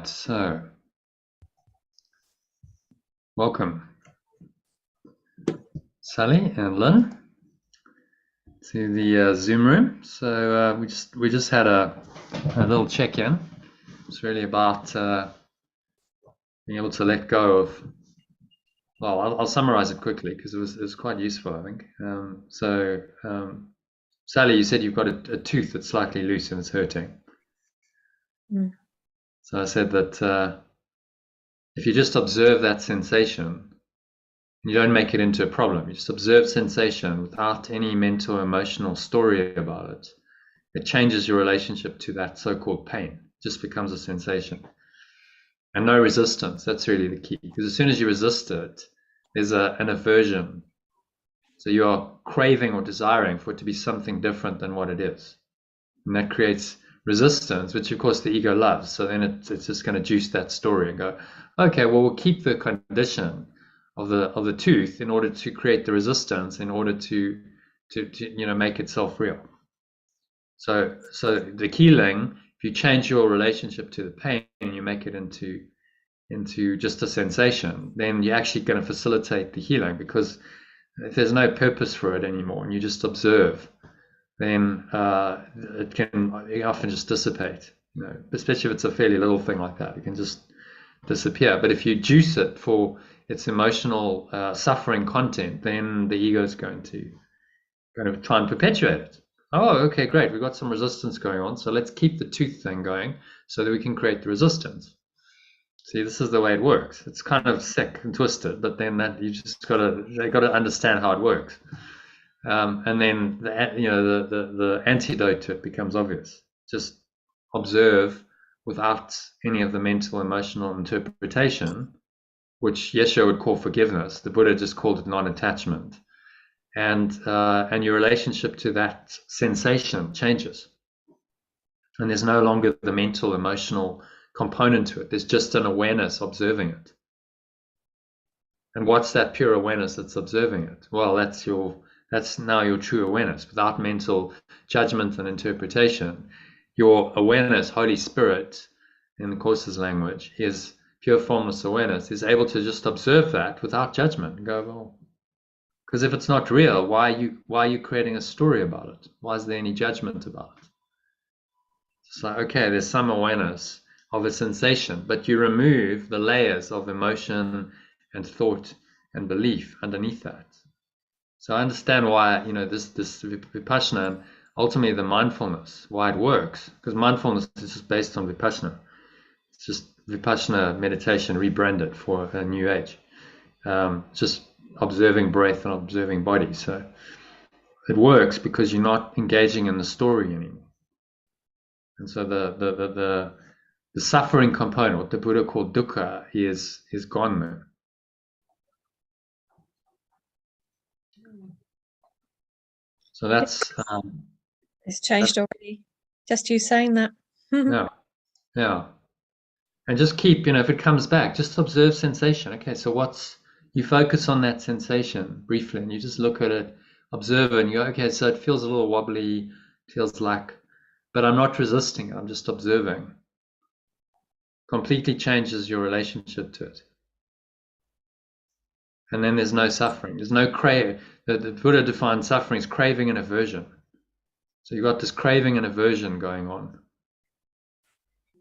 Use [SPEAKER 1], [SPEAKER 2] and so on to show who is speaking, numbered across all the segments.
[SPEAKER 1] right, so welcome, Sally and Lynn, to the Zoom room. So we just had a little check-in. It's really about being able to let go of. Well, I'll summarize it quickly because it was quite useful, I think. Sally, you said you've got a tooth that's slightly loose and it's hurting.
[SPEAKER 2] Mm.
[SPEAKER 1] So I said that if you just observe that sensation, you don't make it into a problem. You just observe sensation without any mental, emotional story about it. It changes your relationship to that so-called pain. It just becomes a sensation. And no resistance. That's really the key. Because as soon as you resist it, there's an aversion. So you are craving or desiring for it to be something different than what it is. And that creates resistance, which of course the ego loves. So then it's just going to juice that story and go, okay, well, we'll keep the condition of the tooth in order to create the resistance, in order to make itself real. So the healing, if you change your relationship to the pain and you make it into just a sensation, then you're actually going to facilitate the healing, because if there's no purpose for it anymore and you just observe, then it can often just dissipate. Especially if it's a fairly little thing like that, it can just disappear. But if you juice it for its emotional suffering content, then the ego is going to try and perpetuate it. Oh, okay, great. We've got some resistance going on, so let's keep the tooth thing going so that we can create the resistance. See, this is the way it works. It's kind of sick and twisted, but then they got to understand how it works. And then the antidote to it becomes obvious. Just observe without any of the mental, emotional interpretation, which Yeshua would call forgiveness. The Buddha just called it non-attachment. And your relationship to that sensation changes. And there's no longer the mental, emotional component to it. There's just an awareness observing it. And what's that pure awareness that's observing it? Well, that's now your true awareness, without mental judgment and interpretation. Your awareness, Holy Spirit, in the Course's language, is pure formless awareness, is able to just observe that without judgment and go, well, because if it's not real, why are you creating a story about it? Why is there any judgment about it? It's like, okay, there's some awareness of a sensation, but you remove the layers of emotion and thought and belief underneath that. So I understand why, this Vipassana, and ultimately the mindfulness, why it works, because mindfulness is just based on Vipassana. It's just Vipassana meditation rebranded for a new age. Just observing breath and observing body. So it works because you're not engaging in the story anymore. And so the suffering component, what the Buddha called dukkha, is gone there. So that's
[SPEAKER 2] it's changed already. Just you saying that.
[SPEAKER 1] yeah. And just keep, if it comes back, just observe sensation. Okay, so you focus on that sensation briefly and you just look at it, observe it, and you go, okay, so it feels a little wobbly, feels like, but I'm not resisting it, I'm just observing. Completely changes your relationship to it. And then there's no suffering. There's no crave. The Buddha defined suffering as craving and aversion. So you've got this craving and aversion going on.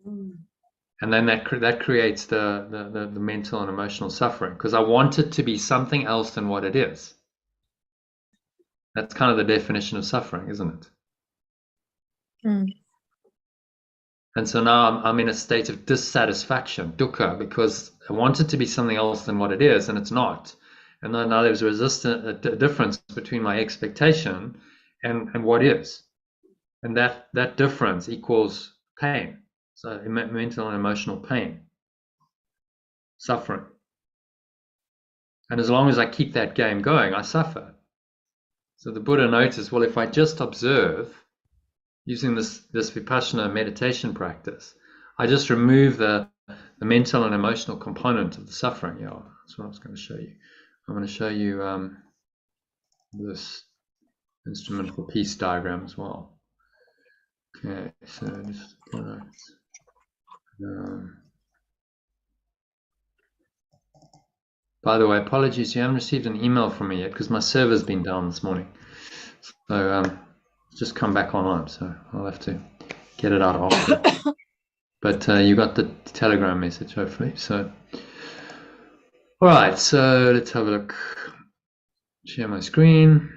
[SPEAKER 1] And then that creates the mental and emotional suffering, because I want it to be something else than what it is. That's kind of the definition of suffering, isn't it?
[SPEAKER 2] Mm.
[SPEAKER 1] And so now I'm in a state of dissatisfaction, dukkha, because I want it to be something else than what it is, and it's not. And then now there's a difference between my expectation and what is. And that difference equals pain. So mental and emotional pain, suffering. And as long as I keep that game going, I suffer. So the Buddha noticed, well, if I just observe, using this Vipassana meditation practice, I just remove the mental and emotional component of the suffering. Yeah, that's what I was going to show you. I'm going to show you this instrument for peace diagram as well. Okay, so just By the way, apologies, you haven't received an email from me yet because my server's been down this morning. So it's just come back online, so I'll have to get it out after. But you got the Telegram message, hopefully. So, all right, so let's have a look. Share my screen.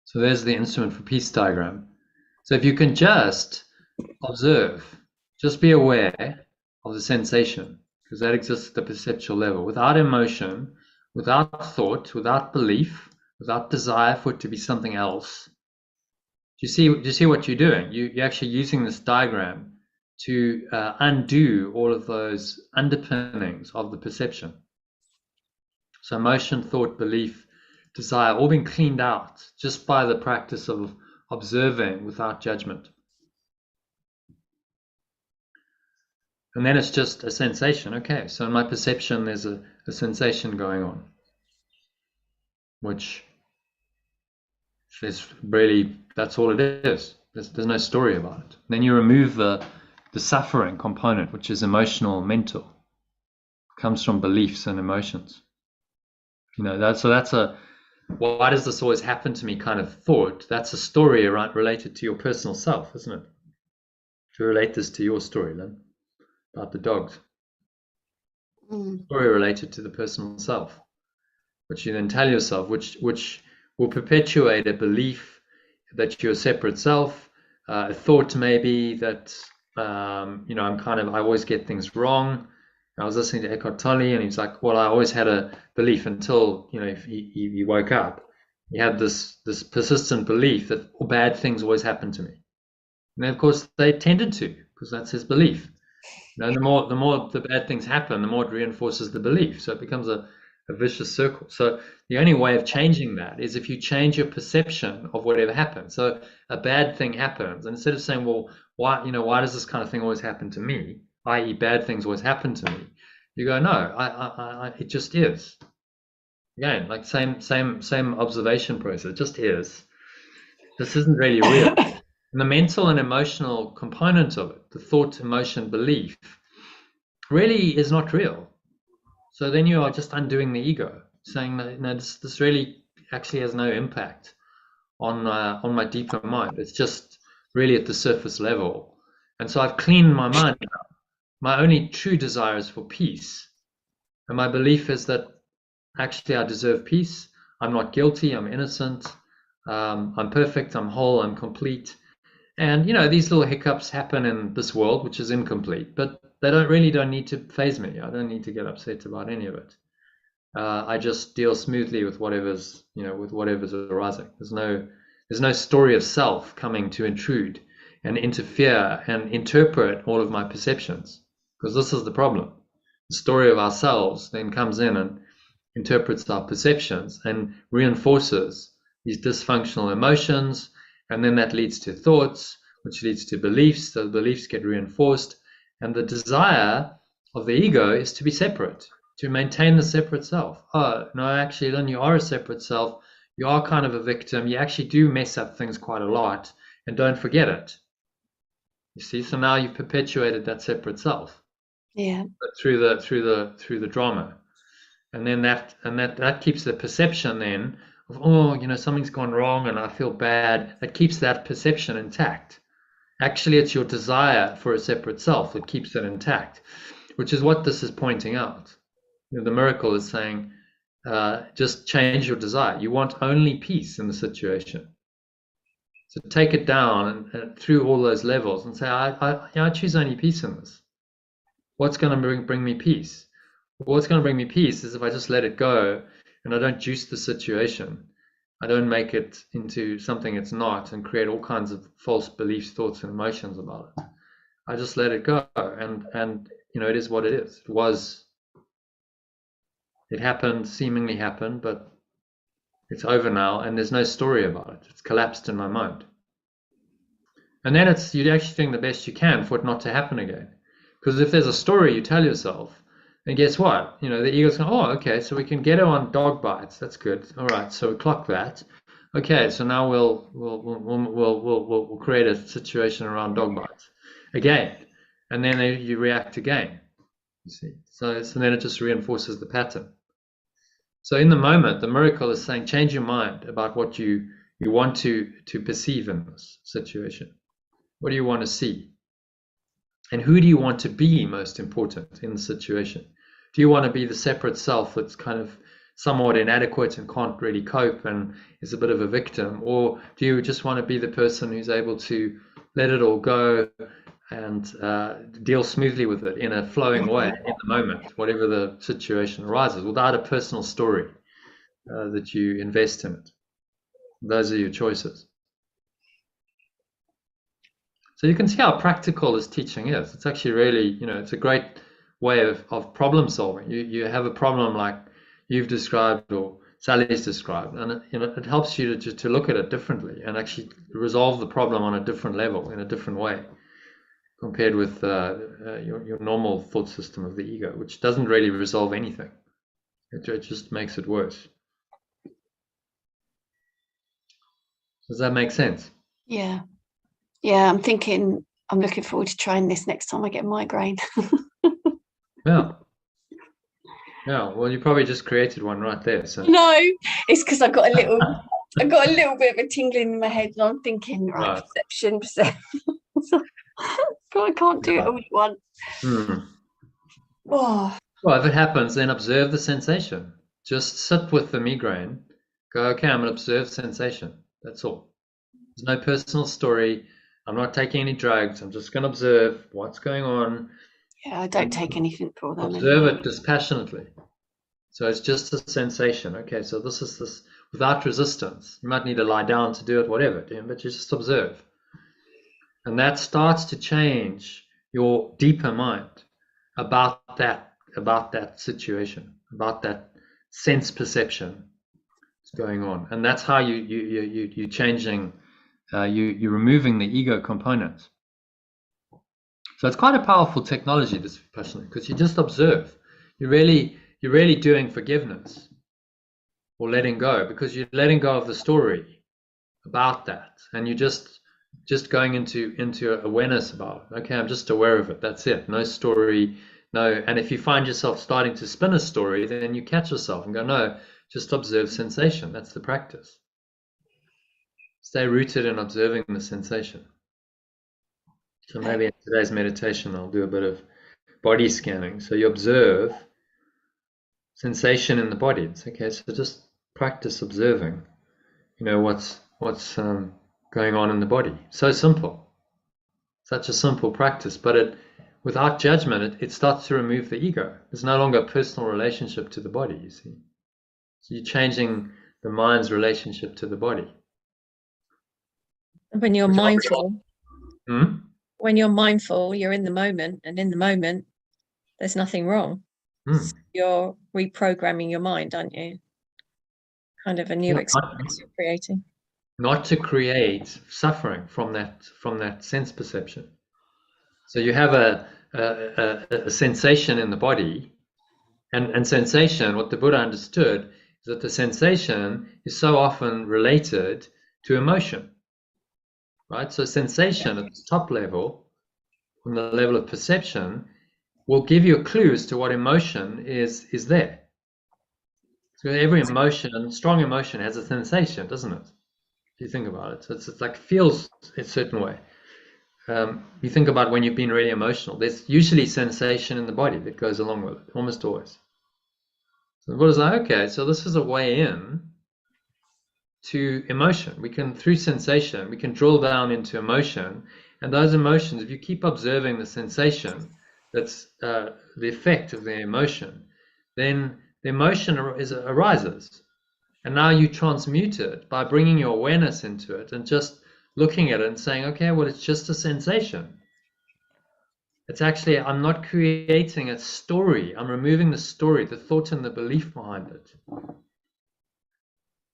[SPEAKER 1] So there's the instrument for peace diagram. So if you can just observe, just be aware of the sensation, because that exists at the perceptual level, without emotion, without thought, without belief, without desire for it to be something else. Do you see what you're doing? You're actually using this diagram to undo all of those underpinnings of the perception. So emotion, thought, belief, desire, all being cleaned out just by the practice of observing without judgment. And then it's just a sensation. Okay, so in my perception, there's a sensation going on, which is really, that's all it is. There's no story about it. Then you remove the suffering component, which is emotional, mental. It comes from beliefs and emotions. You know, that's a why does this always happen to me kind of thought. That's a story related to your personal self, isn't it? To relate this to your story, Lynn, about the dogs. Story related to the personal self, which you then tell yourself, which will perpetuate a belief that you're a separate self, a thought maybe that I always get things wrong. I was listening to Eckhart Tolle, and he's like, well, I always had a belief until he woke up. He had this persistent belief that all bad things always happen to me, and then, of course they tended to, because that's his belief. The more the bad things happen, the more it reinforces the belief. So it becomes a vicious circle. So the only way of changing that is if you change your perception of whatever happens. So a bad thing happens, and instead of saying, well, why does this kind of thing always happen to me, i.e. bad things always happen to me, you go, no, it just is. Again, like same observation process, it just is. This isn't really real. And the mental and emotional component of it, the thought, emotion, belief, really is not real. So then you are just undoing the ego, saying that this really actually has no impact on my deeper mind. It's just really at the surface level. And so I've cleaned my mind out. My only true desire is for peace. And my belief is that actually I deserve peace. I'm not guilty. I'm innocent. I'm perfect. I'm whole. I'm complete. And these little hiccups happen in this world, which is incomplete, but they don't need to faze me. I don't need to get upset about any of it. I just deal smoothly with whatever's arising. There's no story of self coming to intrude and interfere and interpret all of my perceptions, because this is the problem. The story of ourselves then comes in and interprets our perceptions and reinforces these dysfunctional emotions. And then that leads to thoughts, which leads to beliefs. So the beliefs get reinforced. And the desire of the ego is to be separate, to maintain the separate self. Oh, no, actually, Lynn, you are a separate self. You are kind of a victim. You actually do mess up things quite a lot. And don't forget it. You see, so now you've perpetuated that separate self.
[SPEAKER 2] Yeah.
[SPEAKER 1] Through the drama. And then that keeps the perception then of, something's gone wrong and I feel bad. That keeps that perception intact. Actually, it's your desire for a separate self that keeps it intact, which is what this is pointing out. The miracle is saying, just change your desire. You want only peace in the situation. So take it down and through all those levels and say, I choose only peace in this. What's going to bring me peace? What's going to bring me peace is if I just let it go and I don't juice the situation. I don't make it into something it's not and create all kinds of false beliefs, thoughts, and emotions about it. I just let it go, and it is what it is. It happened, seemingly happened, but it's over now, and there's no story about it. It's collapsed in my mind. And then you're actually doing the best you can for it not to happen again. Because if there's a story you tell yourself, then guess what? The ego's going, oh, okay, so we can get her on dog bites. That's good. All right, so we clock that. Okay, so now we'll create a situation around dog bites again, and then you react again. You see, so then it just reinforces the pattern. So in the moment, the miracle is saying, change your mind about what you want to perceive in this situation. What do you want to see? And who do you want to be, most important, in the situation? Do you want to be the separate self that's kind of somewhat inadequate and can't really cope and is a bit of a victim? Or do you just want to be the person who's able to let it all go and deal smoothly with it in a flowing way in the moment, whatever the situation arises, without a personal story that you invest in it? Those are your choices. So you can see how practical this teaching is. It's actually really, it's a great way of problem solving. You have a problem like you've described or Sally's described, and it helps you to look at it differently and actually resolve the problem on a different level, in a different way, compared with your normal thought system of the ego, which doesn't really resolve anything. It just makes it worse. Does that make sense?
[SPEAKER 3] Yeah. Yeah, I'm looking forward to trying this next time I get a migraine.
[SPEAKER 1] Yeah. Yeah, well, you probably just created one right there. So
[SPEAKER 3] No, it's because I got a little bit of a tingling in my head, and I'm thinking, right, perception. God, I can't do it all at once. Oh.
[SPEAKER 1] Well, if it happens, then observe the sensation. Just sit with the migraine. Go, okay, I'm going to observe sensation. That's all. There's no personal story. I'm not taking any drugs. I'm just going to observe what's going on.
[SPEAKER 3] Yeah, I don't take anything for them.
[SPEAKER 1] Observe it dispassionately. So it's just a sensation. Okay, so this is this without resistance. You might need to lie down to do it, whatever, but you just observe. And that starts to change your deeper mind about that situation, about that sense perception that's going on. And that's how you're changing, you're removing the ego component. So it's quite a powerful technology, this Vipassana, because you just observe. You're really doing forgiveness or letting go, because you're letting go of the story about that, and you're just going into awareness about it. Okay, I'm just aware of it. That's it. No story. No. And if you find yourself starting to spin a story, then you catch yourself and go, no, just observe sensation. That's the practice. Stay rooted in observing the sensation. So maybe in today's meditation, I'll do a bit of body scanning. So you observe sensation in the body. It's okay. So just practice observing, what's going on in the body. So simple. Such a simple practice, but without judgment, it starts to remove the ego. There's no longer a personal relationship to the body, you see. So you're changing the mind's relationship to the body.
[SPEAKER 2] When you're mindful, when you're mindful, you're in the moment, and in the moment, there's nothing wrong. So you're reprogramming your mind, aren't you? Kind of a new experience you're creating.
[SPEAKER 1] Not to create suffering from that sense perception. So you have a sensation in the body, and sensation, what the Buddha understood is that the sensation is so often related to emotion, right? So sensation at the top level, from the level of perception, will give you a clue as to what emotion is there. So every emotion, strong emotion, has a sensation, doesn't it? If you think about it, so it's like feels a certain way. You think about when you've been really emotional, there's usually sensation in the body that goes along with it, almost always. So the Buddha's like, okay, so this is a way in to emotion. We can, through sensation, we can drill down into emotion, and those emotions, if you keep observing the sensation, that's the effect of the emotion, then the emotion arises. And now you transmute it by bringing your awareness into it and just looking at it and saying, okay, well, it's just a sensation. It's actually, I'm not creating a story. I'm removing the story, the thought and the belief behind it,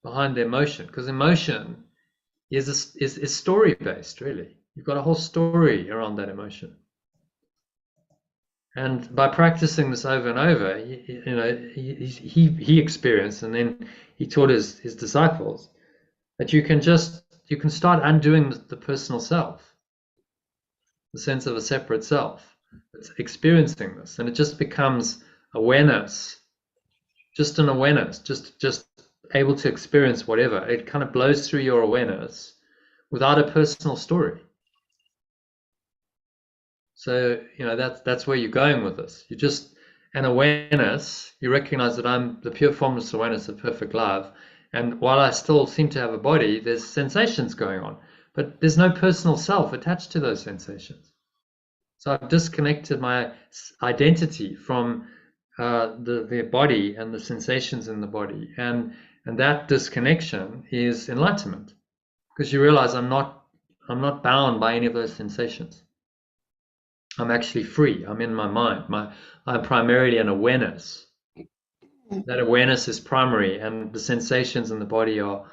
[SPEAKER 1] behind the emotion. Because emotion is story-based, really. You've got a whole story around that emotion. And by practicing this over and over, he experienced, and then he taught his disciples, that you can start undoing the personal self, the sense of a separate self that's experiencing this, and it just becomes awareness, just an awareness, just able to experience whatever. It kind of blows through your awareness without a personal story. So, that's where you're going with this. You just an awareness, you recognize that I'm the pure formless awareness of perfect love. And while I still seem to have a body, there's sensations going on, but there's no personal self attached to those sensations. So I've disconnected my identity from the body and the sensations in the body. And that disconnection is enlightenment, because you realize I'm not bound by any of those sensations. I'm actually free. I'm in my mind. I'm primarily an awareness. That awareness is primary, and the sensations in the body are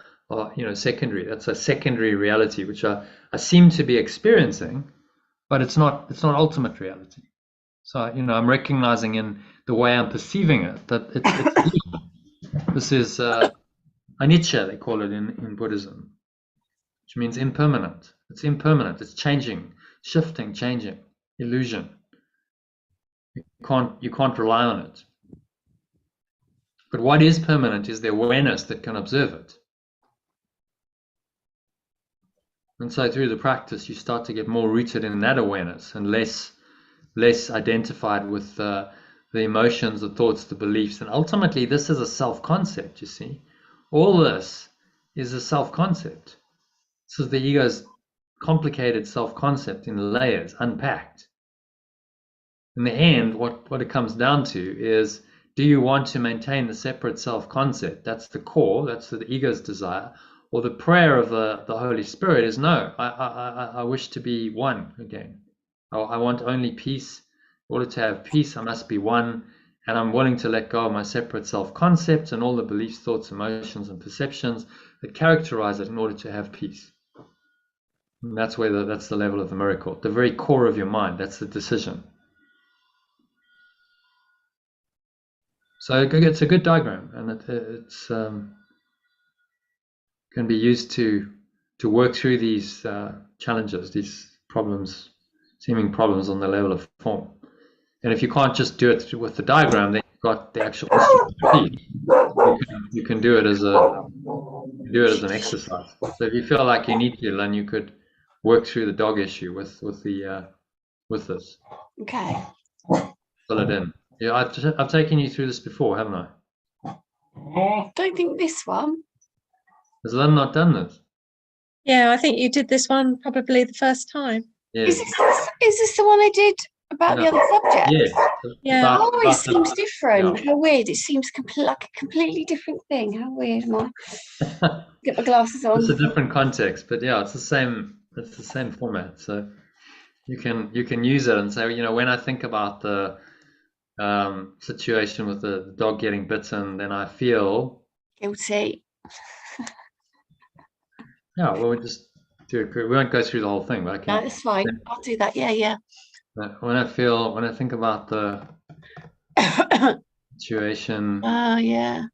[SPEAKER 1] secondary. That's a secondary reality, which I seem to be experiencing, but it's not ultimate reality. So I'm recognizing in the way I'm perceiving it that it's this is anicca, they call it in Buddhism, which means impermanent. It's impermanent. It's changing, shifting, changing, illusion. You can't rely on it. But what is permanent is the awareness that can observe it. And so through the practice, you start to get more rooted in that awareness and less identified with the emotions, the thoughts, the beliefs. And ultimately, this is a self-concept, you see. All this is a self-concept. This is the ego's complicated self-concept in layers, unpacked. In the end, what it comes down to is, do you want to maintain the separate self-concept? That's the core, that's the ego's desire. Or the prayer of the Holy Spirit is, no, I wish to be one again. I want only peace. In order to have peace, I must be one. And I'm willing to let go of my separate self-concept and all the beliefs, thoughts, emotions, and perceptions that characterize it in order to have peace. And that's the level of the miracle. The very core of your mind, that's the decision. So it's a good diagram, and it's can be used to work through these challenges, these problems, seeming problems on the level of form. And if you can't just do it with the diagram, then you've got the actual instrument. You can do it as an exercise. So if you feel like you need to, then you could work through the dog issue with this.
[SPEAKER 3] Okay.
[SPEAKER 1] Fill it in. Yeah, I've taken you through this before, haven't I?
[SPEAKER 3] I don't think this one.
[SPEAKER 1] Has Lynn not done this?
[SPEAKER 2] Yeah, I think you did this one probably the first time.
[SPEAKER 1] Yeah.
[SPEAKER 3] Is this the one I did about the other subject?
[SPEAKER 2] Yeah.
[SPEAKER 3] It seems different. Yeah. How weird. It seems like a completely different thing. How weird am I? Get my glasses on.
[SPEAKER 1] It's a different context, but yeah, it's the same format. So you can use it and say, when I think about the situation with the dog getting bitten, then I feel
[SPEAKER 3] guilty.
[SPEAKER 1] Yeah, well, we just do it. We won't go through the whole thing, but I can.
[SPEAKER 3] No, that's fine. I'll do that. Yeah.
[SPEAKER 1] But when I think about the situation.
[SPEAKER 3] Yeah.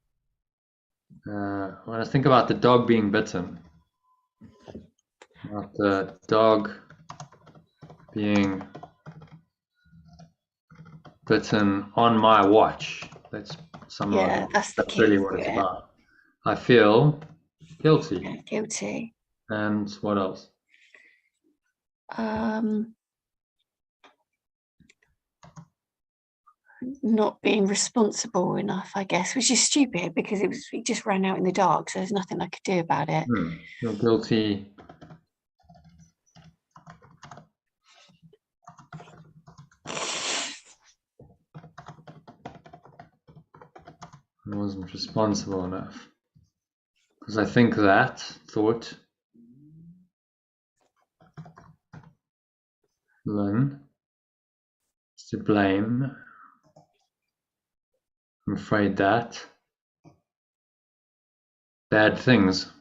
[SPEAKER 1] When I think about the dog being bitten, about the dog being bitten on my watch. That's really what it's about. I feel guilty.
[SPEAKER 3] Yeah, guilty.
[SPEAKER 1] And what else?
[SPEAKER 3] Not being responsible enough, I guess, which is stupid because it just ran out in the dark, so there's nothing I could do about it.
[SPEAKER 1] You're guilty. I wasn't responsible enough. Because I think that thought, Lynn, is to blame. I'm afraid that bad things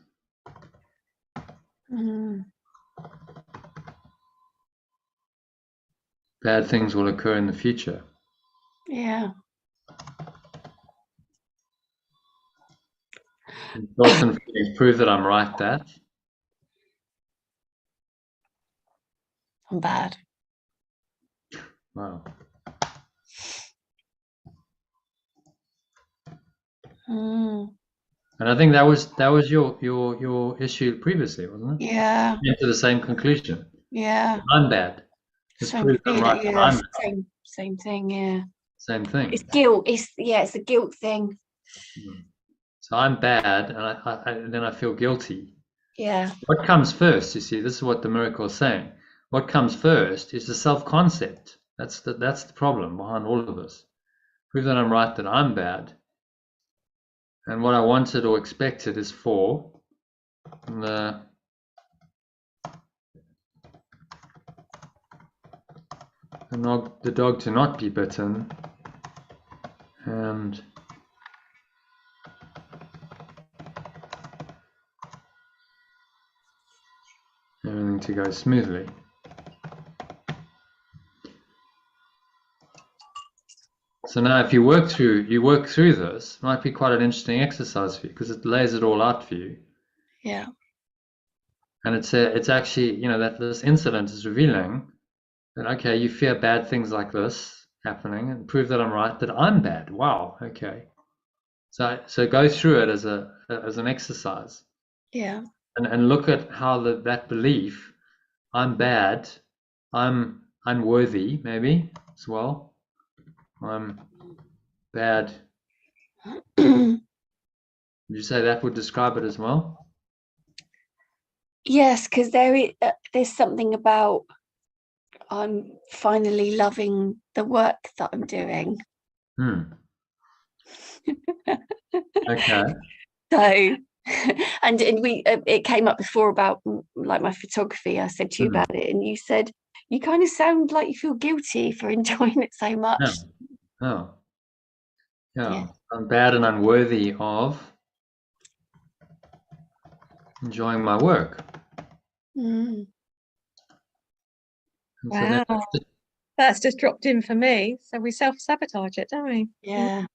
[SPEAKER 1] bad things will occur in the future.
[SPEAKER 3] Yeah.
[SPEAKER 1] Thoughts and feelings prove that I'm right that.
[SPEAKER 3] I'm bad.
[SPEAKER 1] Wow. And I think that was your issue previously, wasn't it?
[SPEAKER 3] Yeah.
[SPEAKER 1] You came to the same conclusion.
[SPEAKER 3] Yeah.
[SPEAKER 1] I'm bad.
[SPEAKER 3] Same feeling, yeah. Same thing, yeah.
[SPEAKER 1] Same thing.
[SPEAKER 3] It's guilt. It's a guilt thing.
[SPEAKER 1] So I'm bad, and then I feel guilty.
[SPEAKER 3] Yeah.
[SPEAKER 1] What comes first? You see, this is what the miracle is saying. What comes first is the self-concept. That's the problem behind all of this. Prove that I'm right, that I'm bad. And what I wanted or expected is for the dog to not be bitten and everything to go smoothly. So now if you work through this, it might be quite an interesting exercise for you because it lays it all out for you.
[SPEAKER 3] Yeah.
[SPEAKER 1] And it's actually, that this incident is revealing that, okay, you fear bad things like this happening, and prove that I'm right, that I'm bad. Wow, okay. So go through it as an exercise.
[SPEAKER 3] Yeah.
[SPEAKER 1] And look at how that belief, I'm bad, I'm unworthy, maybe as well. I'm bad. Would you say that would describe it as well?
[SPEAKER 3] Yes, because there's something about I'm finally loving the work that I'm doing.
[SPEAKER 1] Okay.
[SPEAKER 3] So, and it came up before about like my photography. I said to you about it, and you said you kind of sound like you feel guilty for enjoying it so much.
[SPEAKER 1] Yeah. I'm bad and unworthy of enjoying my work.
[SPEAKER 2] Wow. That's just dropped in for me. So we self-sabotage it, don't we?
[SPEAKER 3] Yeah.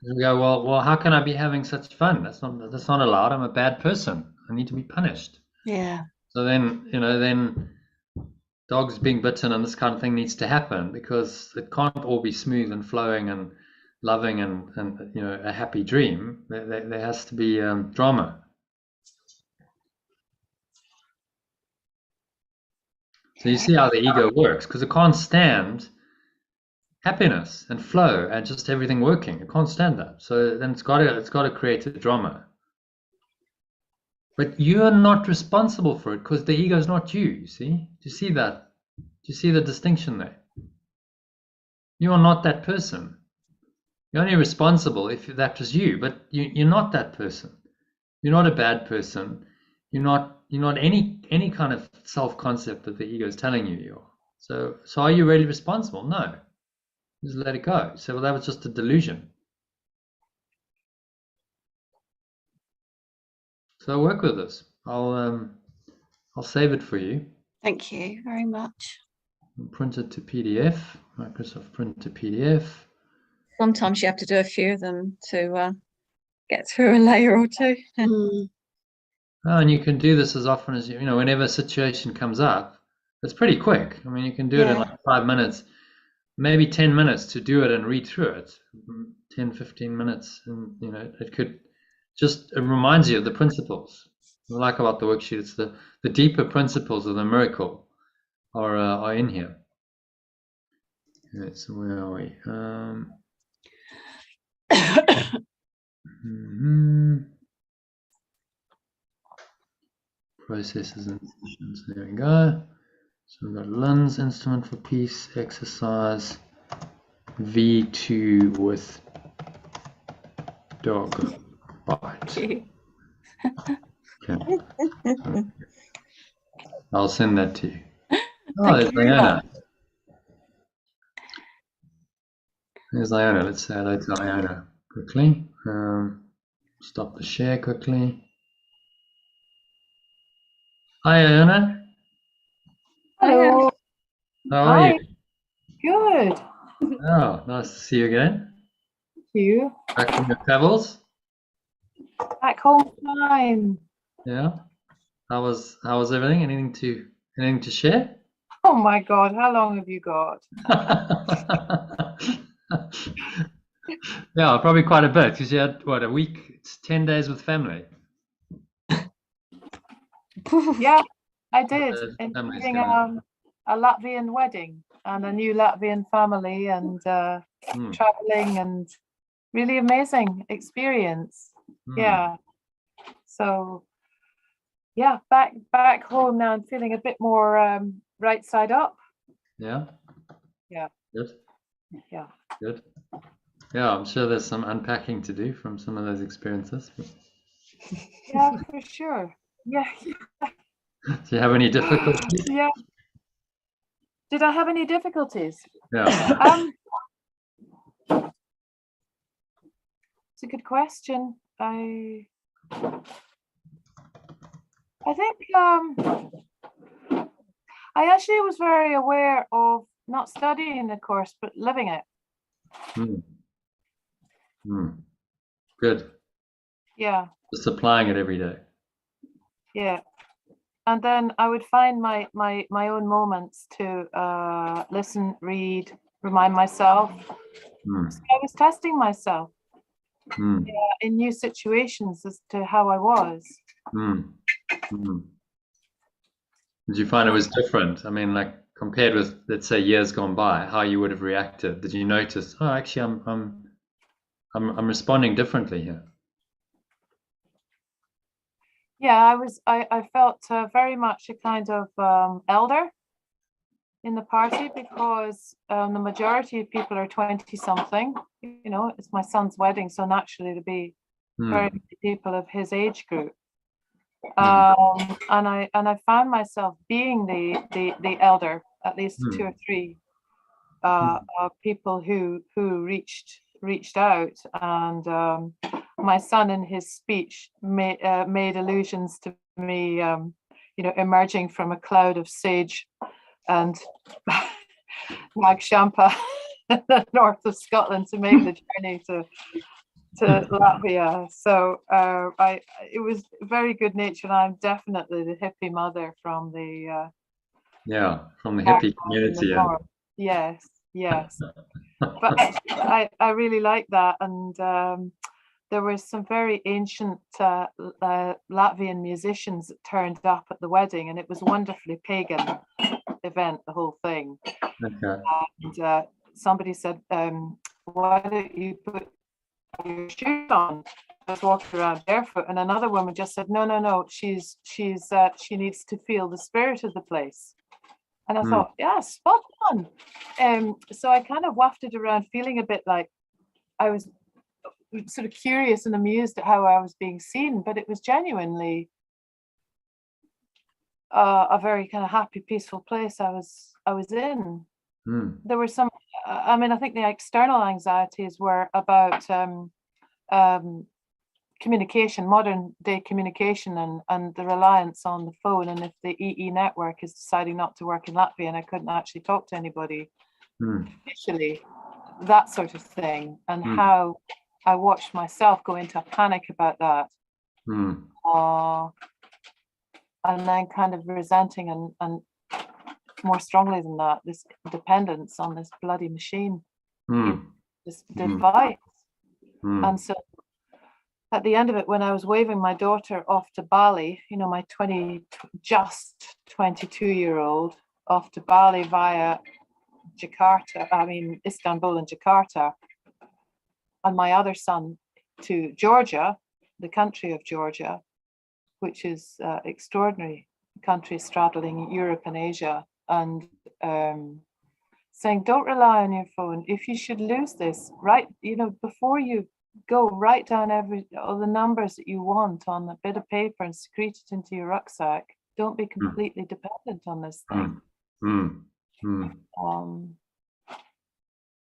[SPEAKER 1] We go, well, how can I be having such fun? That's not allowed. I'm a bad person. I need to be punished.
[SPEAKER 3] Yeah.
[SPEAKER 1] So then dogs being bitten and this kind of thing needs to happen because it can't all be smooth and flowing and loving and a happy dream. There has to be drama. So you see how the ego works, because it can't stand happiness and flow and just everything working. It can't stand that. So then it's got to create a drama. But you are not responsible for it because the ego is not you. You see? Do you see that? Do you see the distinction there? You are not that person. You're only responsible if that was you, but you're not that person. You're not a bad person. You're not any kind of self-concept that the ego is telling you are. So are you really responsible? No. Just let it go. So well, that was just a delusion. So work with this. I'll save it for you.
[SPEAKER 3] Thank you very much.
[SPEAKER 1] Print it to PDF. Microsoft Print to PDF.
[SPEAKER 2] Sometimes you have to do a few of them to get through a layer or two.
[SPEAKER 1] And you can do this as often as whenever a situation comes up. It's pretty quick. I mean, you can do it in like 5 minutes, maybe 10 minutes to do it and read through it. 10, 15 minutes, and it reminds you of the principles. What I like about the worksheet, it's the deeper principles of the miracle are in here. Okay, so where are we? Processes and decisions. There we go. So we've got Lynn's instrument for peace exercise V2 with dog bite. Okay. I'll send that to you. Oh, there's Iona. There's Iona. Let's say hello to Iona quickly. Stop the share quickly. Hi, Iona.
[SPEAKER 4] Hello.
[SPEAKER 1] How are you?
[SPEAKER 4] Good.
[SPEAKER 1] Oh, nice to see you again.
[SPEAKER 4] Thank you.
[SPEAKER 1] Back from your travels?
[SPEAKER 4] Back home time.
[SPEAKER 1] Yeah. How was everything? Anything to share?
[SPEAKER 4] Oh my God, how long have you got?
[SPEAKER 1] Yeah, probably quite a bit, because you had what, a week? It's 10 days with family.
[SPEAKER 4] Yeah, I did,
[SPEAKER 1] Family's
[SPEAKER 4] including
[SPEAKER 1] coming.
[SPEAKER 4] a Latvian wedding and a new Latvian family, and traveling, and really amazing experience. Yeah. So yeah, back home now. I'm feeling a bit more right side up.
[SPEAKER 1] Yeah.
[SPEAKER 4] Yeah.
[SPEAKER 1] Good.
[SPEAKER 4] Yeah.
[SPEAKER 1] Good. Yeah, I'm sure there's some unpacking to do from some of those experiences.
[SPEAKER 4] Yeah, for sure. Yeah.
[SPEAKER 1] Do you have any difficulties?
[SPEAKER 4] Yeah. Did I have any difficulties?
[SPEAKER 1] Yeah.
[SPEAKER 4] It's a good question. I think I actually was very aware of not studying the course, but living it.
[SPEAKER 1] Good.
[SPEAKER 4] Yeah.
[SPEAKER 1] Just applying it every day.
[SPEAKER 4] Yeah. And then I would find my own moments to listen, read, remind myself. So I was testing myself in new situations as to how I was.
[SPEAKER 1] Did you find it was different? I mean, like compared with, let's say, years gone by, how you would have reacted? Did you notice? Oh, actually, I'm responding differently here.
[SPEAKER 4] Yeah, I felt very much a kind of elder in the party, because the majority of people are 20 something. You know, it's my son's wedding, so naturally to be very many people of his age group. And I found myself being the elder, at least 2 or 3 people who reached out, and my son in his speech made allusions to me, you know, emerging from a cloud of sage and Mag Champa in the north of Scotland to make the journey to Latvia. So it was very good natured. I'm definitely the hippie mother from the
[SPEAKER 1] from the hippie community.
[SPEAKER 4] Yes, yes. But I really like that, and there were some very ancient Latvian musicians that turned up at the wedding, and it was a wonderfully pagan event, the whole thing.
[SPEAKER 1] Okay.
[SPEAKER 4] And somebody said, why don't you put your shoes on? I was walking around barefoot, and another woman just said, no, she needs to feel the spirit of the place. And I thought, yeah, spot on. So I kind of wafted around feeling a bit like I was sort of curious and amused at how I was being seen, but it was genuinely a very kind of happy, peaceful place I was in. There were some, I mean, I think the external anxieties were about communication, modern day communication, and the reliance on the phone. And if the EE network is deciding not to work in Latvia and I couldn't actually talk to anybody officially, that sort of thing, and how I watched myself go into a panic about that. And then kind of resenting and more strongly than that, this dependence on this bloody machine, this device. And so at the end of it, when I was waving my daughter off to Bali, you know, my just 22-year-old off to Bali via Istanbul and Jakarta, and my other son to Georgia, the country of Georgia, which is extraordinary country straddling Europe and Asia, and saying, don't rely on your phone. If you should lose this, right, you know, before you go, write down all the numbers that you want on a bit of paper and secrete it into your rucksack. Don't be completely dependent on this thing.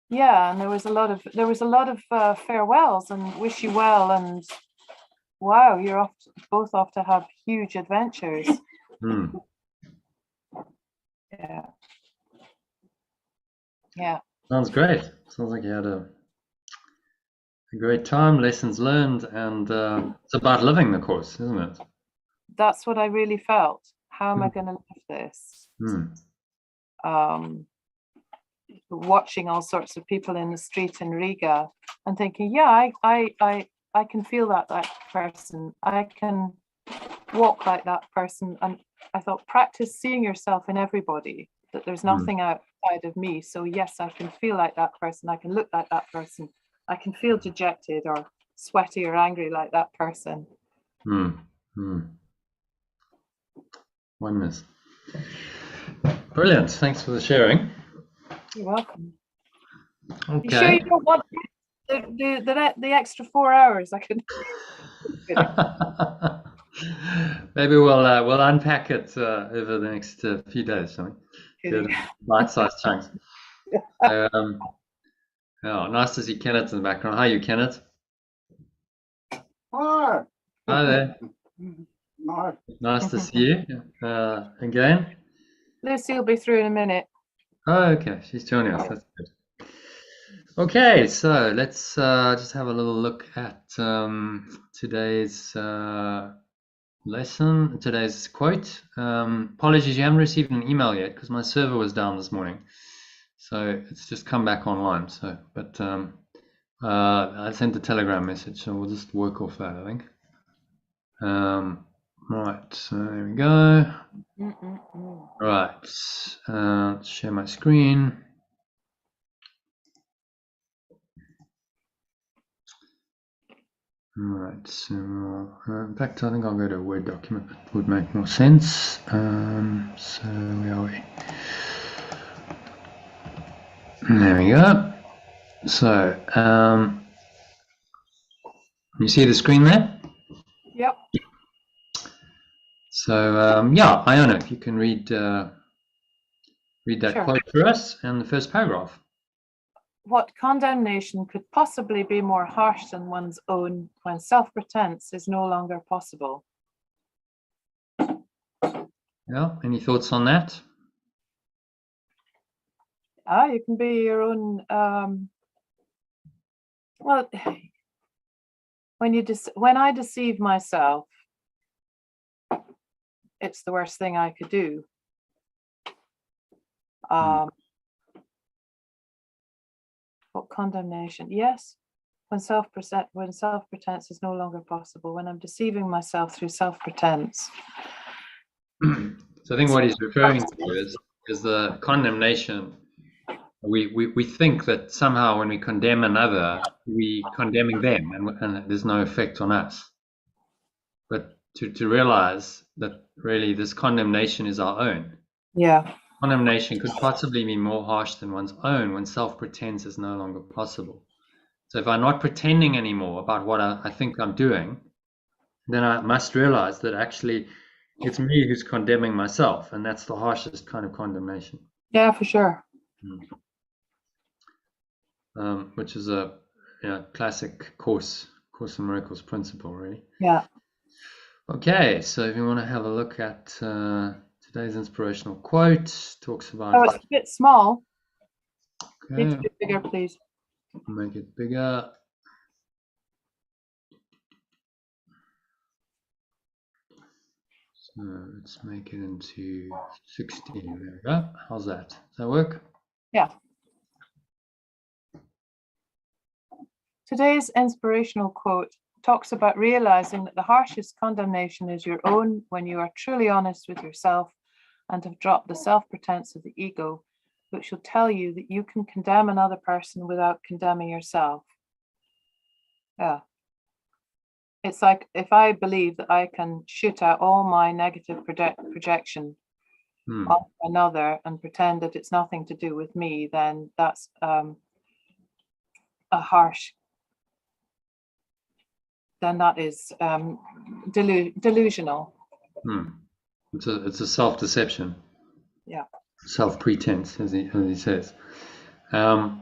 [SPEAKER 4] Yeah, and there was a lot of farewells and wish you well, and wow, you're both off to have huge adventures. Yeah.
[SPEAKER 1] Sounds great. Sounds like you had a a great time, lessons learned, and it's about living the course, isn't it?
[SPEAKER 4] That's what I really felt. How am I going to live this? Watching all sorts of people in the street in Riga and thinking, yeah, I can feel that person. I can walk like that person. And I thought, practice seeing yourself in everybody, that there's nothing outside of me. So yes, I can feel like that person. I can look like that person. I can feel dejected or sweaty or angry like that person.
[SPEAKER 1] Oneness. Brilliant. Thanks for the sharing.
[SPEAKER 4] You're welcome.
[SPEAKER 1] Okay.
[SPEAKER 4] You sure you don't want the extra 4 hours? I could.
[SPEAKER 1] Maybe we'll unpack it over the next few days, shall we? Good bite-sized chunks. Nice to see Kenneth in the background. Hi, you Kenneth.
[SPEAKER 5] Hi.
[SPEAKER 1] Hi there. Nice to see you again.
[SPEAKER 4] Lucy will be through in a minute.
[SPEAKER 1] Oh, okay. She's joining us. That's good. Okay, so let's just have a little look at today's lesson, today's quote. Apologies, you haven't received an email yet because my server was down this morning. So it's just come back online. So, but I sent a Telegram message, so we'll just work off that, I think. Right, so there we go. Right, let's share my screen. Right, so in fact, I think I'll go to a Word document. That would make more sense. So where are we? There we go. So, you see the screen there?
[SPEAKER 4] Yep.
[SPEAKER 1] So, yeah, Iona, if you can read that
[SPEAKER 4] Sure.
[SPEAKER 1] quote for us and the first paragraph.
[SPEAKER 4] What condemnation could possibly be more harsh than one's own when self-pretense is no longer possible?
[SPEAKER 1] Yeah, any thoughts on that?
[SPEAKER 4] You can be your own. Well, when I deceive myself, it's the worst thing I could do. What condemnation? Yes, when self-pretense is no longer possible, when I'm deceiving myself through self-pretense.
[SPEAKER 1] So I think what he's referring to is the condemnation. We think that somehow when we condemn another, we condemning them, and there's no effect on us. But to realize that really this condemnation is our own.
[SPEAKER 4] Yeah.
[SPEAKER 1] Condemnation could possibly be more harsh than one's own when self-pretense is no longer possible. So if I'm not pretending anymore about what I think I'm doing, then I must realize that actually it's me who's condemning myself, and that's the harshest kind of condemnation.
[SPEAKER 4] Yeah, for sure.
[SPEAKER 1] Which is a classic Course in Miracles principle, really.
[SPEAKER 4] Yeah.
[SPEAKER 1] Okay, so if you want to have a look at today's inspirational quote, talks about.
[SPEAKER 4] Oh, it's a bit small.
[SPEAKER 1] Okay.
[SPEAKER 4] Need to be bigger, please.
[SPEAKER 1] Make it bigger. So let's make it into 16. There we go. How's that? Does that work?
[SPEAKER 4] Yeah. Today's inspirational quote talks about realizing that the harshest condemnation is your own when you are truly honest with yourself and have dropped the self-pretense of the ego, which will tell you that you can condemn another person without condemning yourself. Yeah. It's like if I believe that I can shoot out all my negative projection on another and pretend that it's nothing to do with me, then that's a harsh. Then that is delusional.
[SPEAKER 1] It's a self-deception.
[SPEAKER 4] Yeah.
[SPEAKER 1] Self-pretense, as he says,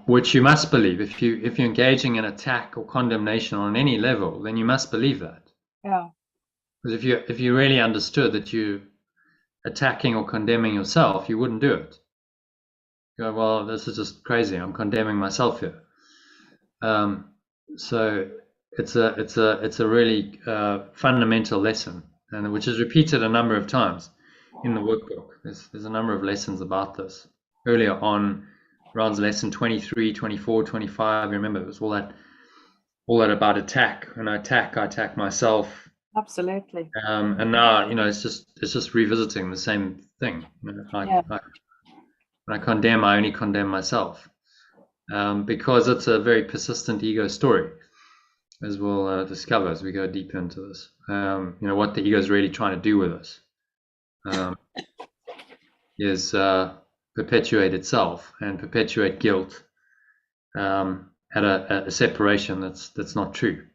[SPEAKER 1] which you must believe. If you're engaging in attack or condemnation on any level, then you must believe that.
[SPEAKER 4] Yeah.
[SPEAKER 1] Because if you really understood that you're attacking or condemning yourself, you wouldn't do it. You go, well, this is just crazy. I'm condemning myself here. So it's a really fundamental lesson, and which is repeated a number of times in the workbook. There's a number of lessons about this. Earlier on, around lesson 23, 24, 25, remember, it was all that about attack. When I attack myself.
[SPEAKER 4] Absolutely.
[SPEAKER 1] And now, it's just revisiting the same thing. When I condemn, I only condemn myself, because it's a very persistent ego story, as we'll discover as we go deeper into this. What the ego is really trying to do with us is perpetuate itself and perpetuate guilt at a separation that's not true.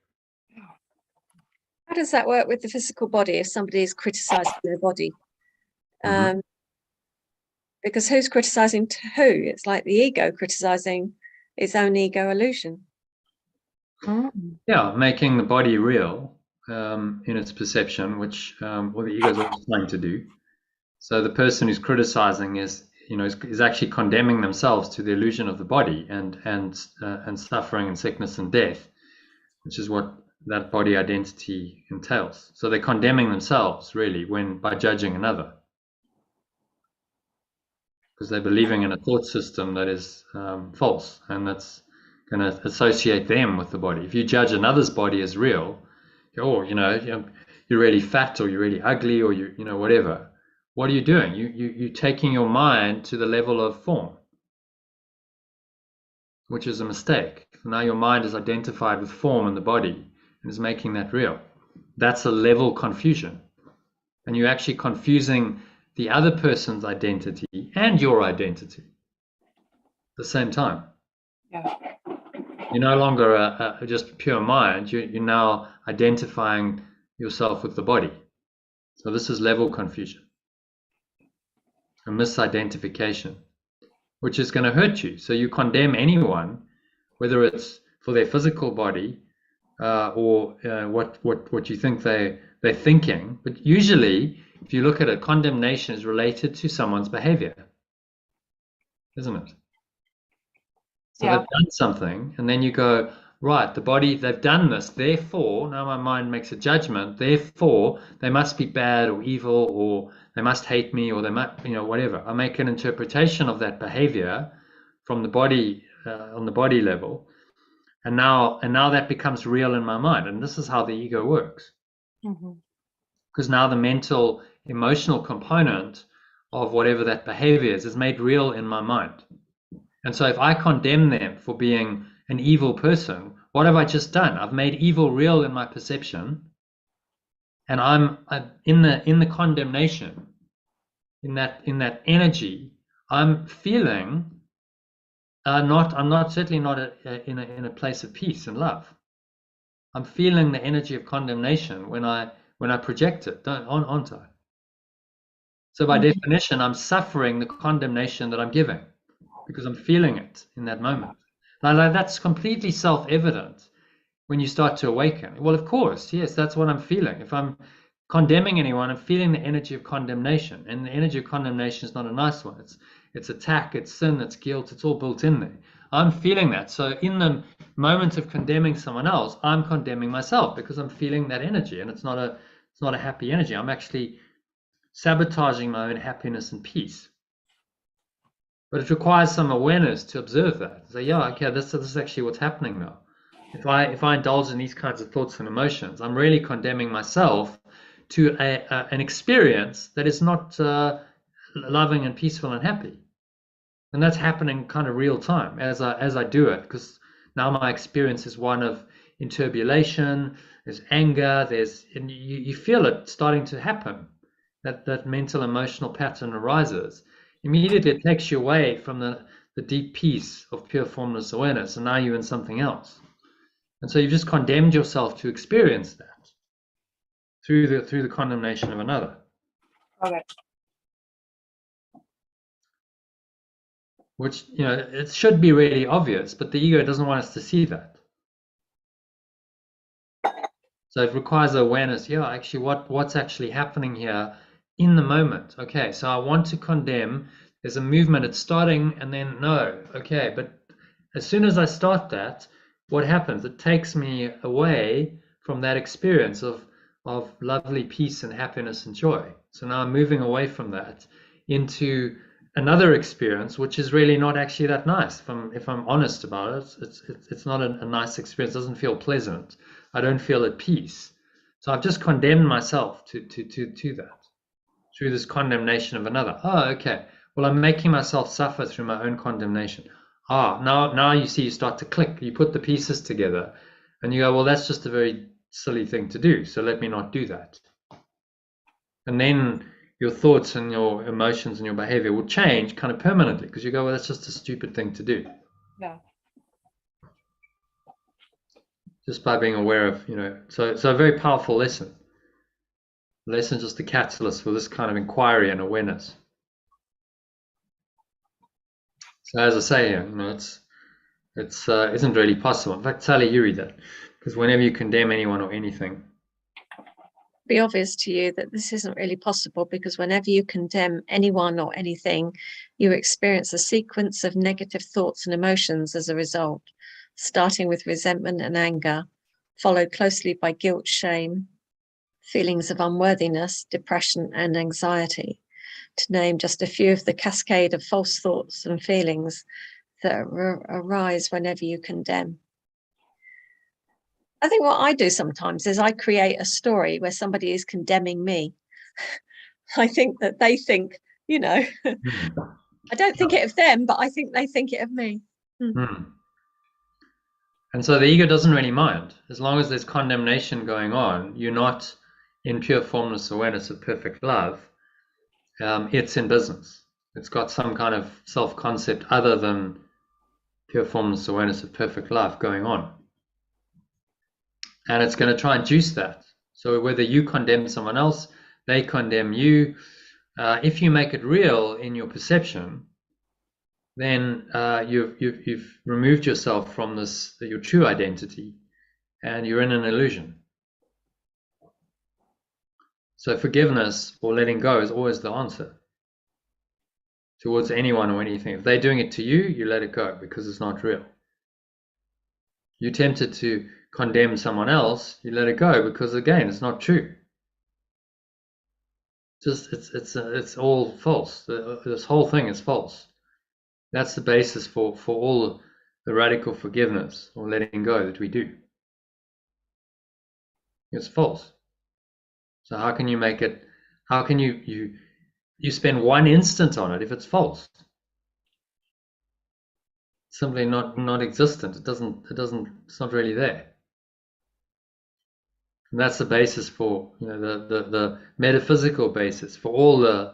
[SPEAKER 2] How does that work with the physical body if somebody is criticizing their body? Because who's criticizing to who? It's like the ego criticizing its own ego illusion.
[SPEAKER 1] Yeah, making the body real in its perception, which the ego is always trying to do. So the person who's criticizing is actually condemning themselves to the illusion of the body and suffering and sickness and death, which is what that body identity entails. So they're condemning themselves really by judging another, because they're believing in a thought system that is false, and that's going to associate them with the body. If you judge another's body as real, you're really fat, or you're really ugly, or whatever. What are you doing? You're taking your mind to the level of form, which is a mistake. Now your mind is identified with form in the body and is making that real. That's a level confusion. And you're actually confusing the other person's identity and your identity at the same time.
[SPEAKER 4] Yeah.
[SPEAKER 1] You're no longer just pure mind. You're now identifying yourself with the body. So this is level confusion, a misidentification, which is going to hurt you. So you condemn anyone, whether it's for their physical body or what you think they're thinking. But usually, if you look at it, condemnation is related to someone's behavior, isn't it? So they've done something, and then you go, right, the body, they've done this, therefore, now my mind makes a judgment, therefore, they must be bad or evil, or they must hate me, or they might, whatever. I make an interpretation of that behavior from the body, on the body level, and now that becomes real in my mind. And this is how the ego works. Because now the mental, emotional component of whatever that behavior is made real in my mind. And so if I condemn them for being an evil person, what have I just done? I've made evil real in my perception, and I'm in the condemnation, in that energy. I'm feeling I'm certainly not in a place of peace and love. I'm feeling the energy of condemnation when I project it, aren't I? So by definition, I'm suffering the condemnation that I'm giving, because I'm feeling it in that moment. Now that's completely self-evident when you start to awaken. Well, of course, yes, that's what I'm feeling. If I'm condemning anyone, I'm feeling the energy of condemnation, and the energy of condemnation is not a nice one. It's attack, it's sin, it's guilt, it's all built in there. I'm feeling that. So in the moment of condemning someone else, I'm condemning myself, because I'm feeling that energy, and it's not a happy energy. I'm actually sabotaging my own happiness and peace. But it requires some awareness to observe that. Say, this is actually what's happening now. If I indulge in these kinds of thoughts and emotions, I'm really condemning myself to an experience that is not loving and peaceful and happy. And that's happening kind of real time as I do it, because now my experience is one of interbulation, there's anger, and you feel it starting to happen. That mental emotional pattern arises. Immediately it takes you away from the deep peace of pure formless awareness, and now you're in something else. And so you've just condemned yourself to experience that through the condemnation of another.
[SPEAKER 4] Okay.
[SPEAKER 1] Which, it should be really obvious, but the ego doesn't want us to see that. So it requires awareness. Actually, what's actually happening here in the moment? Okay, so I want to condemn. There's a movement. It's starting, and then no. Okay, but as soon as I start that, what happens? It takes me away from that experience of lovely peace and happiness and joy. So now I'm moving away from that into another experience, which is really not actually that nice. If I'm honest about it, it's not a nice experience. It doesn't feel pleasant. I don't feel at peace. So I've just condemned myself to that through this condemnation of another. Oh, okay. Well, I'm making myself suffer through my own condemnation. Now you see, you start to click. You put the pieces together, and you go, well, that's just a very silly thing to do. So let me not do that. And then your thoughts and your emotions and your behavior will change kind of permanently, because you go, well, that's just a stupid thing to do.
[SPEAKER 4] Yeah.
[SPEAKER 1] Just by being aware of, so a very powerful lesson. The lesson is just the catalyst for this kind of inquiry and awareness. So as I say here, it isn't really possible. In fact, Sally, you read that, because whenever you condemn anyone or anything,
[SPEAKER 2] be obvious to you that this isn't really possible, because whenever you condemn anyone or anything, you experience a sequence of negative thoughts and emotions as a result, starting with resentment and anger, followed closely by guilt, shame, feelings of unworthiness, depression, and anxiety, to name just a few of the cascade of false thoughts and feelings that arise whenever you condemn. I think what I do sometimes is I create a story where somebody is condemning me. I think that they think, I don't think it of them, but I think they think it of me.
[SPEAKER 1] And so the ego doesn't really mind. As long as there's condemnation going on, you're not in pure formless awareness of perfect love. It's in business. It's got some kind of self-concept other than pure formless awareness of perfect love going on. And it's going to try and juice that. So whether you condemn someone else, they condemn you, if you make it real in your perception, then you've removed yourself from your true identity, and you're in an illusion. So forgiveness or letting go is always the answer towards anyone or anything. If they're doing it to you, you let it go because it's not real. You're tempted to condemn someone else, you let it go because, again, it's not true. It's all false. This whole thing is false. That's the basis for all the radical forgiveness or letting go that we do. It's false. So how can you make it? How can you spend one instant on it if it's false? It's simply not existent. It's not really there. And that's the basis for the metaphysical basis for all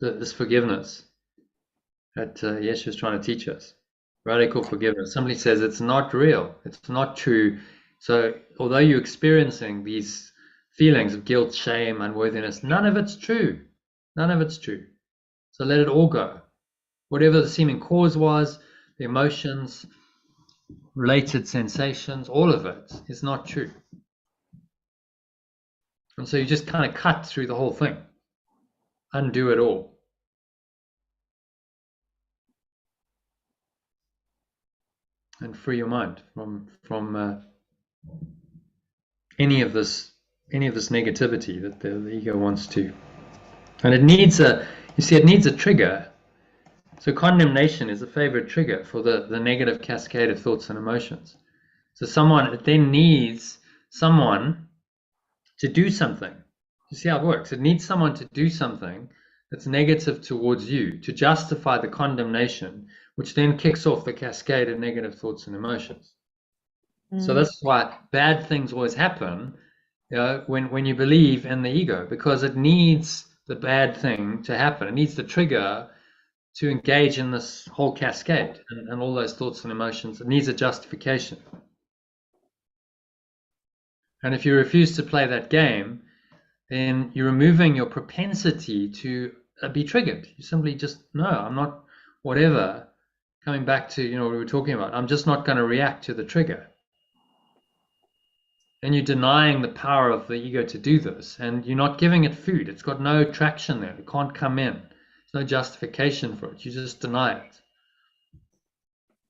[SPEAKER 1] this forgiveness that Yeshua is trying to teach us. Radical forgiveness. Somebody says it's not real. It's not true. So although you're experiencing these feelings of guilt, shame, unworthiness, none of it's true. None of it's true. So let it all go. Whatever the seeming cause was, the emotions, related sensations, all of it is not true. And so you just kind of cut through the whole thing, undo it all. And free your mind from any of this negativity that the ego wants to. And it needs a trigger. So condemnation is a favorite trigger for the negative cascade of thoughts and emotions. So it then needs someone to do something. You see how it works? It needs someone to do something that's negative towards you to justify the condemnation, which then kicks off the cascade of negative thoughts and emotions. So that's why bad things always happen, when you believe in the ego, because it needs the bad thing to happen. It needs the trigger to engage in this whole cascade and all those thoughts and emotions. It needs a justification. And if you refuse to play that game, then you're removing your propensity to be triggered. You simply just, no, I'm not, whatever. Coming back to, what we were talking about, I'm just not going to react to the trigger. And you're denying the power of the ego to do this, and you're not giving it food. It's got no traction there. It can't come in. There's no justification for it. You just deny it.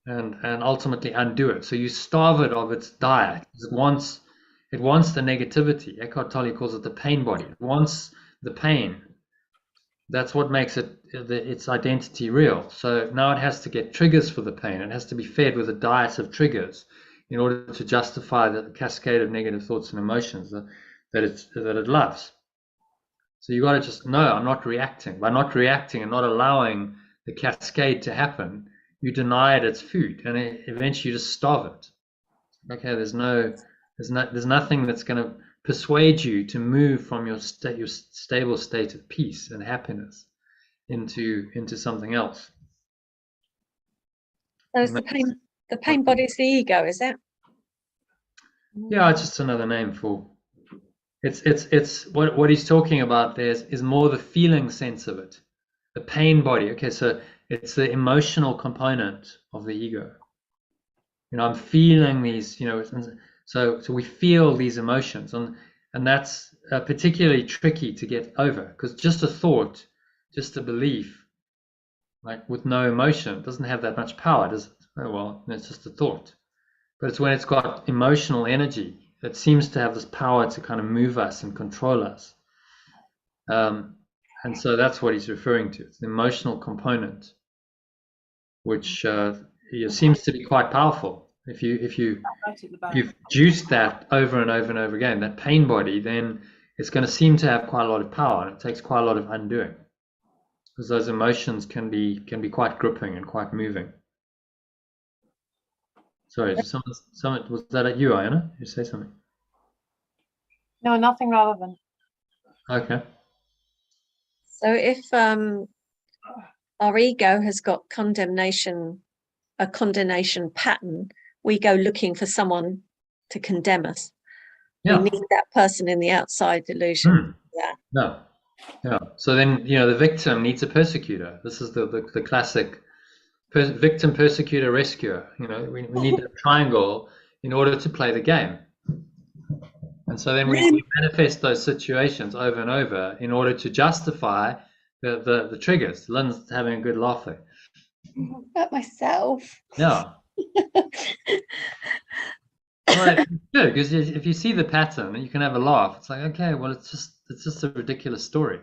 [SPEAKER 1] and ultimately undo it. So you starve it of its diet. It wants the negativity. Eckhart Tolle calls it the pain body. It wants the pain. That's what makes its identity real. So now it has to get triggers for the pain. It has to be fed with a diet of triggers in order to justify the cascade of negative thoughts and emotions that it loves. So you got to just, no, I'm not reacting. By not reacting and not allowing the cascade to happen, you deny it its food, and eventually you just starve it. Okay, there's nothing that's going to persuade you to move from your stable state of peace and happiness into something else.
[SPEAKER 2] So it's the pain body is the ego, is it?
[SPEAKER 1] Yeah, it's just another name for it's what he's talking about there is more the feeling sense of it, the pain body. Okay, so it's the emotional component of the ego. I'm feeling these, so we feel these emotions, and that's particularly tricky to get over, because just a thought, just a belief, like with no emotion, doesn't have that much power, does it? Oh, well, it's just a thought. But it's when it's got emotional energy that seems to have this power to kind of move us and control us. And so that's what he's referring to. It's the emotional component, which seems to be quite powerful. If you've juiced that over and over and over again, that pain body, then it's going to seem to have quite a lot of power, and it takes quite a lot of undoing, because those emotions can be quite gripping and quite moving. Sorry, someone was that at you, Ayana? You say something?
[SPEAKER 4] No, nothing relevant.
[SPEAKER 1] Okay.
[SPEAKER 2] So if our ego has got a condemnation pattern, we go looking for someone to condemn us.
[SPEAKER 1] Yeah.
[SPEAKER 2] We need that person in the outside delusion.
[SPEAKER 1] Yeah. So then, the victim needs a persecutor. This is the classic victim, persecutor, rescuer. We need a triangle in order to play the game. And so then we manifest those situations over and over in order to justify the triggers. Lynn's having a good laugh there.
[SPEAKER 3] About myself.
[SPEAKER 1] Yeah. Well, it's good, because if you see the pattern, you can have a laugh. It's like, okay, well, it's just a ridiculous story.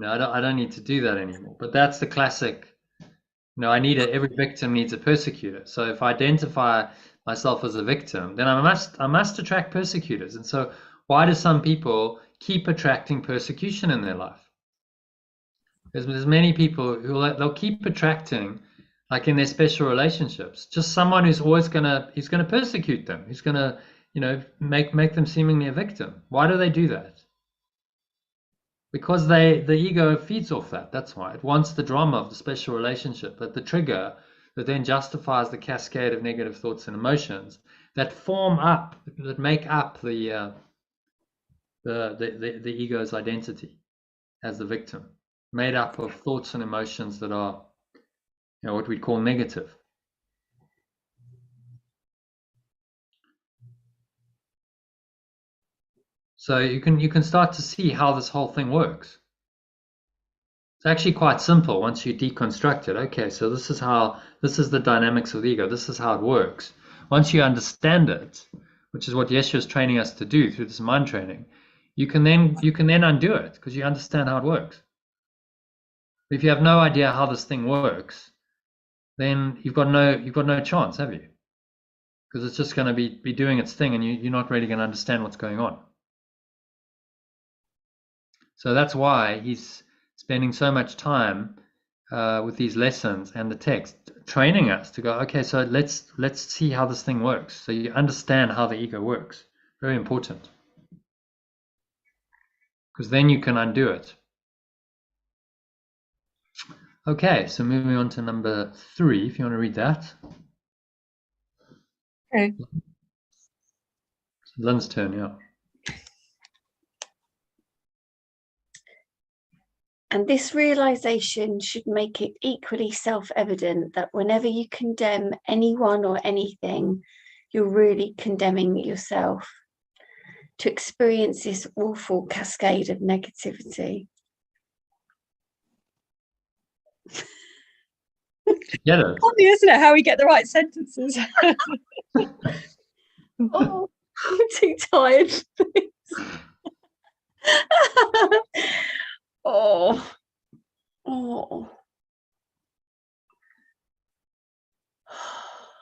[SPEAKER 1] I don't need to do that anymore. But that's the classic. Every victim needs a persecutor. So if I identify myself as a victim, then I must attract persecutors. And so why do some people keep attracting persecution in their life? There's many people who they'll keep attracting, like in their special relationships, just someone who's always gonna persecute them. He's gonna, make them seemingly a victim. Why do they do that? Because the ego feeds off that. That's why it wants the drama of the special relationship, but the trigger that then justifies the cascade of negative thoughts and emotions that make up the ego's identity as the victim, made up of thoughts and emotions that are, what we'd call negative. So you can start to see how this whole thing works. It's actually quite simple once you deconstruct it. Okay, so this is the dynamics of the ego. This is how it works. Once you understand it, which is what Yeshua is training us to do through this mind training, you can then undo it, because you understand how it works. If you have no idea how this thing works, then you've got no chance, have you? Because it's just going to be doing its thing, and you're not really going to understand what's going on. So that's why he's spending so much time with these lessons and the text, training us to go, okay, so let's see how this thing works. So you understand how the ego works. Very important. Because then you can undo it. Okay, so moving on to number 3, if you want to read that.
[SPEAKER 2] Okay.
[SPEAKER 1] Lynn's turn, yeah.
[SPEAKER 3] And this realization should make it equally self-evident that whenever you condemn anyone or anything, you're really condemning yourself to experience this awful cascade of negativity.
[SPEAKER 1] Get it?
[SPEAKER 2] Funny, isn't it? How we get the right sentences.
[SPEAKER 3] Oh, I'm too tired. Oh. Oh.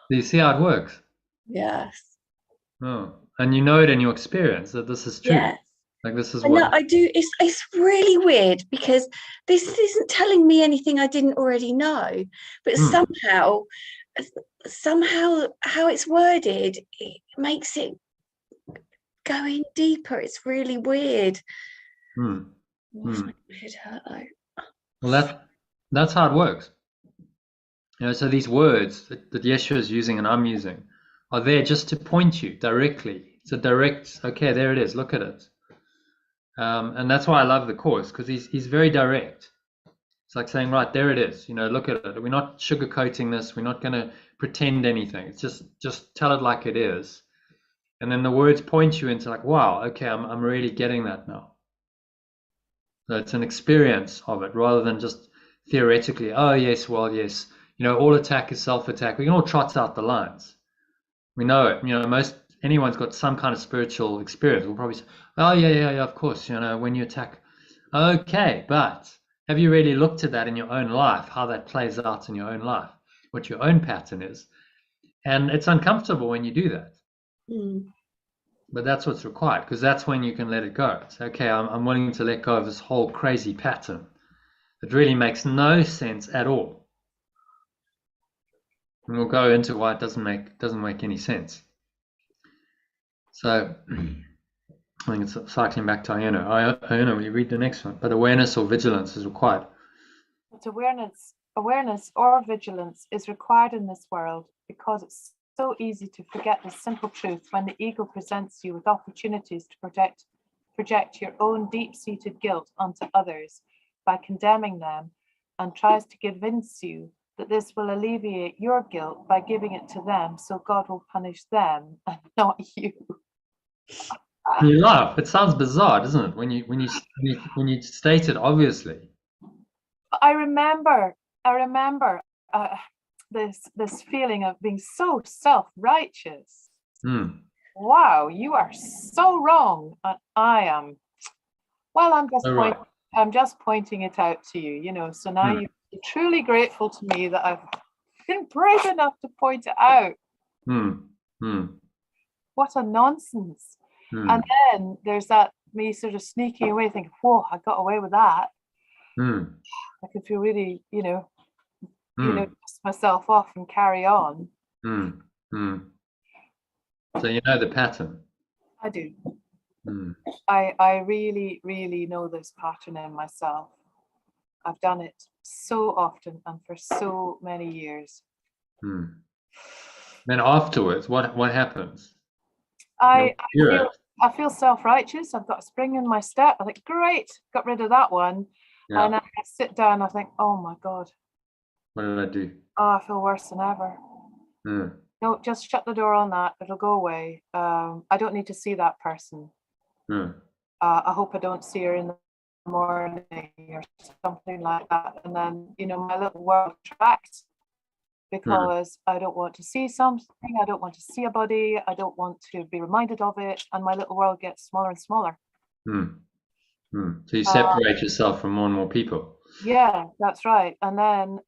[SPEAKER 1] Do you see how it works?
[SPEAKER 3] Yes.
[SPEAKER 1] Oh. And you know it in your experience that this is true.
[SPEAKER 3] Yes.
[SPEAKER 1] Like this is
[SPEAKER 3] I
[SPEAKER 1] what
[SPEAKER 3] know, I do. It's really weird because this isn't telling me anything I didn't already know, but somehow how it's worded, it makes it go in deeper. It's really weird. Oh, my head hurt though.
[SPEAKER 1] Well, that's how it works. You know, so these words that Yeshua is using and I'm using are there just to point you directly. It's a direct, okay, there it is, look at it. And that's why I love the course, because he's very direct. It's like saying, right, there it is, you know, look at it. We're not sugarcoating this, we're not going to pretend anything. It's just tell it like it is. And then the words point you into like, wow, okay, I'm really getting that now. So it's an experience of it rather than just theoretically, oh yes, well, yes, you know, all attack is self-attack. We can all trot out the lines. We know it. You know, anyone's got some kind of spiritual experience. We'll probably say, oh yeah, of course, you know, when you attack. Okay, but have you really looked at that in your own life, how that plays out in your own life, what your own pattern is? And it's uncomfortable when you do that. But that's what's required, because that's when you can let it go. It's okay, I'm willing to let go of this whole crazy pattern. It really makes no sense at all. And we'll go into why it doesn't make any sense. So I think it's cycling back to Iona. Iona, will you read the next one? But awareness or vigilance is required.
[SPEAKER 4] But awareness or vigilance is required in this world because it's so easy to forget this simple truth when the ego presents you with opportunities to project your own deep-seated guilt onto others by condemning them, and tries to convince you that this will alleviate your guilt by giving it to them, so God will punish them and not you.
[SPEAKER 1] You laugh. It sounds bizarre, doesn't it? When you state it obviously.
[SPEAKER 4] I remember this feeling of being so self-righteous. Wow, you are so wrong, and I am. Well, I'm just pointing it out to you, you know. So now you're truly grateful to me that I've been brave enough to point it out. What a nonsense. And then there's that me sort of sneaking away, thinking, "Whoa, I got away with that." I can feel really, you know, dust myself off and carry on.
[SPEAKER 1] So you know the pattern.
[SPEAKER 4] I do. I really, really know this pattern in myself. I've done it so often and for so many years.
[SPEAKER 1] Then afterwards, what happens?
[SPEAKER 4] I feel self-righteous. I've got a spring in my step. I think, great, got rid of that one. Yeah. And I sit down, I think, oh my God.
[SPEAKER 1] What did I do?
[SPEAKER 4] Oh, I feel worse than ever. No, just shut the door on that. It'll go away. I don't need to see that person. I hope I don't see her in the morning or something like that. And then, you know, my little world tracks because I don't want to see something. I don't want to see a body. I don't want to be reminded of it. And my little world gets smaller and smaller.
[SPEAKER 1] So you separate yourself from more and more people.
[SPEAKER 4] Yeah, that's right. And then,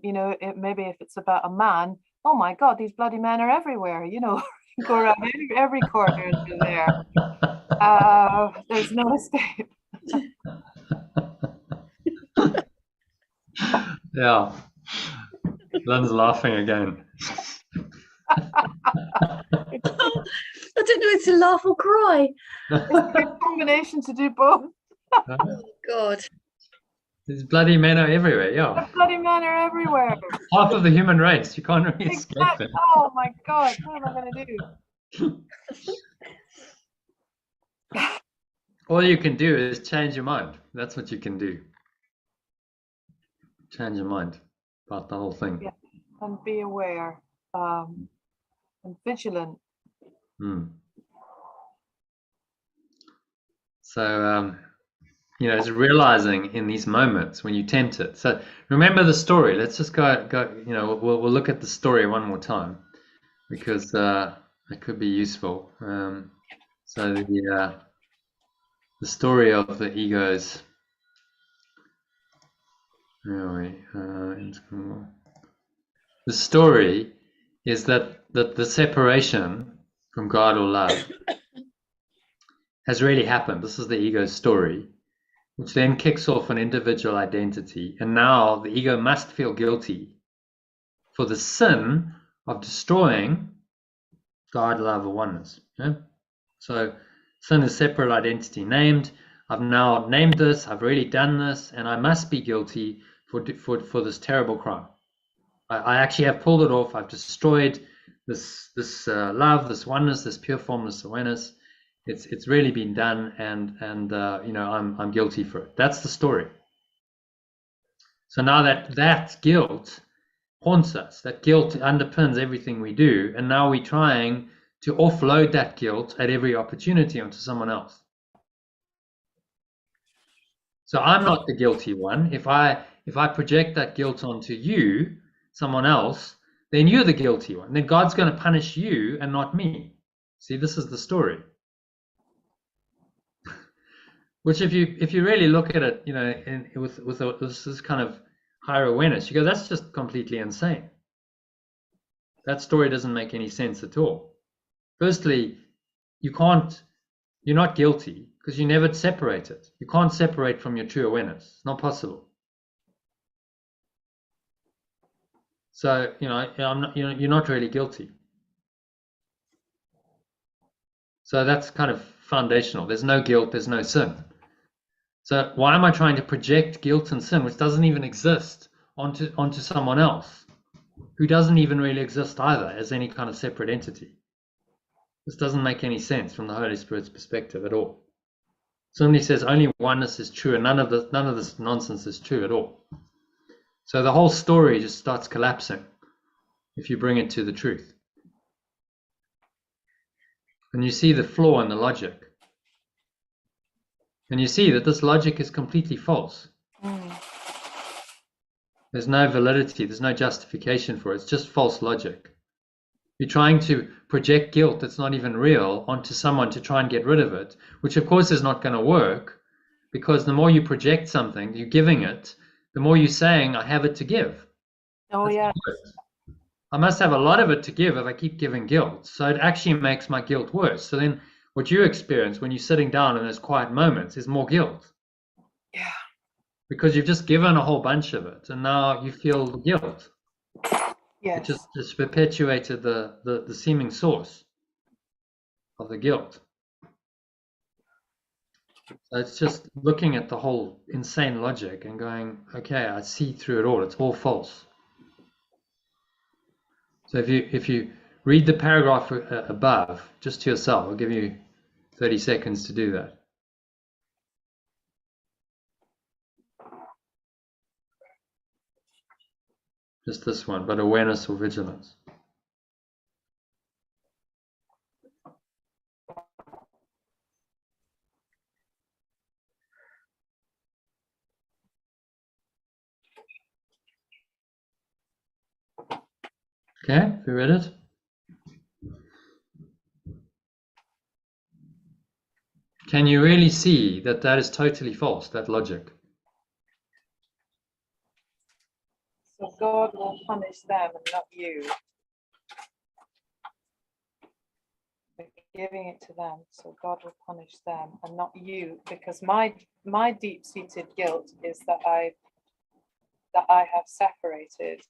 [SPEAKER 4] you know, maybe if it's about a man, oh my God, these bloody men are everywhere. You know, go around every corner into there. There's no escape.
[SPEAKER 1] Yeah, Lynn's laughing again.
[SPEAKER 3] I don't know if to laugh or cry.
[SPEAKER 4] It's a good combination to do both.
[SPEAKER 3] Oh God.
[SPEAKER 1] These bloody men are everywhere, yeah.
[SPEAKER 4] The bloody men are everywhere.
[SPEAKER 1] Half of the human race, you can't really escape it.
[SPEAKER 4] Oh my God, what am I going to do?
[SPEAKER 1] All you can do is change your mind. That's what you can do. Change your mind about the whole thing.
[SPEAKER 4] Yeah, and be aware and vigilant.
[SPEAKER 1] So, is realizing in these moments when you tempt it. So remember the story. Let's just go. We'll look at the story one more time because it could be useful. So the story of the egos. Really, the story is that the separation from God or love has really happened. This is the ego's story, which then kicks off an individual identity. And now the ego must feel guilty for the sin of destroying God, love, or oneness. Yeah? So sin is separate identity named. I've now named this, I've really done this, and I must be guilty for this terrible crime. I actually have pulled it off. I've destroyed this love, this oneness, this pure formless awareness. It's really been done, and I'm guilty for it. That's the story. So now that guilt haunts us, that guilt underpins everything we do, and now we're trying to offload that guilt at every opportunity onto someone else. So I'm not the guilty one. If I project that guilt onto you, someone else, then you're the guilty one. Then God's going to punish you and not me. See, this is the story. Which, if you really look at it, with this kind of higher awareness, you go, that's just completely insane. That story doesn't make any sense at all. Firstly, you're not guilty because you never separate it. You can't separate from your true awareness. It's not possible. So, you're not really guilty. So that's kind of foundational. There's no guilt, there's no sin. So why am I trying to project guilt and sin, which doesn't even exist, onto someone else who doesn't even really exist either as any kind of separate entity? This doesn't make any sense from the Holy Spirit's perspective at all. Somebody says only oneness is true, and none of this nonsense is true at all. So the whole story just starts collapsing if you bring it to the truth. And you see the flaw in the logic. And you see that this logic is completely false. There's no validity, there's no justification for it. It's just false logic. You're trying to project guilt that's not even real onto someone to try and get rid of it, which of course is not going to work, because the more you project something, you're giving it, the more you're saying, I have it to give.
[SPEAKER 4] Oh, yeah.
[SPEAKER 1] I must have a lot of it to give if I keep giving guilt. So it actually makes my guilt worse. So then what you experience when you're sitting down in those quiet moments is more guilt.
[SPEAKER 4] Yeah.
[SPEAKER 1] Because you've just given a whole bunch of it, and now you feel the guilt.
[SPEAKER 4] Yes.
[SPEAKER 1] It just perpetuated the seeming source of the guilt. So it's just looking at the whole insane logic and going, okay, I see through it all. It's all false. So if you read the paragraph above just to yourself, I'll give you 30 seconds to do that. Just this one, but awareness or vigilance. Okay, have you read it? Can you really see that that is totally false, that logic?
[SPEAKER 4] So God will punish them and not you. We're giving it to them, so God will punish them and not you, because my deep-seated guilt is that I have separated.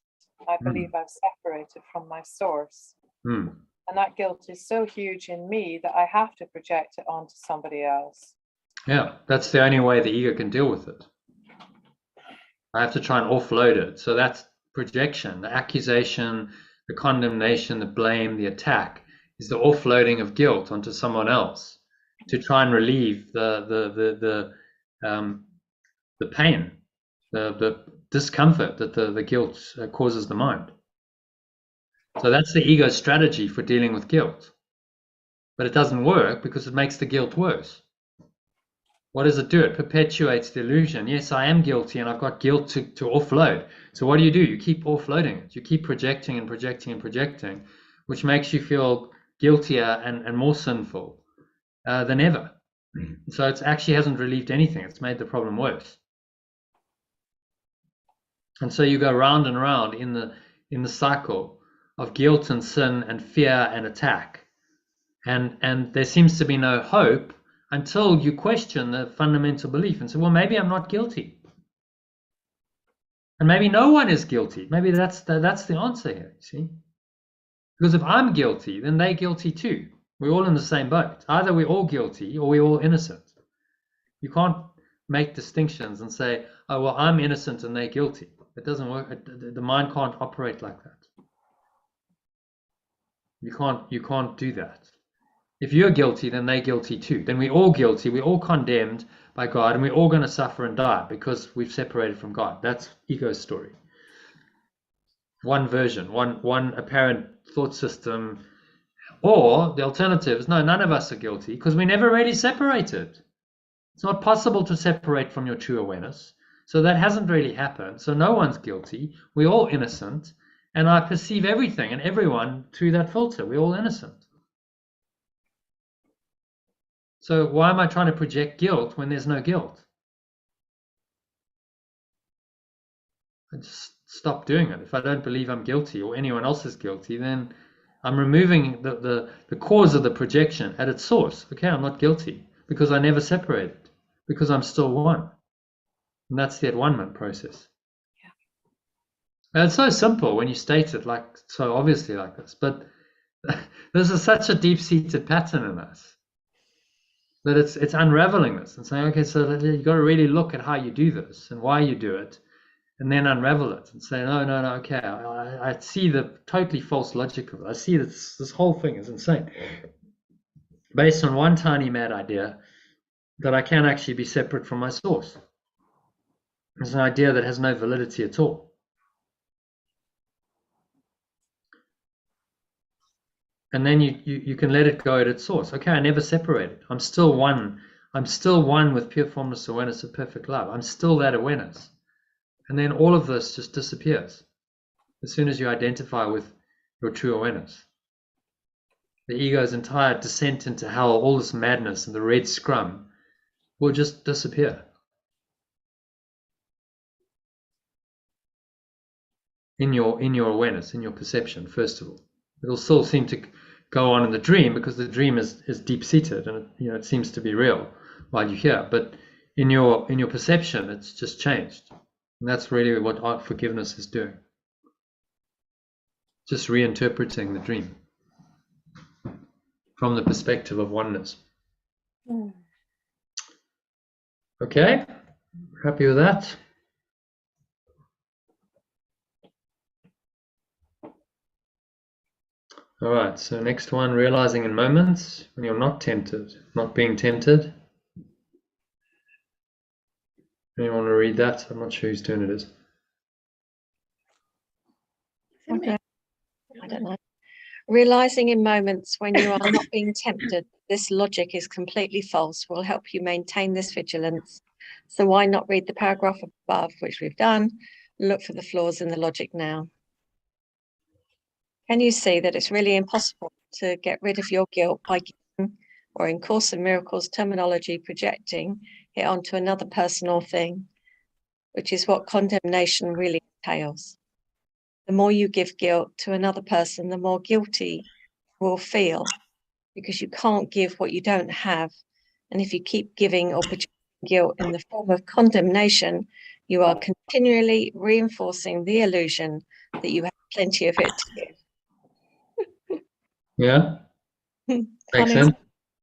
[SPEAKER 4] I believe I've separated from my source. And that guilt is so huge in me that I have to project it onto somebody else.
[SPEAKER 1] Yeah, that's the only way the ego can deal with it. I have to try and offload it. So that's projection, the accusation, the condemnation, the blame, the attack is the offloading of guilt onto someone else to try and relieve the pain, the discomfort that the guilt causes the mind. So that's the ego's strategy for dealing with guilt. But it doesn't work because it makes the guilt worse. What does it do? It perpetuates the illusion. Yes, I am guilty and I've got guilt to offload. So what do? You keep offloading it. You keep projecting and projecting and projecting, which makes you feel guiltier and more sinful than ever. So it actually hasn't relieved anything. It's made the problem worse. And so you go round and round in the cycle of guilt and sin and fear and attack. And there seems to be no hope until you question the fundamental belief and say, well, maybe I'm not guilty. And maybe no one is guilty. Maybe that's the answer here, you see? Because if I'm guilty, then they're guilty too. We're all in the same boat. Either we're all guilty or we're all innocent. You can't make distinctions and say, oh, well, I'm innocent and they're guilty. It doesn't work. The mind can't operate like that. You can't do that. If you're guilty, then they're guilty too. Then we're all guilty. We're all condemned by God, and we're all going to suffer and die because we've separated from God. That's ego's story. One version, one apparent thought system. Or the alternative is, no, none of us are guilty because we never really separated. It's not possible to separate from your true awareness. So that hasn't really happened. So no one's guilty. We're all innocent. And I perceive everything and everyone through that filter. We're all innocent. So why am I trying to project guilt when there's no guilt? I just stop doing it. If I don't believe I'm guilty or anyone else is guilty, then I'm removing the cause of the projection at its source. Okay, I'm not guilty because I never separated, because I'm still one. And that's the at-one-ment process. Yeah. And it's so simple when you state it like so obviously like this, but this is such a deep-seated pattern in us that it's unraveling this and saying, okay, so you've got to really look at how you do this and why you do it, and then unravel it and say, no, okay, I see the totally false logic of it. I see that this whole thing is insane, based on one tiny mad idea that I can actually be separate from my source. It's an idea that has no validity at all. And then you can let it go at its source. Okay, I never separated. I'm still one. I'm still one with pure formless awareness of perfect love. I'm still that awareness. And then all of this just disappears as soon as you identify with your true awareness. The ego's entire descent into hell, all this madness and the red scrum will just disappear. In your awareness, in your perception, first of all. It'll still seem to go on in the dream because the dream is deep-seated and it seems to be real while you're here. But in your perception, it's just changed. And that's really what art forgiveness is doing. Just reinterpreting the dream from the perspective of oneness. Okay, happy with that? All right, so next one, realizing in moments when you're not tempted, not being tempted. Anyone want to read that? I'm not sure whose turn it is.
[SPEAKER 2] Okay. I don't know. Realizing in moments when you are not being tempted, this logic is completely false, will help you maintain this vigilance. So why not read the paragraph above, which we've done? Look for the flaws in the logic now. Can you see that it's really impossible to get rid of your guilt by giving, or in Course in Miracles terminology, projecting it onto another person or thing, which is what condemnation really entails. The more you give guilt to another person, the more guilty you will feel, because you can't give what you don't have. And if you keep giving or projecting guilt in the form of condemnation, you are continually reinforcing the illusion that you have plenty of it to give.
[SPEAKER 1] Yeah, makes sense.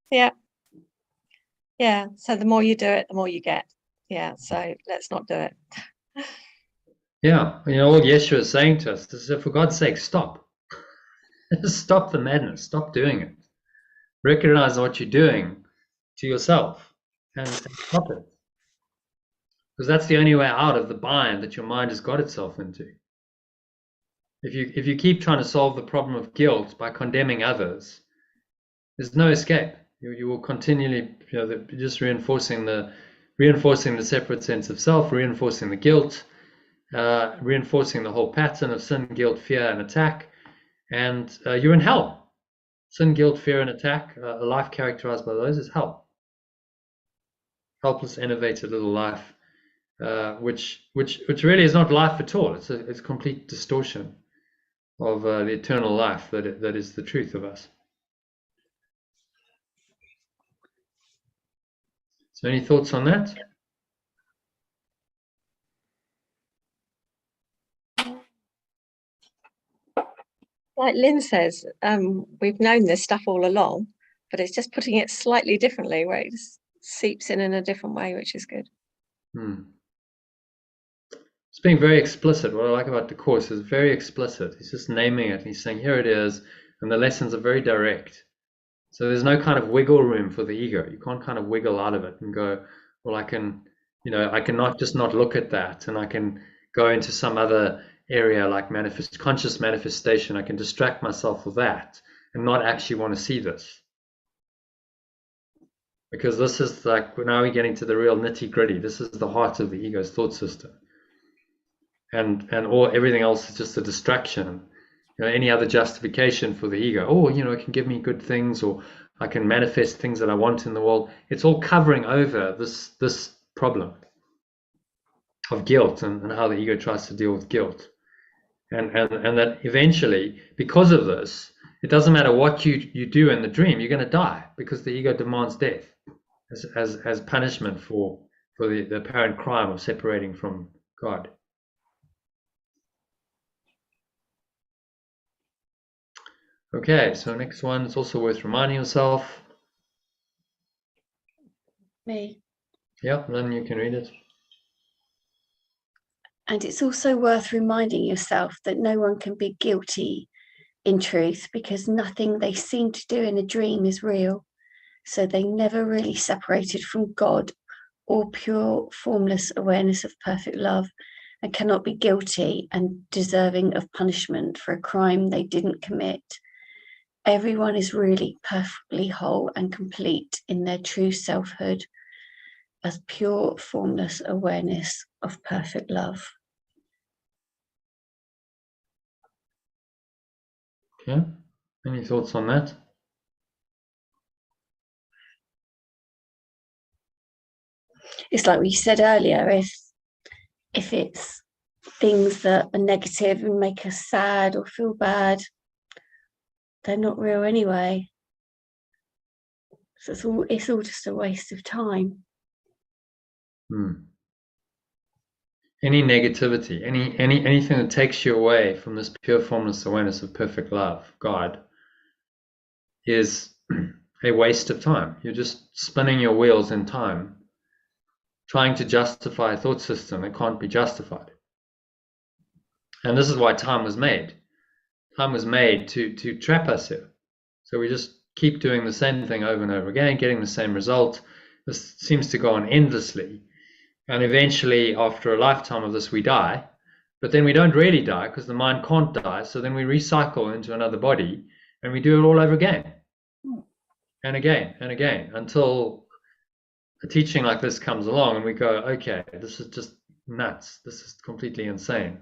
[SPEAKER 2] Yeah. So the more you do it, the more you get. Yeah, so let's not do it.
[SPEAKER 1] Yeah, all Yeshua is saying to us is, for God's sake, stop. Stop the madness. Stop doing it. Recognize what you're doing to yourself and stop it. Because that's the only way out of the bind that your mind has got itself into. If you keep trying to solve the problem of guilt by condemning others, there's no escape. You will continually just reinforcing the separate sense of self, reinforcing the guilt, reinforcing the whole pattern of sin, guilt, fear, and attack, and you're in hell. Sin, guilt, fear, and attack. A life characterized by those is hell. Helpless, enervated little life, which really is not life at all. It's a complete distortion of the eternal life that is the truth of us. So, any thoughts on that?
[SPEAKER 2] Like Lynn says, we've known this stuff all along, but it's just putting it slightly differently, where it just seeps in a different way, which is good.
[SPEAKER 1] It's being very explicit. What I like about the Course is very explicit. He's just naming it. He's saying, here it is, and the lessons are very direct. So there's no kind of wiggle room for the ego. You can't kind of wiggle out of it and go, well, I can not look at that, and I can go into some other area like conscious manifestation. I can distract myself with that and not actually want to see this. Because this is like, now we're getting to the real nitty-gritty. This is the heart of the ego's thought system. And everything else is just a distraction. Any other justification for the ego, it can give me good things, or I can manifest things that I want in the world. It's all covering over this problem of guilt and how the ego tries to deal with guilt. And that eventually, because of this, it doesn't matter what you do in the dream, you're going to die, because the ego demands death as punishment for the apparent crime of separating from God. Okay, so next one, it's also worth reminding yourself.
[SPEAKER 3] Me.
[SPEAKER 1] Yeah, then you can read it.
[SPEAKER 3] And it's also worth reminding yourself that no one can be guilty in truth, because nothing they seem to do in a dream is real. So they never really separated from God or pure formless awareness of perfect love, and cannot be guilty and deserving of punishment for a crime they didn't commit. Everyone is really perfectly whole and complete in their true selfhood as pure formless awareness of perfect love.
[SPEAKER 1] Okay, any thoughts on that?
[SPEAKER 3] It's like we said earlier, if it's things that are negative and make us sad or feel bad, they're not real anyway. So it's all just a waste of time.
[SPEAKER 1] Any negativity, anything that takes you away from this pure formless awareness of perfect love, God, is a waste of time. You're just spinning your wheels in time, trying to justify a thought system that can't be justified. And this is why time was made. Time was made to trap us here. So we just keep doing the same thing over and over again, getting the same result. This seems to go on endlessly. And eventually, after a lifetime of this, we die. But then we don't really die, because the mind can't die. So then we recycle into another body, and we do it all over again. And again, and again, until a teaching like this comes along and we go, okay, this is just nuts. This is completely insane.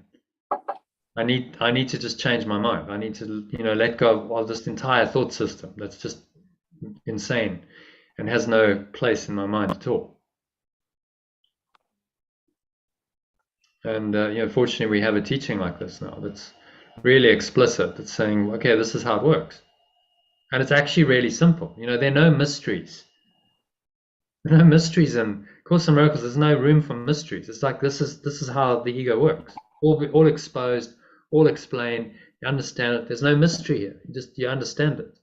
[SPEAKER 1] I need to just change my mind. I need to, let go of this entire thought system that's just insane and has no place in my mind at all. And fortunately, we have a teaching like this now that's really explicit. That's saying, okay, this is how it works, and it's actually really simple. There are no mysteries. There are no mysteries in Course in Miracles. There's no room for mysteries. It's like this is how the ego works. All exposed. All explained. You understand it. There's no mystery here. You understand it.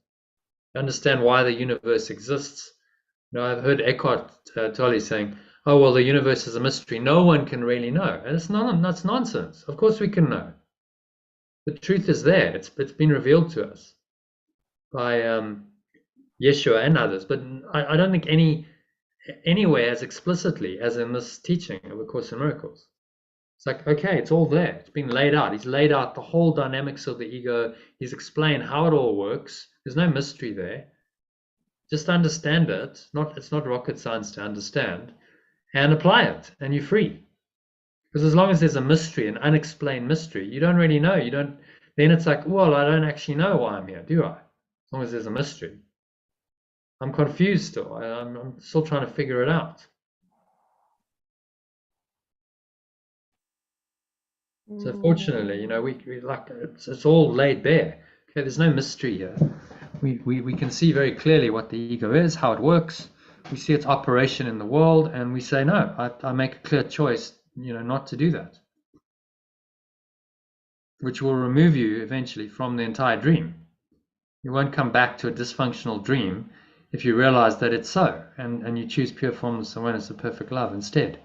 [SPEAKER 1] You understand why the universe exists. I've heard Eckhart Tolle saying, "Oh well, the universe is a mystery. No one can really know." And that's nonsense. Of course we can know. The truth is there. It's been revealed to us by Yeshua and others. But I don't think anywhere as explicitly as in this teaching of A Course in Miracles. It's like, okay, it's all there. It's been laid out. He's laid out the whole dynamics of the ego. He's explained how it all works. There's no mystery there. Just understand it. It's not rocket science to understand, and apply it, and you're free. Because as long as there's a mystery, an unexplained mystery, you don't really know. Then it's like, well, I don't actually know why I'm here, do I? As long as there's a mystery. I'm confused still. I'm still trying to figure it out. So fortunately, we like it's all laid bare. Okay, there's no mystery here. We can see very clearly what the ego is, how it works. We see its operation in the world, and we say, no, I make a clear choice, not to do that, which will remove you eventually from the entire dream. You won't come back to a dysfunctional dream if you realize that it's so, and you choose pure formless awareness of perfect love instead.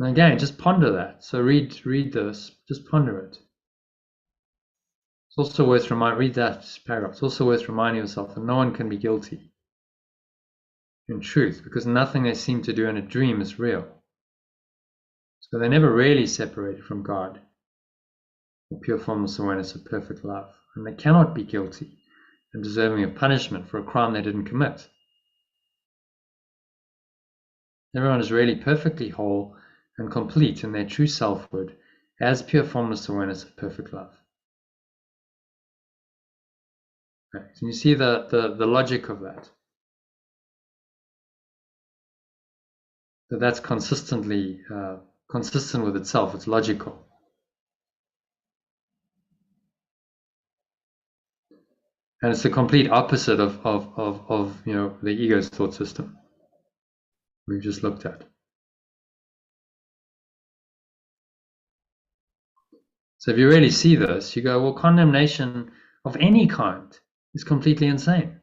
[SPEAKER 1] And again, just ponder that. So read this, just ponder it. It's also worth read that paragraph. It's also worth reminding yourself that no one can be guilty in truth, because nothing they seem to do in a dream is real. So they're never really separated from God, the pure formless awareness of perfect love. And they cannot be guilty and deserving of punishment for a crime they didn't commit. Everyone is really perfectly whole and complete in their true selfhood as pure formless awareness of perfect love. Okay. So you see the logic of that. That's consistently consistent with itself. It's logical. And it's the complete opposite of the ego's thought system we've just looked at. So if you really see this, you go, well, condemnation of any kind is completely insane.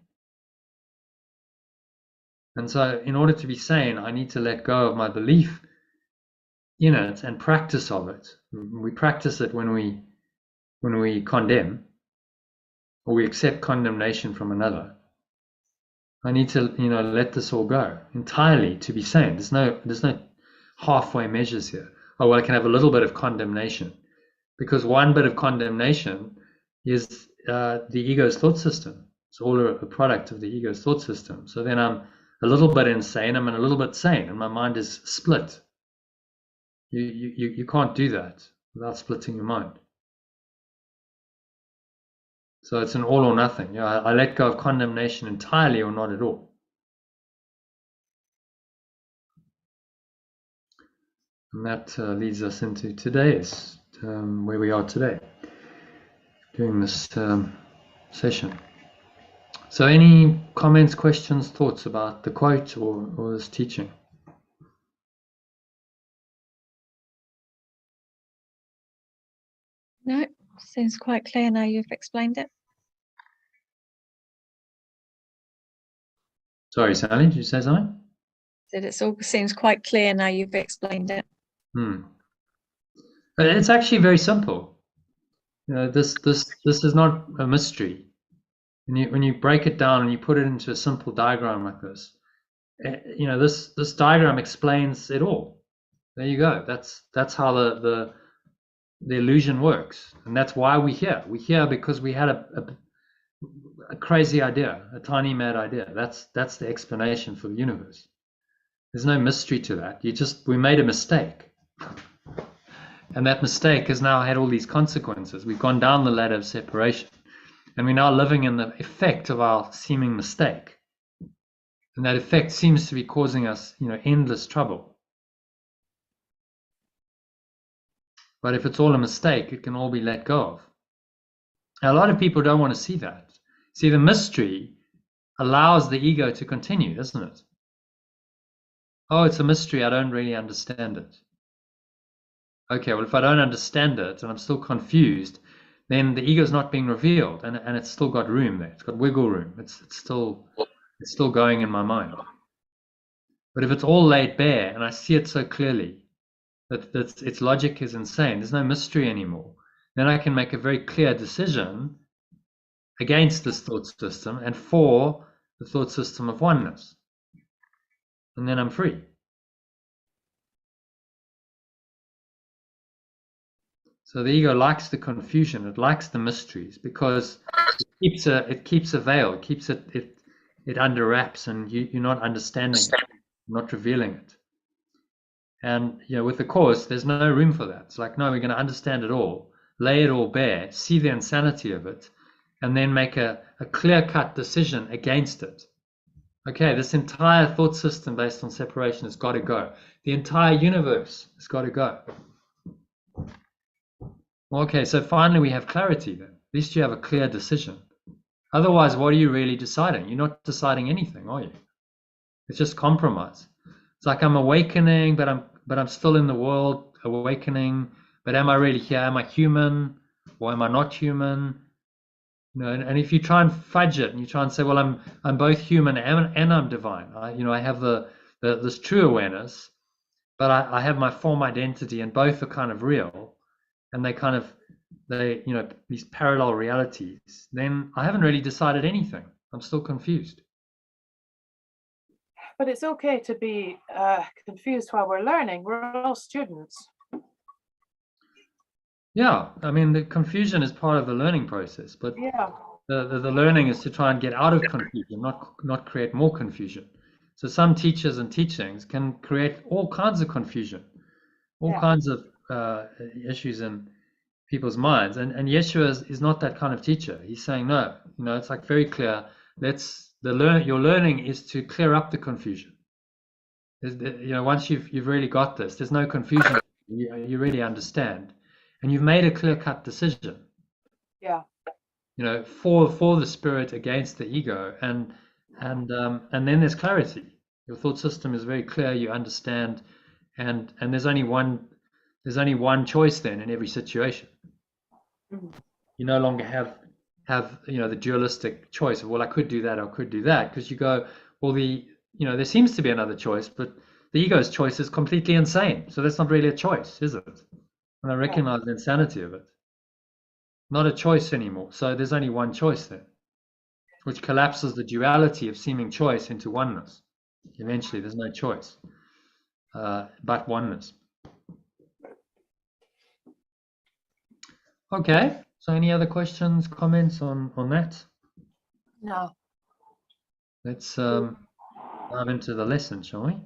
[SPEAKER 1] And so in order to be sane, I need to let go of my belief in it and practice of it. We practice it when we condemn, or we accept condemnation from another. I need to, let this all go entirely to be sane. There's no halfway measures here. Oh, well, I can have a little bit of condemnation, because one bit of condemnation is the ego's thought system. It's all a product of the ego's thought system. So then I'm a little bit insane, I'm a little bit sane, and my mind is split. You can't do that without splitting your mind. So it's an all or nothing. I let go of condemnation entirely or not at all. And that leads us into today's, where we are today, doing this session. So any comments, questions, thoughts about the quote or this teaching?
[SPEAKER 2] No, seems quite clear now you've explained it.
[SPEAKER 1] Sorry, Sally, did you say something?
[SPEAKER 2] It all seems quite clear now you've explained it.
[SPEAKER 1] It's actually very simple. This is not a mystery. When you break it down and you put it into a simple diagram like this, this diagram explains it all. There you go. That's how the illusion works, and that's why we're here. We're here because we had a crazy idea, a tiny mad idea. That's the explanation for the universe. There's no mystery to that. We made a mistake, and that mistake has now had all these consequences. We've gone down the ladder of separation, and we're now living in the effect of our seeming mistake, and that effect seems to be causing us, endless trouble. But if it's all a mistake, it can all be let go of. Now, a lot of people don't want to see that. See, the mystery allows the ego to continue, doesn't it? Oh, it's a mystery. I don't really understand it. Okay, well, if I don't understand it and I'm still confused, then the ego is not being revealed, and it's still got room there. It's got wiggle room. It's still going in my mind. But if it's all laid bare and I see it so clearly that its logic is insane, there's no mystery anymore, then I can make a very clear decision against this thought system and for the thought system of oneness. And then I'm free. So the ego likes the confusion, it likes the mysteries, because it keeps a veil, it keeps it under wraps, and you're not understanding it, not revealing it. And with the Course, there's no room for that. It's like, no, we're going to understand it all, lay it all bare, see the insanity of it, and then make a clear-cut decision against it. Okay, this entire thought system based on separation has got to go. The entire universe has got to go. Okay, so finally we have clarity then. At least you have a clear decision. Otherwise, what are you really deciding? You're not deciding anything, are you? It's just compromise. It's like, I'm awakening, but I'm still in the world awakening. But am I really here? Am I human, or am I not human? And if you try and fudge it, and you try and say, well, I'm both human and I'm divine. I have this true awareness, but I have my form identity, and both are kind of real, and they these parallel realities. Then I haven't really decided anything. I'm still confused.
[SPEAKER 4] But it's okay to be confused while we're learning. We're all students.
[SPEAKER 1] Yeah, I mean, the confusion is part of the learning process, but
[SPEAKER 4] yeah,
[SPEAKER 1] the learning is to try and get out of confusion, not create more confusion. So some teachers and teachings can create all kinds of confusion, all kinds of issues in people's minds. And Yeshua is not that kind of teacher. He's saying, no, it's like very clear. Your learning is to clear up the confusion. Once you've really got this, there's no confusion. You really understand, and you've made a clear-cut decision.
[SPEAKER 4] Yeah.
[SPEAKER 1] For the spirit against the ego, and then there's clarity. Your thought system is very clear. You understand, and there's only one choice then in every situation.
[SPEAKER 4] Mm-hmm.
[SPEAKER 1] You no longer have the dualistic choice of, well, I could do that or I could do that, because you go, well, there seems to be another choice, but the ego's choice is completely insane. So that's not really a choice, is it? And I recognize the insanity of it. Not a choice anymore. So there's only one choice then, which collapses the duality of seeming choice into oneness. Eventually, there's no choice, but oneness. Okay. So any other questions, comments on that?
[SPEAKER 4] No.
[SPEAKER 1] Let's dive into the lesson, shall we?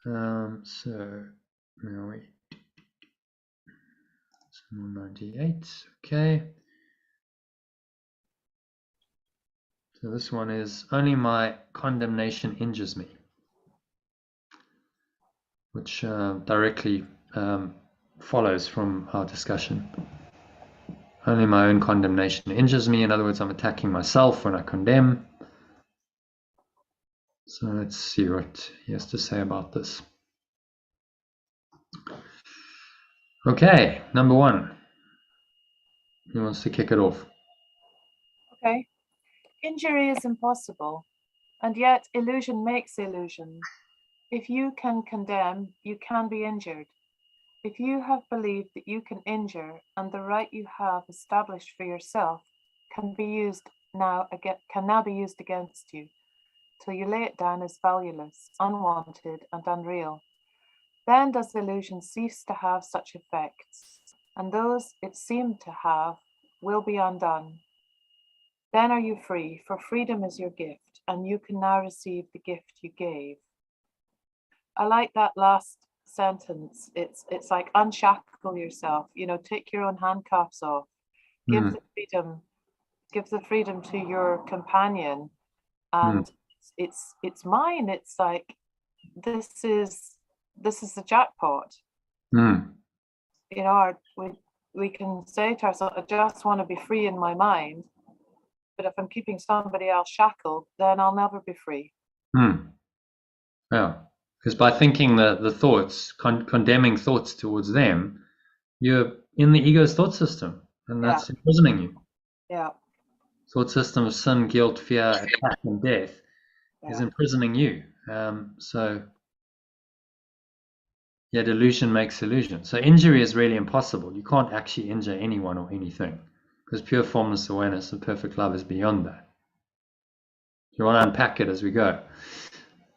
[SPEAKER 1] So now we 98. Okay. So this one is, only my condemnation injures me, which directly follows from our discussion. Only my own condemnation injures me. In other words, I'm attacking myself when I condemn. So let's see what he has to say about this. Okay, number 1. Who wants to kick it off?
[SPEAKER 4] Okay. Injury is impossible, and yet illusion makes illusion. If you can condemn, you can be injured. If you have believed that you can injure, and the right you have established for yourself can now be used against you, till you lay it down as valueless, unwanted, and unreal, then does illusion cease to have such effects, and those it seemed to have will be undone. Then are you free, for freedom is your gift, and you can now receive the gift you gave. I like that last sentence. It's like, unshackle yourself, take your own handcuffs off, give the freedom to your companion, and it's mine. It's like, this is the jackpot. We can say to ourselves, I just want to be free in my mind, but if I'm keeping somebody else shackled, then I'll never be free.
[SPEAKER 1] Yeah, because by thinking the thoughts, condemning thoughts towards them, you're in the ego's thought system, and that's imprisoning you.
[SPEAKER 4] Yeah.
[SPEAKER 1] Thought system of sin, guilt, fear, attack, and death is imprisoning you. So delusion makes illusion. So injury is really impossible. You can't actually injure anyone or anything, because pure formless awareness and perfect love is beyond that. You want to unpack it as we go.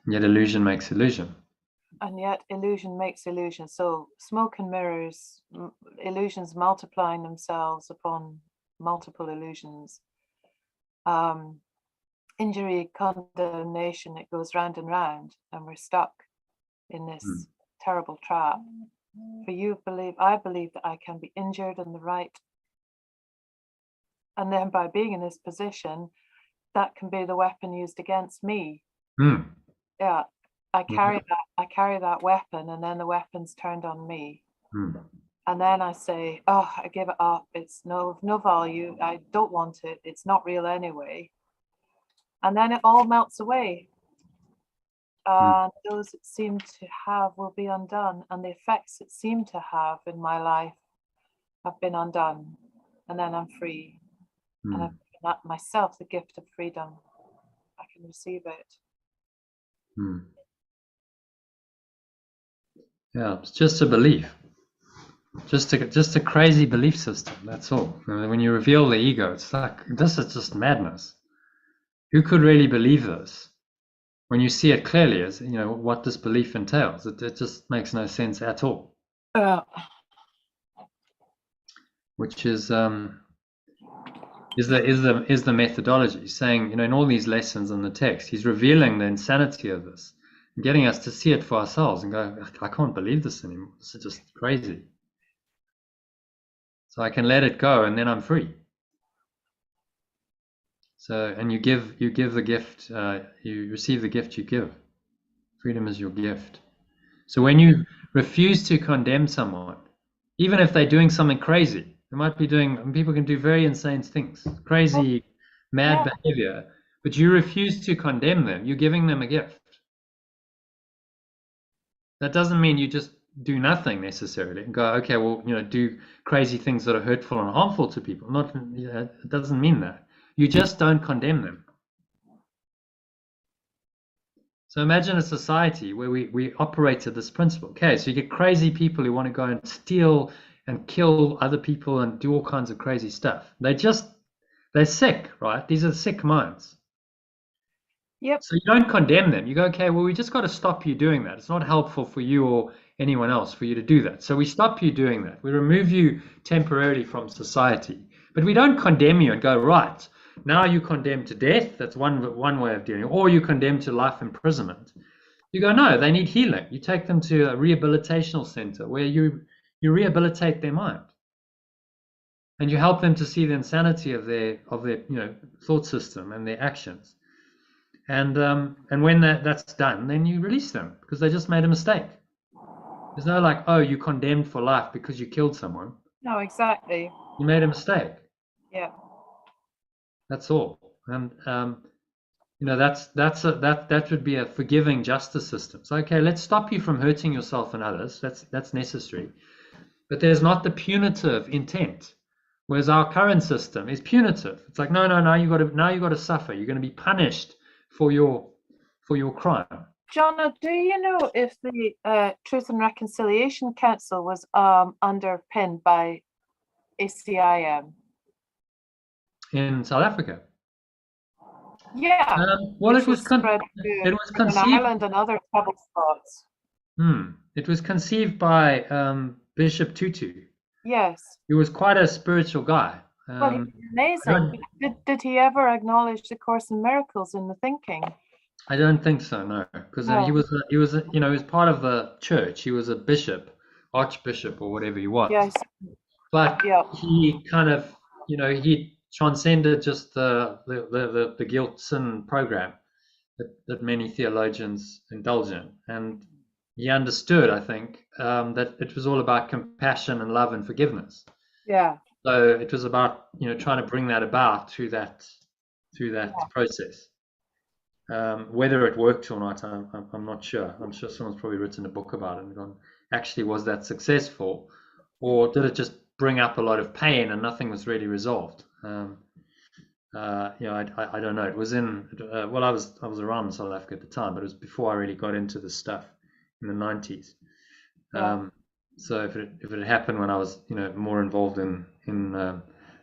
[SPEAKER 1] Yet illusion makes illusion.
[SPEAKER 4] and yet illusion makes illusion. So smoke and mirrors, illusions multiplying themselves upon multiple illusions. Injury, condemnation, it goes round and round, and we're stuck in this terrible trap. For I believe that I can be injured in the right, and then by being in this position, that can be the weapon used against me. Yeah, I carry that weapon, and then the weapon's turned on me. And then I say, oh, I give it up, it's no value, I don't want it, it's not real anyway. And then it all melts away. And those it seemed to have will be undone, and the effects it seemed to have in my life have been undone. And then I'm free. And I've given myself the gift of freedom. I can receive it.
[SPEAKER 1] Yeah, it's just a belief. Just a crazy belief system, that's all. When you reveal the ego, it's like, this is just madness. Who could really believe this? When you see it clearly as, what this belief entails, it just makes no sense at all. Which is the methodology, saying, in all these lessons in the text, he's revealing the insanity of this, and getting us to see it for ourselves and go, I can't believe this anymore. This is just crazy. So I can let it go, and then I'm free. So, and you give the gift, you receive the gift you give. Freedom is your gift. So when you refuse to condemn someone, even if they're doing something crazy, they might be doing, people can do very insane things, crazy, mad behavior, but you refuse to condemn them, you're giving them a gift. That doesn't mean you just do nothing necessarily and go, okay, well, do crazy things that are hurtful and harmful to people. It doesn't mean that. You just don't condemn them. So imagine a society where we operated this principle. Okay, so you get crazy people who want to go and steal and kill other people and do all kinds of crazy stuff. They're sick, right? These are sick minds.
[SPEAKER 4] Yep.
[SPEAKER 1] So you don't condemn them. You go, okay, well, we just got to stop you doing that. It's not helpful for you or anyone else for you to do that. So we stop you doing that. We remove you temporarily from society. But we don't condemn you and go, right, now you condemn to death. That's one way of dealing. Or you condemn to life imprisonment. You go, no, they need healing. You take them to a rehabilitational center where you rehabilitate their mind. And you help them to see the insanity of their thought system and their actions. And when that's done, then you release them because they just made a mistake. There's no like, oh, you condemned for life because you killed someone.
[SPEAKER 4] No, exactly.
[SPEAKER 1] You made a mistake.
[SPEAKER 4] Yeah. That's
[SPEAKER 1] all. And that would be a forgiving justice system. So okay, let's stop you from hurting yourself and others. That's necessary. But there's not the punitive intent. Whereas our current system is punitive. It's like, no, you got to suffer. You're going to be punished for your crime.
[SPEAKER 4] Jonna, do you know if the Truth and Reconciliation Council was underpinned by ACIM?
[SPEAKER 1] In South Africa?
[SPEAKER 4] Yeah.
[SPEAKER 1] Well, it was conceived
[SPEAKER 4] in Ireland and other trouble spots.
[SPEAKER 1] It was conceived by Bishop Tutu.
[SPEAKER 4] Yes.
[SPEAKER 1] He was quite a spiritual guy.
[SPEAKER 4] Well, he was amazing. Did he ever acknowledge the Course in Miracles in the thinking?
[SPEAKER 1] I don't think so, no, because he was part of the church. He was a bishop, archbishop, or whatever he was.
[SPEAKER 4] Yes.
[SPEAKER 1] But he kind of, he transcended just the guilt sin program that many theologians indulge in, and he understood, I think, that it was all about compassion and love and forgiveness.
[SPEAKER 4] Yeah.
[SPEAKER 1] So it was about trying to bring that about through that process. Whether it worked or not, I'm not sure. I'm sure someone's probably written a book about it and gone, actually, was that successful, or did it just bring up a lot of pain and nothing was really resolved? I don't know. It was I was around South Africa at the time, but it was before I really got into this stuff in the 90s. So if it had happened when I was more involved in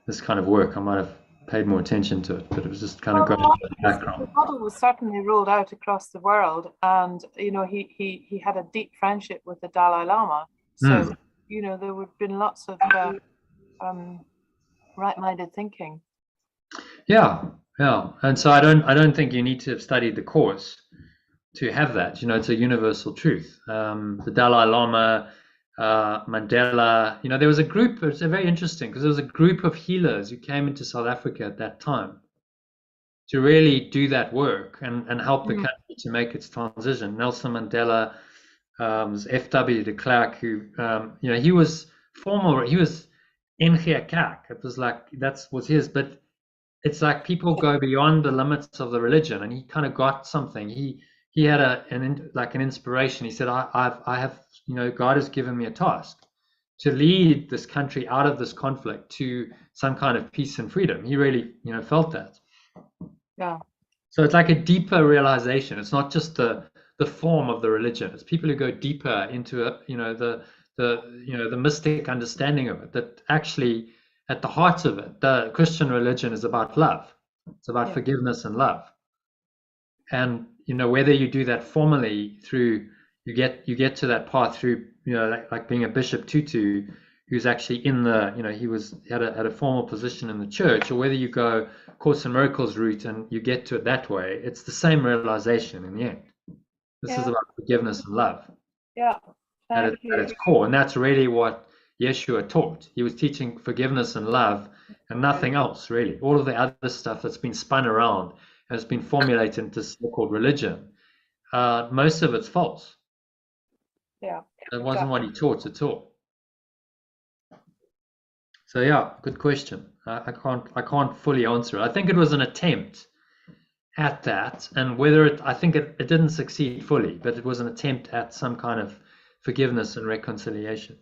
[SPEAKER 1] this kind of work, I might have paid more attention to it, but it was just kind of going in the background.
[SPEAKER 4] The model was certainly rolled out across the world, and he had a deep friendship with the Dalai Lama. So there would have been lots of right-minded thinking.
[SPEAKER 1] Yeah, and so I don't think you need to have studied the course to have that. It's a universal truth. The Dalai Lama, Mandela, there was a group. It's very interesting because there was a group of healers who came into South Africa at that time to really do that work and help the country to make its transition. Nelson Mandela, was F.W. de Klerk, who he was NG Kerk. It was like that was his, but it's like people go beyond the limits of the religion, and he kind of got something. He had an inspiration. He said, I have, God has given me a task to lead this country out of this conflict to some kind of peace and freedom. He really, felt that.
[SPEAKER 4] Yeah.
[SPEAKER 1] So it's like a deeper realization. It's not just the form of the religion. It's people who go deeper into the mystic understanding of it, that actually at the heart of it, the Christian religion is about love. It's about forgiveness and love. And whether you do that formally through you get to that path through like being a Bishop Tutu, who's actually in the he had a formal position in the church, or whether you go Course in Miracles route and you get to it that way, it's the same realization in the end. This is about forgiveness and love.
[SPEAKER 4] Yeah.
[SPEAKER 1] At its core, and that's really what Yeshua taught. He was teaching forgiveness and love and nothing else, really. All of the other stuff that's been spun around has been formulated into so-called religion. Most of it's false.
[SPEAKER 4] Yeah.
[SPEAKER 1] It wasn't what he taught at all. So yeah, good question. I can't fully answer it. I think it was an attempt at that, and I think it didn't succeed fully, but it was an attempt at some kind of forgiveness and reconciliation.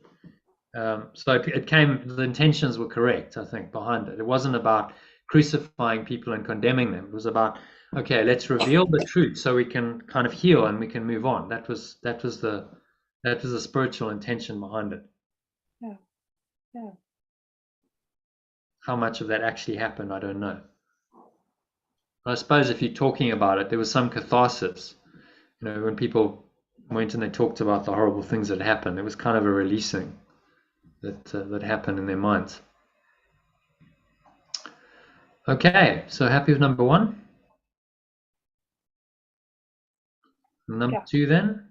[SPEAKER 1] So the intentions were correct, I think, behind it. It wasn't about crucifying people and condemning them. It was about, okay, let's reveal the truth so we can kind of heal and we can move on. That was the spiritual intention behind it.
[SPEAKER 4] Yeah. Yeah.
[SPEAKER 1] How much of that actually happened, I don't know. I suppose if you're talking about it, there was some catharsis. When people went and they talked about the horrible things that happened, it was kind of a releasing that happened in their minds. Okay, so happy with number one. Number two, then,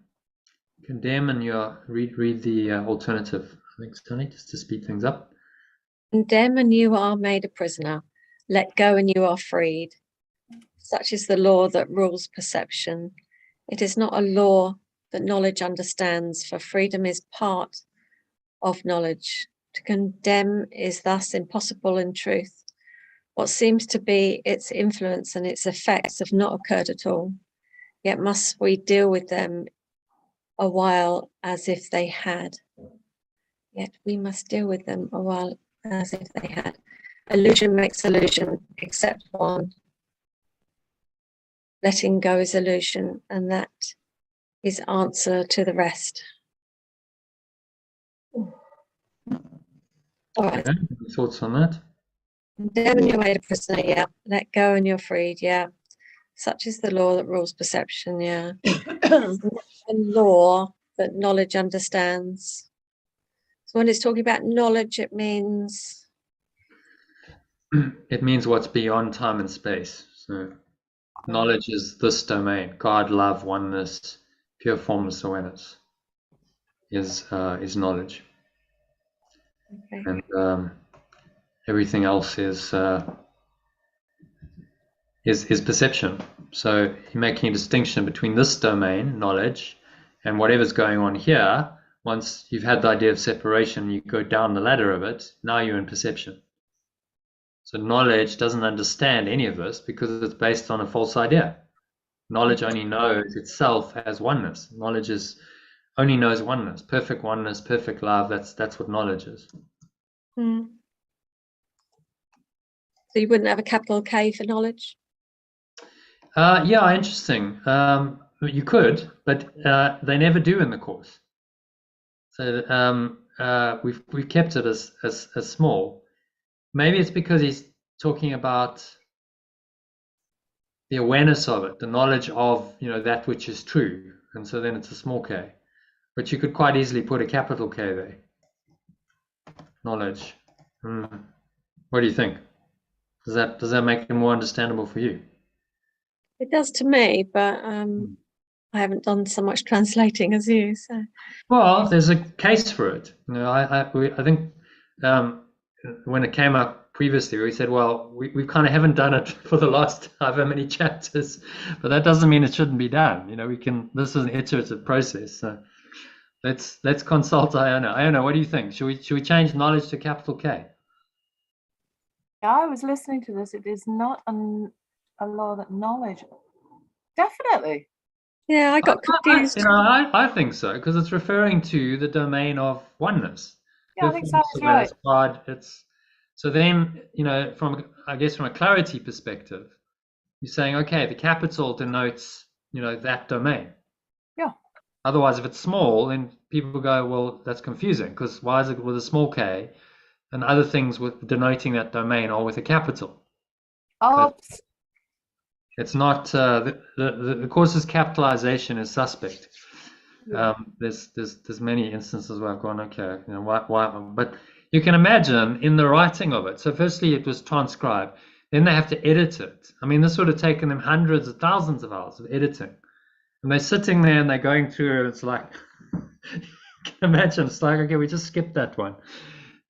[SPEAKER 1] condemn, and read the alternative. Thanks, Tony, just to speed things up.
[SPEAKER 2] Condemn and you are made a prisoner. Let go and you are freed. Such is the law that rules perception. It is not a law that knowledge understands, for freedom is part of knowledge. To condemn is thus impossible in truth. What seems to be its influence and its effects have not occurred at all. Yet must we deal with them a while as if they had. Yet we must deal with them a while as if they had. Illusion makes illusion, except one. Letting go is illusion, and that is answer to the rest. All right.
[SPEAKER 1] Okay. Any thoughts on that?
[SPEAKER 2] Condemn and you're made a prisoner, yeah. Let go and you're freed, yeah. Such is the law that rules perception, yeah. A law that knowledge understands. So when it's talking about knowledge, it means?
[SPEAKER 1] It means what's beyond time and space. So knowledge is this domain: God, love, oneness, pure formless awareness is knowledge.
[SPEAKER 2] Okay.
[SPEAKER 1] And everything else is perception. So you're making a distinction between this domain, knowledge, and whatever's going on here. Once you've had the idea of separation, you go down the ladder of it, now you're in perception. So knowledge doesn't understand any of this because it's based on a false idea. Knowledge only knows itself as oneness. Knowledge only knows oneness, perfect love. That's what knowledge is.
[SPEAKER 2] So you wouldn't have a capital K for knowledge?
[SPEAKER 1] Yeah, interesting. You could, but they never do in the course. So we've kept it as small. Maybe it's because he's talking about the awareness of it, the knowledge of, that which is true. And so then it's a small k. But you could quite easily put a capital K there. Knowledge. What do you think? Does that make it more understandable for you?
[SPEAKER 2] It does to me, but I haven't done so much translating as you. So.
[SPEAKER 1] Well, there's a case for it. I think when it came up previously, we said, well, we kind of haven't done it for the last however many chapters, but that doesn't mean it shouldn't be done. We can. This is an iterative process. So let's consult Iona. Iona, what do you think? Should we change knowledge to capital K?
[SPEAKER 4] Yeah, I was listening to this. It is not a law that knowledge. Definitely.
[SPEAKER 2] Yeah, I got confused.
[SPEAKER 1] I think so, because it's referring to the domain of oneness.
[SPEAKER 4] Yeah, I think so, that's right.
[SPEAKER 1] God, so then, from a clarity perspective, you're saying, okay, the capital denotes, that domain.
[SPEAKER 4] Yeah.
[SPEAKER 1] Otherwise, if it's small, then people go, well, that's confusing, because why is it with a small k, and other things with denoting that domain are with a capital?
[SPEAKER 4] Oh.
[SPEAKER 1] It's not the course's capitalization is suspect. Yeah. There's many instances where I've gone, okay, why? But you can imagine in the writing of it. So firstly, it was transcribed. Then they have to edit it. I mean, this would have taken them hundreds of thousands of hours of editing. And they're sitting there and they're going through it. It's like, you can imagine. It's like, okay, we just skipped that one.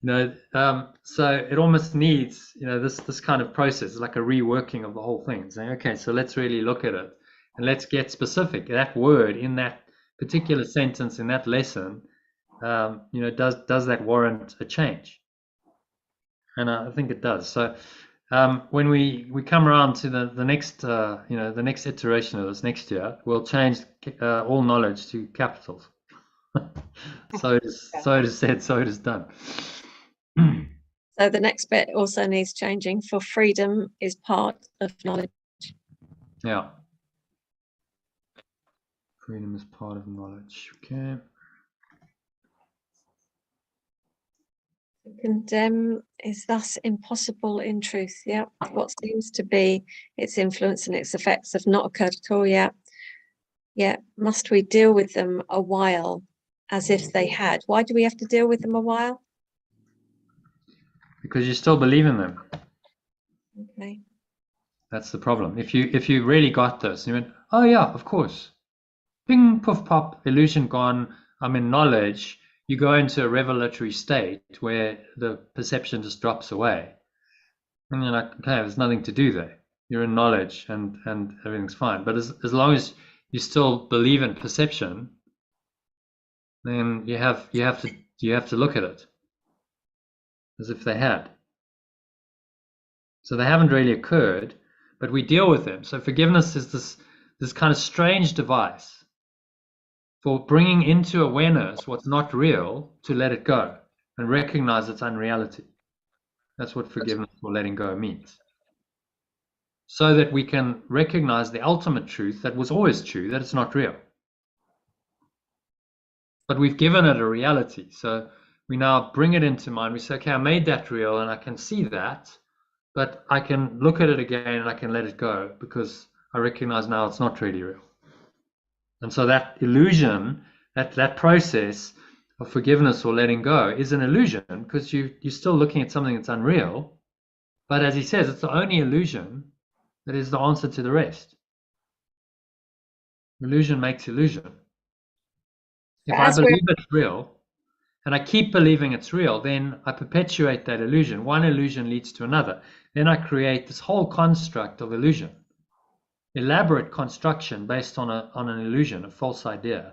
[SPEAKER 1] So it almost needs, this kind of process. It's like a reworking of the whole thing. Saying, okay, so let's really look at it and let's get specific. That word in that particular sentence in that lesson, does that warrant a change? And I think it does. So when we come around to the next, the next iteration of this next year, we'll change all knowledge to capitals. So it is said, so it is done.
[SPEAKER 2] So the next bit also needs changing. For freedom is part of knowledge.
[SPEAKER 1] Yeah. Freedom is part of knowledge. Okay.
[SPEAKER 2] Condemn is thus impossible in truth. Yeah. What seems to be its influence and its effects have not occurred at all yet. Yet must we deal with them a while as if they had? Why do we have to deal with them a while?
[SPEAKER 1] Because you still believe in them.
[SPEAKER 2] Okay.
[SPEAKER 1] That's the problem. If you really got this, you went, oh yeah, of course. Ping, poof, pop, illusion gone. I'm in knowledge. You go into a revelatory state where the perception just drops away, and you're like, okay, there's nothing to do there. You're in knowledge, and everything's fine. But as long as you still believe in perception, then you have to look at it as if they had. So they haven't really occurred, but we deal with them. So forgiveness is this kind of strange device for bringing into awareness what's not real to let it go and recognize its unreality. That's what forgiveness or letting go means. So that we can recognize the ultimate truth that was always true, that it's not real. But we've given it a reality. So we now bring it into mind. We say, okay, I made that real and I can see that, but I can look at it again and I can let it go because I recognize now it's not really real. And so that illusion, that process of forgiveness or letting go is an illusion because you're still looking at something that's unreal. But as he says, it's the only illusion that is the answer to the rest. Illusion makes illusion. If I believe it's real and I keep believing it's real, then I perpetuate that illusion. One illusion leads to another. Then I create this whole construct of illusion. Elaborate construction based on an illusion, a false idea.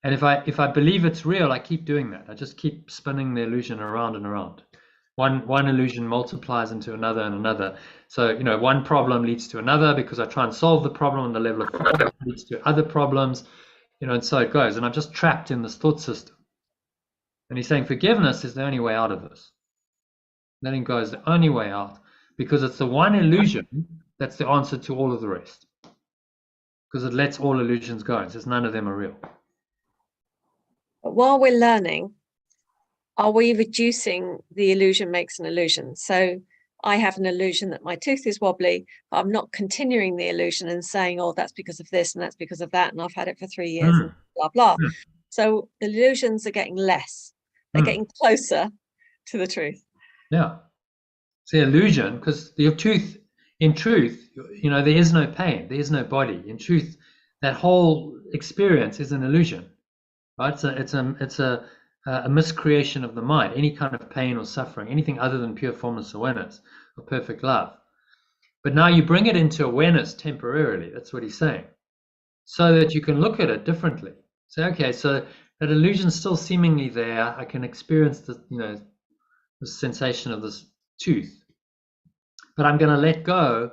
[SPEAKER 1] And if I believe it's real, I keep doing that. I just keep spinning the illusion around and around. One illusion multiplies into another and another. So, one problem leads to another because I try and solve the problem on the level of thought, leads to other problems, and so it goes. And I'm just trapped in this thought system. And he's saying forgiveness is the only way out of this. Letting go is the only way out because it's the one illusion that's the answer to all of the rest. Because it lets all illusions go. It says none of them are real.
[SPEAKER 2] But while we're learning, are we reducing the illusion makes an illusion? So I have an illusion that my tooth is wobbly, but I'm not continuing the illusion and saying, oh, that's because of this and that's because of that, and I've had it for 3 years and blah, blah. So the illusions are getting less. They're getting closer to the truth.
[SPEAKER 1] Yeah. It's the illusion, because your tooth, in truth, you know, there is no pain, there is no body. In truth, that whole experience is an illusion, right? It's a miscreation of the mind. Any kind of pain or suffering, anything other than pure formless awareness or perfect love. But now you bring it into awareness temporarily. That's what he's saying, so that you can look at it differently. Say, okay, so that illusion's still seemingly there. I can experience the, you know, the sensation of this tooth, but I'm going to let go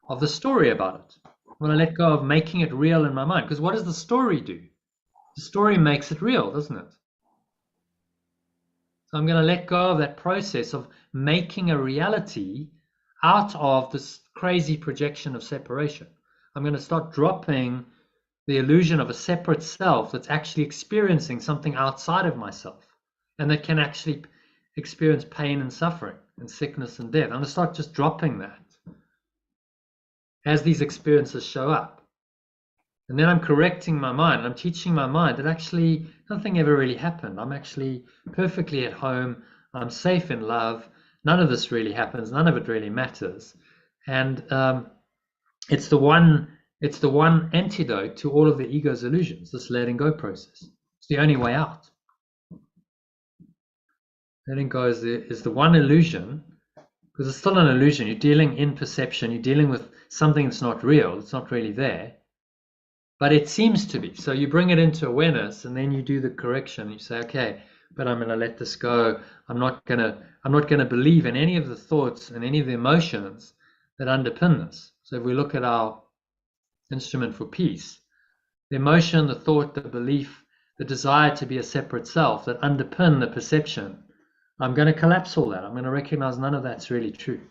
[SPEAKER 1] of the story about it. I'm going to let go of making it real in my mind. Because what does the story do? The story makes it real, doesn't it? So I'm going to let go of that process of making a reality out of this crazy projection of separation. I'm going to start dropping the illusion of a separate self that's actually experiencing something outside of myself, and that can actually experience pain and suffering and sickness and death. I'm going to start just dropping that as these experiences show up. And then I'm correcting my mind. I'm teaching my mind that actually nothing ever really happened. I'm actually perfectly at home. I'm safe in love. None of this really happens. None of it really matters. And it's the one antidote to all of the ego's illusions, this letting go process. It's the only way out. Letting go is the one illusion, because it's still an illusion. You're dealing in perception. You're dealing with something that's not real. It's not really there, but it seems to be. So you bring it into awareness, and then you do the correction. You say, okay, but I'm going to let this go. I'm not going to believe in any of the thoughts and any of the emotions that underpin this. So if we look at our instrument for peace, the emotion, the thought, the belief, the desire to be a separate self that underpin the perception, I'm going to collapse all that. I'm going to recognize none of that's really true.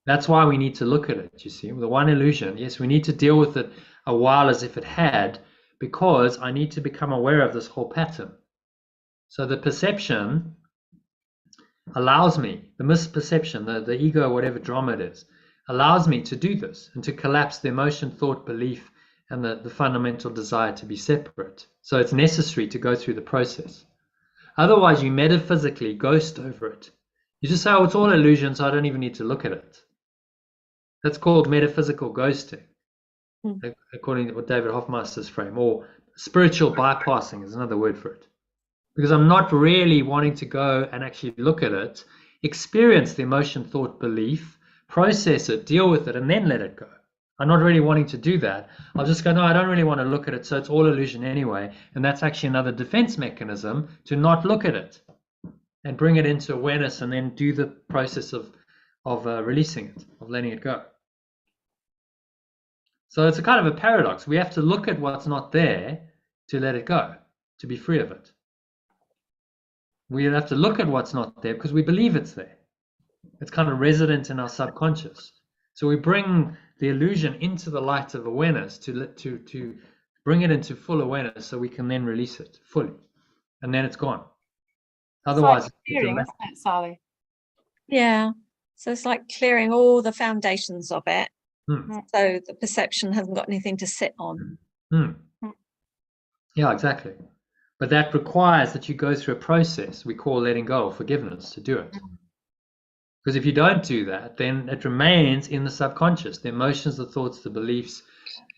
[SPEAKER 1] That's why we need to look at it, you see. The one illusion, yes, we need to deal with it a while as if it had, because I need to become aware of this whole pattern. So the perception allows me, the misperception, the ego, whatever drama it is, allows me to do this and to collapse the emotion, thought, belief, and the fundamental desire to be separate. So it's necessary to go through the process. Otherwise, you metaphysically ghost over it. You just say, oh, it's all illusion, so I don't even need to look at it. That's called metaphysical ghosting, according to what David Hoffmeister's frame, or spiritual bypassing is another word for it. Because I'm not really wanting to go and actually look at it, experience the emotion, thought, belief, process it, deal with it, and then let it go. I'm not really wanting to do that. I'll just go, no, I don't really want to look at it, so it's all illusion anyway. And that's actually another defense mechanism to not look at it and bring it into awareness, and then do the process of releasing it, of letting it go. So it's a kind of a paradox. We have to look at what's not there to let it go, to be free of it. We have to look at what's not there because we believe it's there. It's kind of resident in our subconscious. So we bring the illusion into the light of awareness to bring it into full awareness, so we can then release it fully, and then it's gone. Otherwise,
[SPEAKER 4] it's clearing, isn't it, Sally?
[SPEAKER 2] Yeah. So it's like clearing all the foundations of it. So the perception hasn't got anything to sit on.
[SPEAKER 1] Yeah, exactly. But that requires that you go through a process we call letting go or forgiveness to do it. Because if you don't do that, then it remains in the subconscious. The emotions, the thoughts, the beliefs,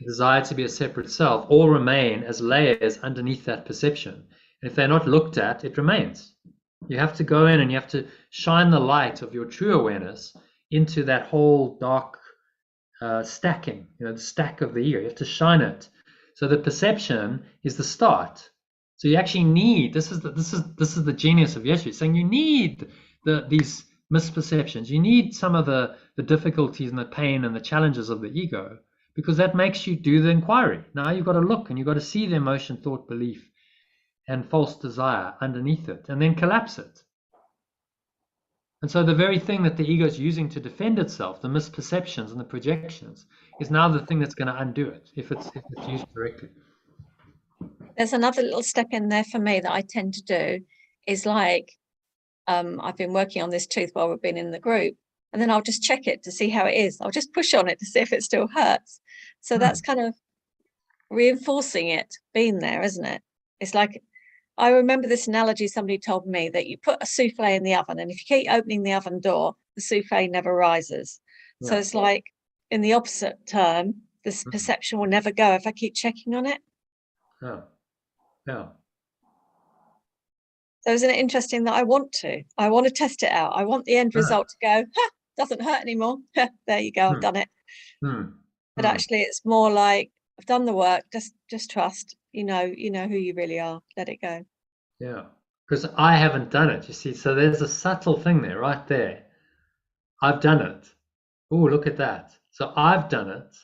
[SPEAKER 1] the desire to be a separate self all remain as layers underneath that perception. And if they're not looked at, it remains. You have to go in and you have to shine the light of your true awareness into that whole dark stacking, the stack of the ego. You have to shine it. So the perception is the start. So you actually need, this is the genius of Yeshua, saying you need these misperceptions. You need some of the difficulties and the pain and the challenges of the ego, because that makes you do the inquiry. Now you've got to look and you've got to see the emotion, thought, belief, and false desire underneath it, and then collapse it. And so the very thing that the ego is using to defend itself, the misperceptions and the projections, is now the thing that's going to undo it if it's used correctly.
[SPEAKER 2] There's another little step in there for me that I tend to do, is like, I've been working on this tooth while we've been in the group, and then I'll just check it to see how it is. I'll just push on it to see if it still hurts. So that's kind of reinforcing it being there, isn't it? It's like, I remember this analogy somebody told me, that you put a souffle in the oven, and if you keep opening the oven door, the souffle never rises. So it's like, in the opposite term, this perception will never go if I keep checking on it.
[SPEAKER 1] Yeah. Yeah.
[SPEAKER 2] So isn't it interesting that I want to test it out? I want the end result to go, ha, doesn't hurt anymore. There you go, I've done it. But actually it's more like, I've done the work, just trust, you know who you really are, let it go.
[SPEAKER 1] Yeah, because I haven't done it, you see. So there's a subtle thing there, right there. I've done it. Oh, look at that. So I've done it.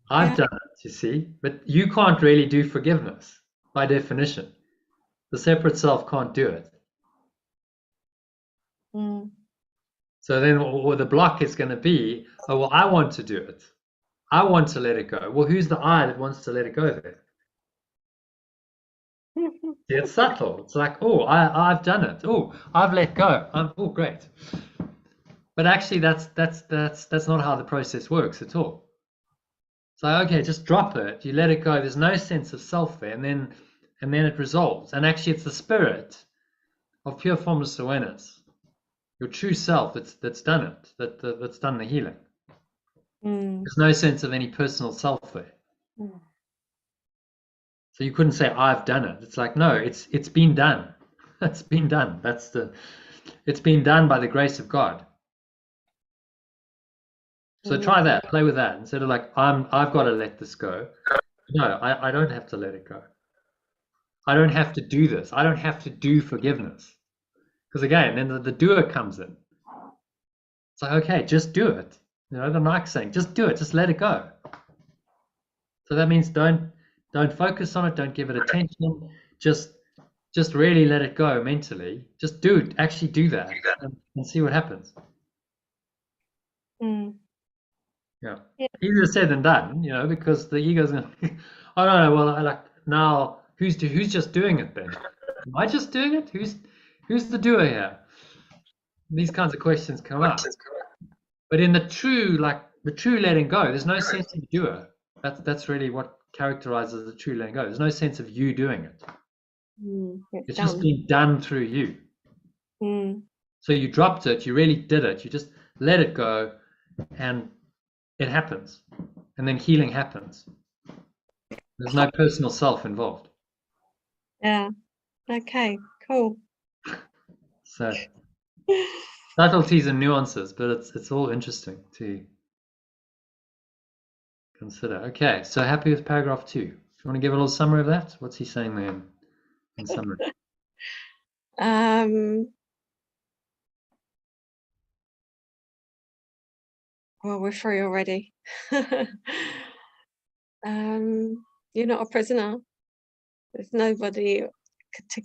[SPEAKER 1] I've done it, you see. But you can't really do forgiveness by definition. The separate self can't do it. So then, or the block is going to be, oh, well, I want to do it. I want to let it go. Well, who's the I that wants to let it go there? It's subtle. It's like, oh, I've done it. Oh, I've let go. Oh, great. But actually, that's not how the process works at all. So okay, just drop it. You let it go. There's no sense of self there, and then it resolves. And actually, it's the spirit of pure formless awareness, your true self, that's done it. That's done the healing. There's no sense of any personal self there. So you couldn't say I've done it. It's like, no, it's been done. It's been done. It's been done by the grace of God. So try that, play with that. Instead of like, I've got to let this go. No, I don't have to let it go. I don't have to do this. I don't have to do forgiveness. Because again, then the doer comes in. It's like, okay, just do it. The Nike's saying, just do it, just let it go. So that means don't focus on it, don't give it attention, just really let it go mentally. Just actually do that and see what happens. Yeah. Easier said than done, because the ego's going, oh no, well, I like, now who's just doing it then? Am I just doing it? Who's the doer here? These kinds of questions come up. But in the true letting go, there's no sense of doer. That's really what characterizes the true letting go. There's no sense of you doing it. It's just being done through you. So you dropped it, you really did it, you just let it go, and it happens. And then healing happens. There's no personal self involved.
[SPEAKER 2] Yeah. Okay, cool.
[SPEAKER 1] So subtleties and nuances, but it's all interesting to consider. Okay, so happy with paragraph 2. Do you want to give a little summary of that? What's he saying there in summary?
[SPEAKER 2] Well, we're free already. You're not a prisoner. There's nobody to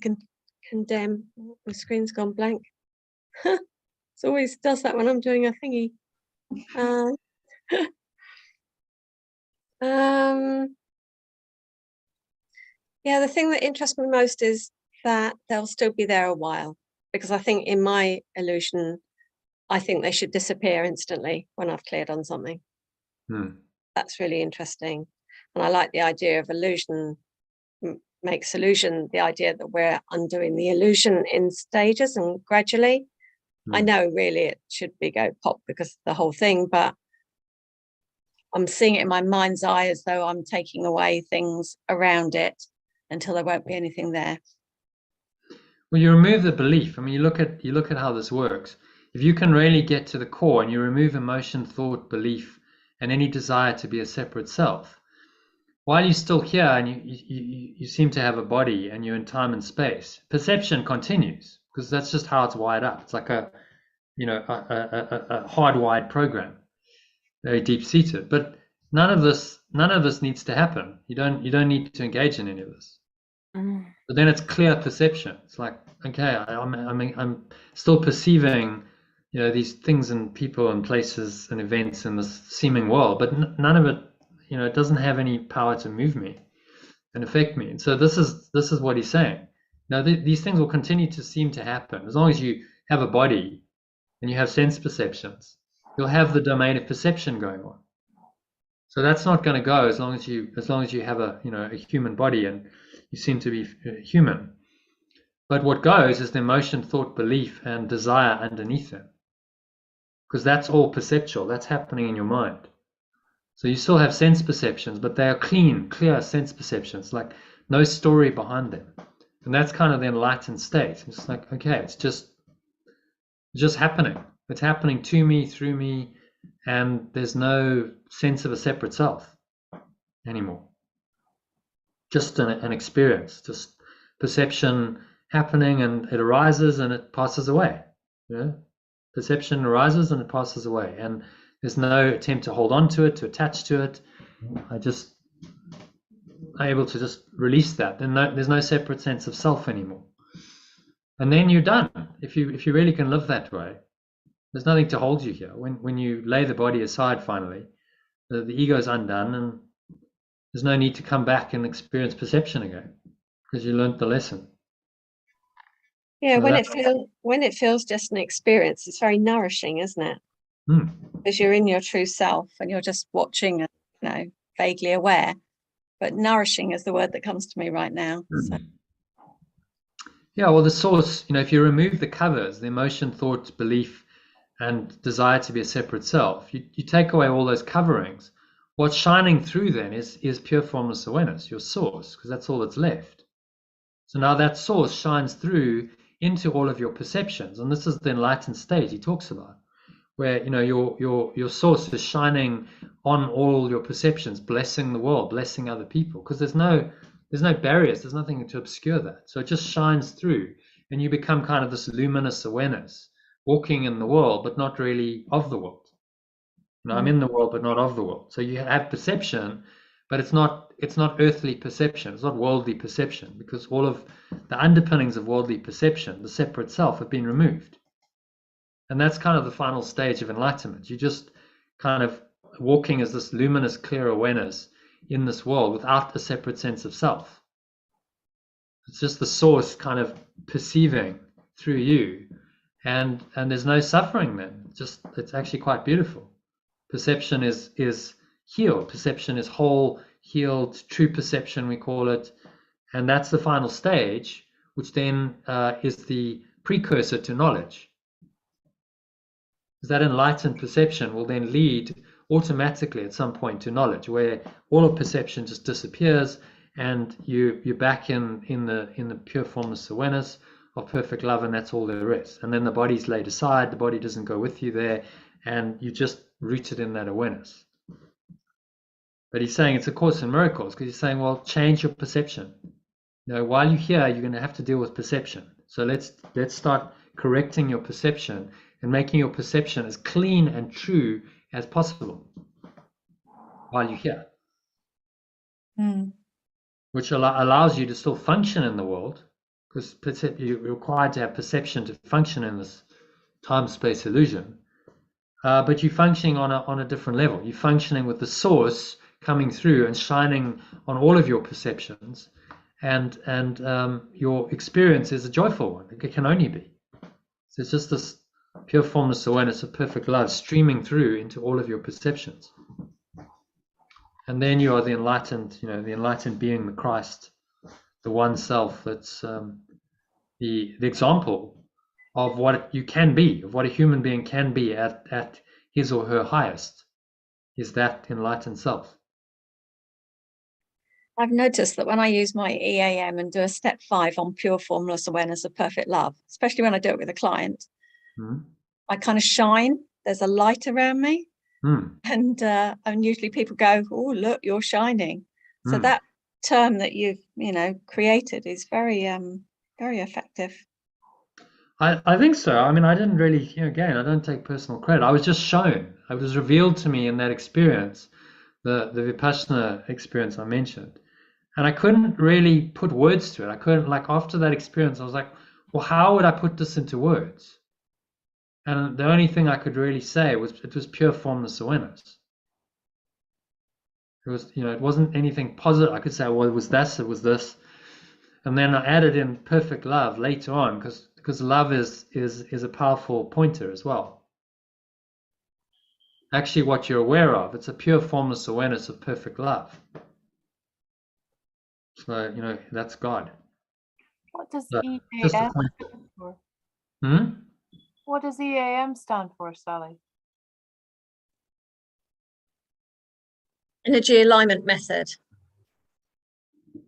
[SPEAKER 2] condemn. The screen's gone blank. It always does that when I'm doing a thingy. Yeah, the thing that interests me most is that they'll still be there a while, because I think in my illusion, I think they should disappear instantly when I've cleared on something. That's really interesting. And I like the idea of illusion makes illusion, the idea that we're undoing the illusion in stages and gradually. I know really it should be go pop because of the whole thing, but I'm seeing it in my mind's eye as though I'm taking away things around it until there won't be anything there.
[SPEAKER 1] Well, you remove the belief. I mean, you look at how this works. If you can really get to the core and you remove emotion, thought, belief, and any desire to be a separate self, while you're still here and you seem to have a body and you're in time and space, perception continues, because that's just how it's wired up. It's like a hardwired program, very deep seated. But none of this needs to happen. You don't need to engage in any of this. But then it's clear perception. It's like, okay, I'm still perceiving, these things and people and places and events in this seeming world, but none of it, it doesn't have any power to move me and affect me. And so this is what he's saying. Now these things will continue to seem to happen as long as you have a body. and you have sense perceptions, you'll have the domain of perception going on. So that's not going to go as long as you have a a human body and you seem to be human. But what goes is the emotion, thought, belief, and desire underneath it, because that's all perceptual. That's happening in your mind. So you still have sense perceptions, but they are clean, clear sense perceptions, like no story behind them. And that's kind of the enlightened state. It's just like, okay, it's just happening. It's happening to me, through me, and there's no sense of a separate self anymore. Just an experience, just perception happening, and it arises and it passes away. Perception arises and it passes away, and there's no attempt to hold on to it, to attach to it. I'm able to just release that. Then there's no separate sense of self anymore, and then you're done. If you really can live that way, there's nothing to hold you here. When you lay the body aside, finally, the ego's undone, and there's no need to come back and experience perception again, because you learned the lesson.
[SPEAKER 2] Yeah, so when it feels just an experience, it's very nourishing, isn't it? Because you're in your true self and you're just watching and vaguely aware. But nourishing is the word that comes to me right now. So.
[SPEAKER 1] Yeah, well, the source, if you remove the covers, the emotion, thought, belief, and desire to be a separate self, you take away all those coverings. What's shining through then is pure formless awareness, your source, because that's all that's left. So now that source shines through into all of your perceptions, and this is the enlightened state he talks about, where your source is shining on all your perceptions, blessing the world, blessing other people, because there's no barriers, there's nothing to obscure that. So it just shines through, and you become kind of this luminous awareness, walking in the world but not really of the world. I'm in the world but not of the world. So you have perception, but it's not earthly perception, it's not worldly perception, because all of the underpinnings of worldly perception, the separate self, have been removed. And that's kind of the final stage of enlightenment. You're just kind of walking as this luminous, clear awareness in this world without a separate sense of self. It's just the source kind of perceiving through you, and there's no suffering then. It's actually quite beautiful. Perception is healed. Perception is whole, healed, true perception, we call it. And that's the final stage, which then is the precursor to knowledge. Because that enlightened perception will then lead automatically at some point to knowledge, where all of perception just disappears, and you're back in the pure formless awareness of perfect love, and that's all there is. And then the body's laid aside, the body doesn't go with you there, and you're just rooted in that awareness. But he's saying it's a Course in Miracles, because he's saying, well, change your perception. While you're here, you're going to have to deal with perception. So let's start correcting your perception and making your perception as clean and true as possible while you're here. Which allows you to still function in the world, because you're required to have perception to function in this time-space illusion. But you're functioning on a different level. You're functioning with the source coming through and shining on all of your perceptions, and your experience is a joyful one. It can only be. So it's just this pure formless awareness of perfect love streaming through into all of your perceptions. And then you are the enlightened, the enlightened being, the Christ, the one self that's the example of what you can be, of what a human being can be at his or her highest, is that enlightened self.
[SPEAKER 2] I've noticed that when I use my EAM and do a step 5 on pure formless awareness of perfect love, especially when I do it with a client, I kind of shine. There's a light around me. And usually people go, oh, look, you're shining. So that term that you've, created is very, very effective.
[SPEAKER 1] I think so. I mean, I didn't really, again, I don't take personal credit. I was just shown. It was revealed to me in that experience, the Vipassana experience I mentioned. And I couldn't really put words to it. I couldn't, after that experience, I was like, well, how would I put this into words? And the only thing I could really say was it was pure formless awareness. It was, it wasn't anything positive. I could say, well, it was this, and then I added in perfect love later on, because because love is a powerful pointer as well. Actually, what you're aware of, it's a pure formless awareness of perfect love. So, you know, that's God.
[SPEAKER 4] What does
[SPEAKER 1] So,
[SPEAKER 4] EAM
[SPEAKER 1] just a point.
[SPEAKER 4] stand for?
[SPEAKER 1] What
[SPEAKER 4] does EAM stand for, Sally?
[SPEAKER 2] Energy alignment method.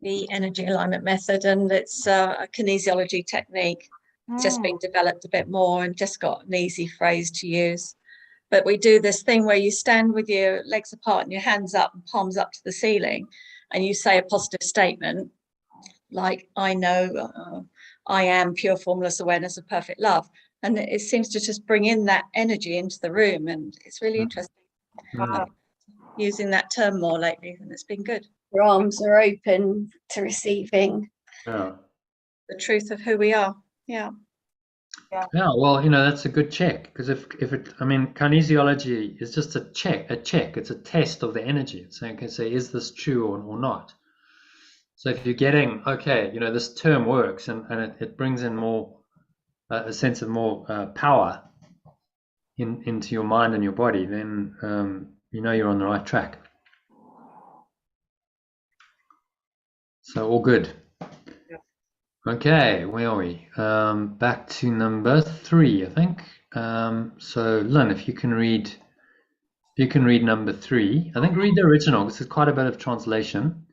[SPEAKER 2] The energy alignment method, and it's a kinesiology technique. It's just been developed a bit more and just got an easy phrase to use. But we do this thing where you stand with your legs apart and your hands up and palms up to the ceiling, and you say a positive statement like, I know, I am pure formless awareness of perfect love. And it seems to just bring in that energy into the room, and it's really interesting. Using that term more lately, and it's been good.
[SPEAKER 3] Your arms are open to receiving
[SPEAKER 1] Yeah.
[SPEAKER 3] the truth of who we are. Yeah.
[SPEAKER 1] Yeah, well, you know, that's a good check, because if it, I mean, kinesiology is just a check. It's a test of the energy. It's saying, okay, say, is this true or not? So if you're getting, okay, you know, this term works, and it brings in more, a sense of more power into your mind and your body, then you know you're on the right track. So all good. Okay, where are we? Back to number 3, I think. So Lynn, if you can read number 3. I think read the original, because there's quite a bit of translation.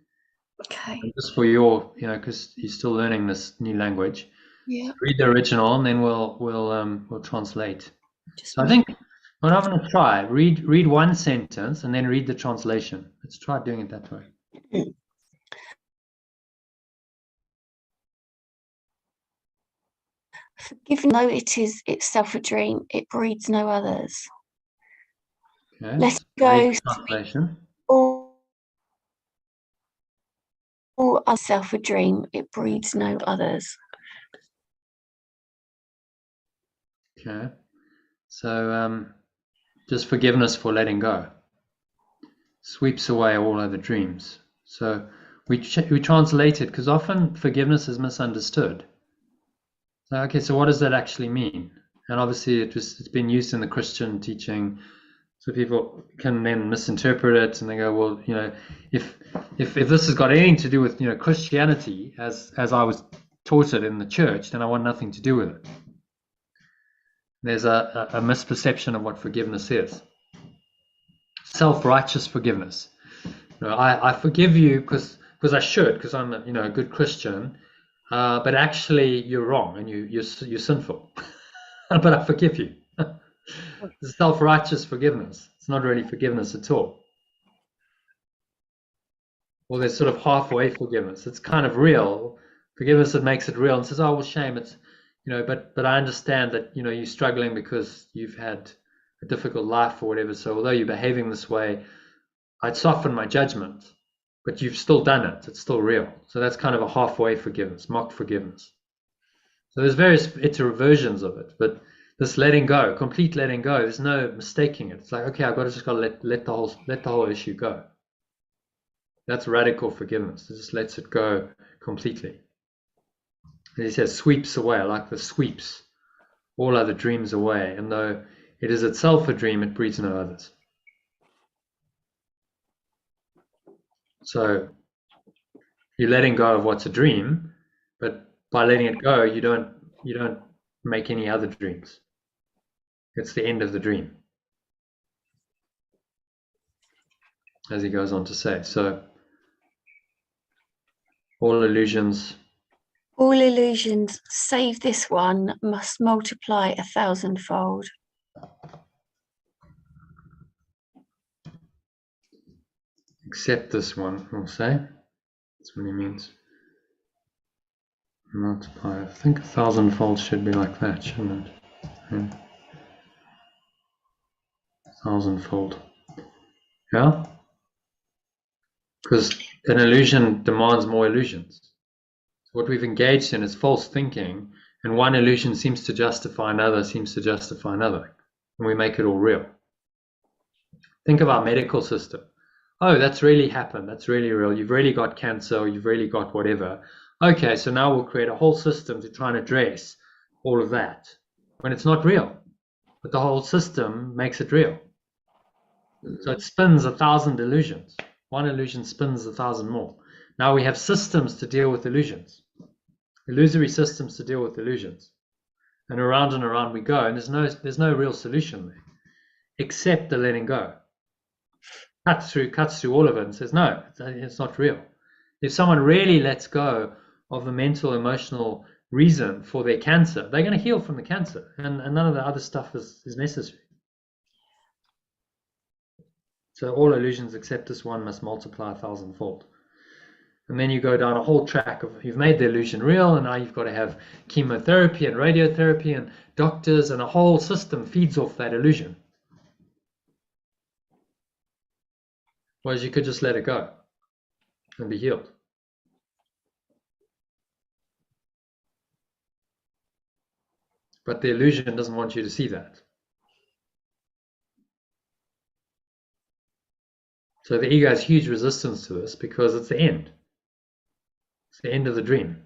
[SPEAKER 3] Okay.
[SPEAKER 1] And just for your, you know, because you're still learning this new language.
[SPEAKER 3] Yeah.
[SPEAKER 1] So read the original, and then we'll translate. So I think what I'm going to try, read one sentence and then read the translation. Let's try doing it that way.
[SPEAKER 3] Forgive, though it is itself a dream, it breeds no others.
[SPEAKER 1] Okay,
[SPEAKER 3] Let
[SPEAKER 1] so
[SPEAKER 3] go.
[SPEAKER 1] Translation.
[SPEAKER 3] All are self a dream, it breeds no others.
[SPEAKER 1] Okay, so just forgiveness for letting go sweeps away all other dreams. So we translate it, because often forgiveness is misunderstood. So, okay, so what does that actually mean? And obviously it's been used in the Christian teaching, so people can then misinterpret it, and they go, well, you know, if this has got anything to do with, you know, Christianity as I was taught it in the church, then I want nothing to do with it. There's a misperception of what forgiveness is. Self-righteous forgiveness. You know, I forgive you because I should, because I'm a, you know, a good Christian, but actually you're wrong and you're sinful. But I forgive you. It's self-righteous forgiveness. It's not really forgiveness at all. Or there's sort of halfway forgiveness. It's kind of real forgiveness that makes it real and says, oh, well, shame. It's, you know, but I understand that, you know, you're struggling because you've had a difficult life or whatever. So although you're behaving this way, I'd soften my judgment, but you've still done it. It's still real. So that's kind of a halfway forgiveness, mock forgiveness. So there's various versions of it, but this letting go, complete letting go, there's no mistaking it. It's like, okay, I've got to let the whole issue go. That's radical forgiveness. It just lets it go completely. As he says, sweeps away, like the sweeps all other dreams away. And though it is itself a dream, it breeds no others. So you're letting go of what's a dream, but by letting it go, you don't make any other dreams. It's the end of the dream, as he goes on to say. So all illusions,
[SPEAKER 3] save this one, must multiply 1,000-fold.
[SPEAKER 1] except this one, we'll say. That's what he means. Multiply. I think 1,000-fold should be like that, shouldn't it? Yeah. 1,000-fold. Yeah? Because an illusion demands more illusions. So what we've engaged in is false thinking, and one illusion seems to justify another, and we make it all real. Think of our medical system. Oh, that's really happened. That's really real. You've really got cancer, or you've really got whatever. Okay, so now we'll create a whole system to try and address all of that when it's not real, but the whole system makes it real. So it spins 1,000 illusions. One illusion spins 1,000 more. Now we have systems to deal with illusions, illusory systems to deal with illusions, and around we go. And there's no real solution there, except the letting go. Cuts through all of it and says, no, it's not real. If someone really lets go of the mental, emotional reason for their cancer, they're going to heal from the cancer, and none of the other stuff is necessary. So all illusions except this one must multiply 1,000-fold. And then you go down a whole track of, you've made the illusion real, and now you've got to have chemotherapy and radiotherapy and doctors, and a whole system feeds off that illusion. Whereas you could just let it go and be healed. But the illusion doesn't want you to see that. So the ego has huge resistance to this because it's the end. It's the end of the dream.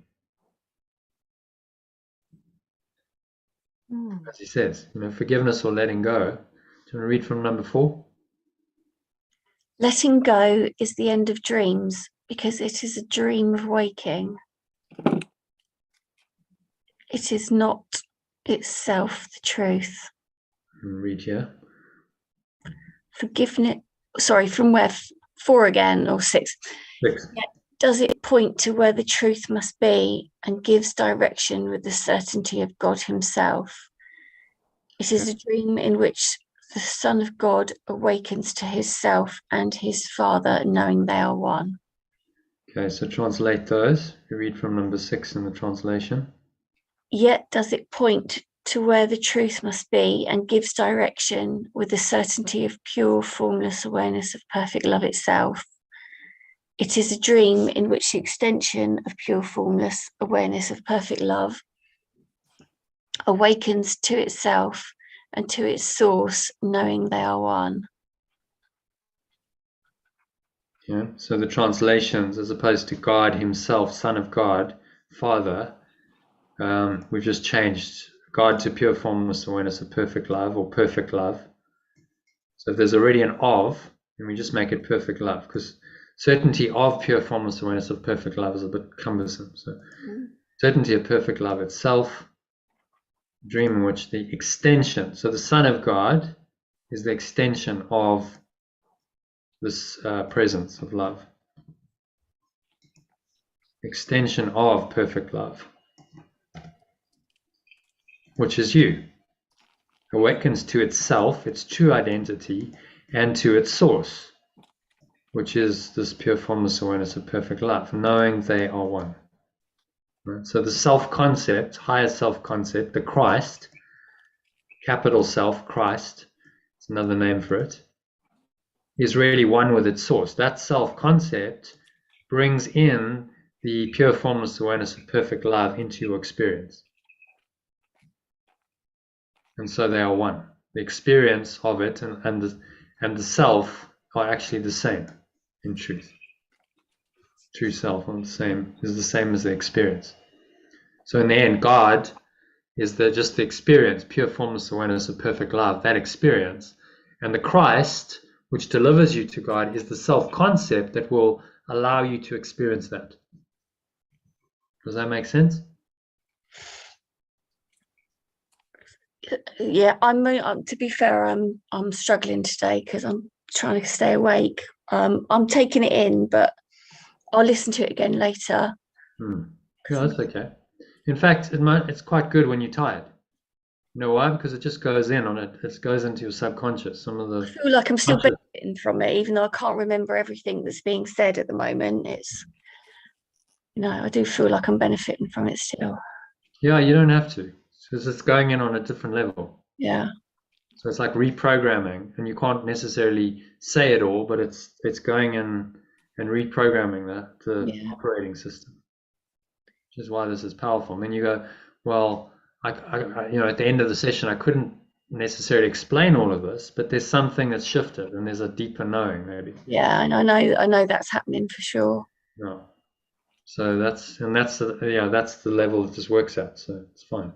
[SPEAKER 1] As he says, forgiveness or letting go. Do you want to read from number 4?
[SPEAKER 3] Letting go is the end of dreams because it is a dream of waking. It is not itself the truth.
[SPEAKER 1] Read here.
[SPEAKER 3] Forgiveness, from where 4 again, or 6.
[SPEAKER 1] 6.
[SPEAKER 3] Yet does it point to where the truth must be and gives direction with the certainty of God himself. It is a dream in which the Son of God awakens to his self and his Father, knowing they are one.
[SPEAKER 1] Okay, so translate those. You read from number 6 in the translation.
[SPEAKER 3] Yet does it point to where the truth must be and gives direction with the certainty of pure, formless awareness of perfect love itself. It is a dream in which the extension of pure, formless awareness of perfect love awakens to itself and to its source, knowing they are one.
[SPEAKER 1] Yeah, so the translations, as opposed to God himself, Son of God, Father, we've just changed God to pure formless awareness of perfect love, or perfect love. So if there's already an of, then we just make it perfect love, because certainty of pure formless awareness of perfect love is a bit cumbersome. So certainty of perfect love itself, dream in which the extension, so the Son of God is the extension of this presence of love, extension of perfect love, which is you, awakens to itself, its true identity, and to its source, which is this pure formless awareness of perfect love, knowing they are one. Right? So the self-concept, higher self-concept, the Christ, capital self, Christ, it's another name for it, is really one with its source. That self-concept brings in the pure formless awareness of perfect love into your experience. And so they are one. The experience of it and the self are actually the same in truth. True self is the same as the experience. So in the end, God is just the experience, pure formless awareness of perfect love, that experience. And the Christ, which delivers you to God, is the self-concept that will allow you to experience that. Does that make sense?
[SPEAKER 3] Yeah, to be fair, I'm struggling today because I'm trying to stay awake. I'm taking it in, but I'll listen to it again later.
[SPEAKER 1] Yeah, that's okay. In fact, it's quite good when you're tired. You know why? Because it just goes in on it. It goes into your subconscious. I
[SPEAKER 3] feel like I'm still benefiting from it, even though I can't remember everything that's being said at the moment. I do feel like I'm benefiting from it still.
[SPEAKER 1] Yeah, you don't have to, because it's going in on a different level.
[SPEAKER 3] Yeah.
[SPEAKER 1] So it's like reprogramming, and you can't necessarily say it all, but it's going in and reprogramming the operating system, which is why this is powerful. And then you go, well, I at the end of the session, I couldn't necessarily explain all of this, but there's something that's shifted, and there's a deeper knowing, maybe.
[SPEAKER 3] Yeah, and I know that's happening for sure.
[SPEAKER 1] Yeah. So that's the level that this works at. So it's fine.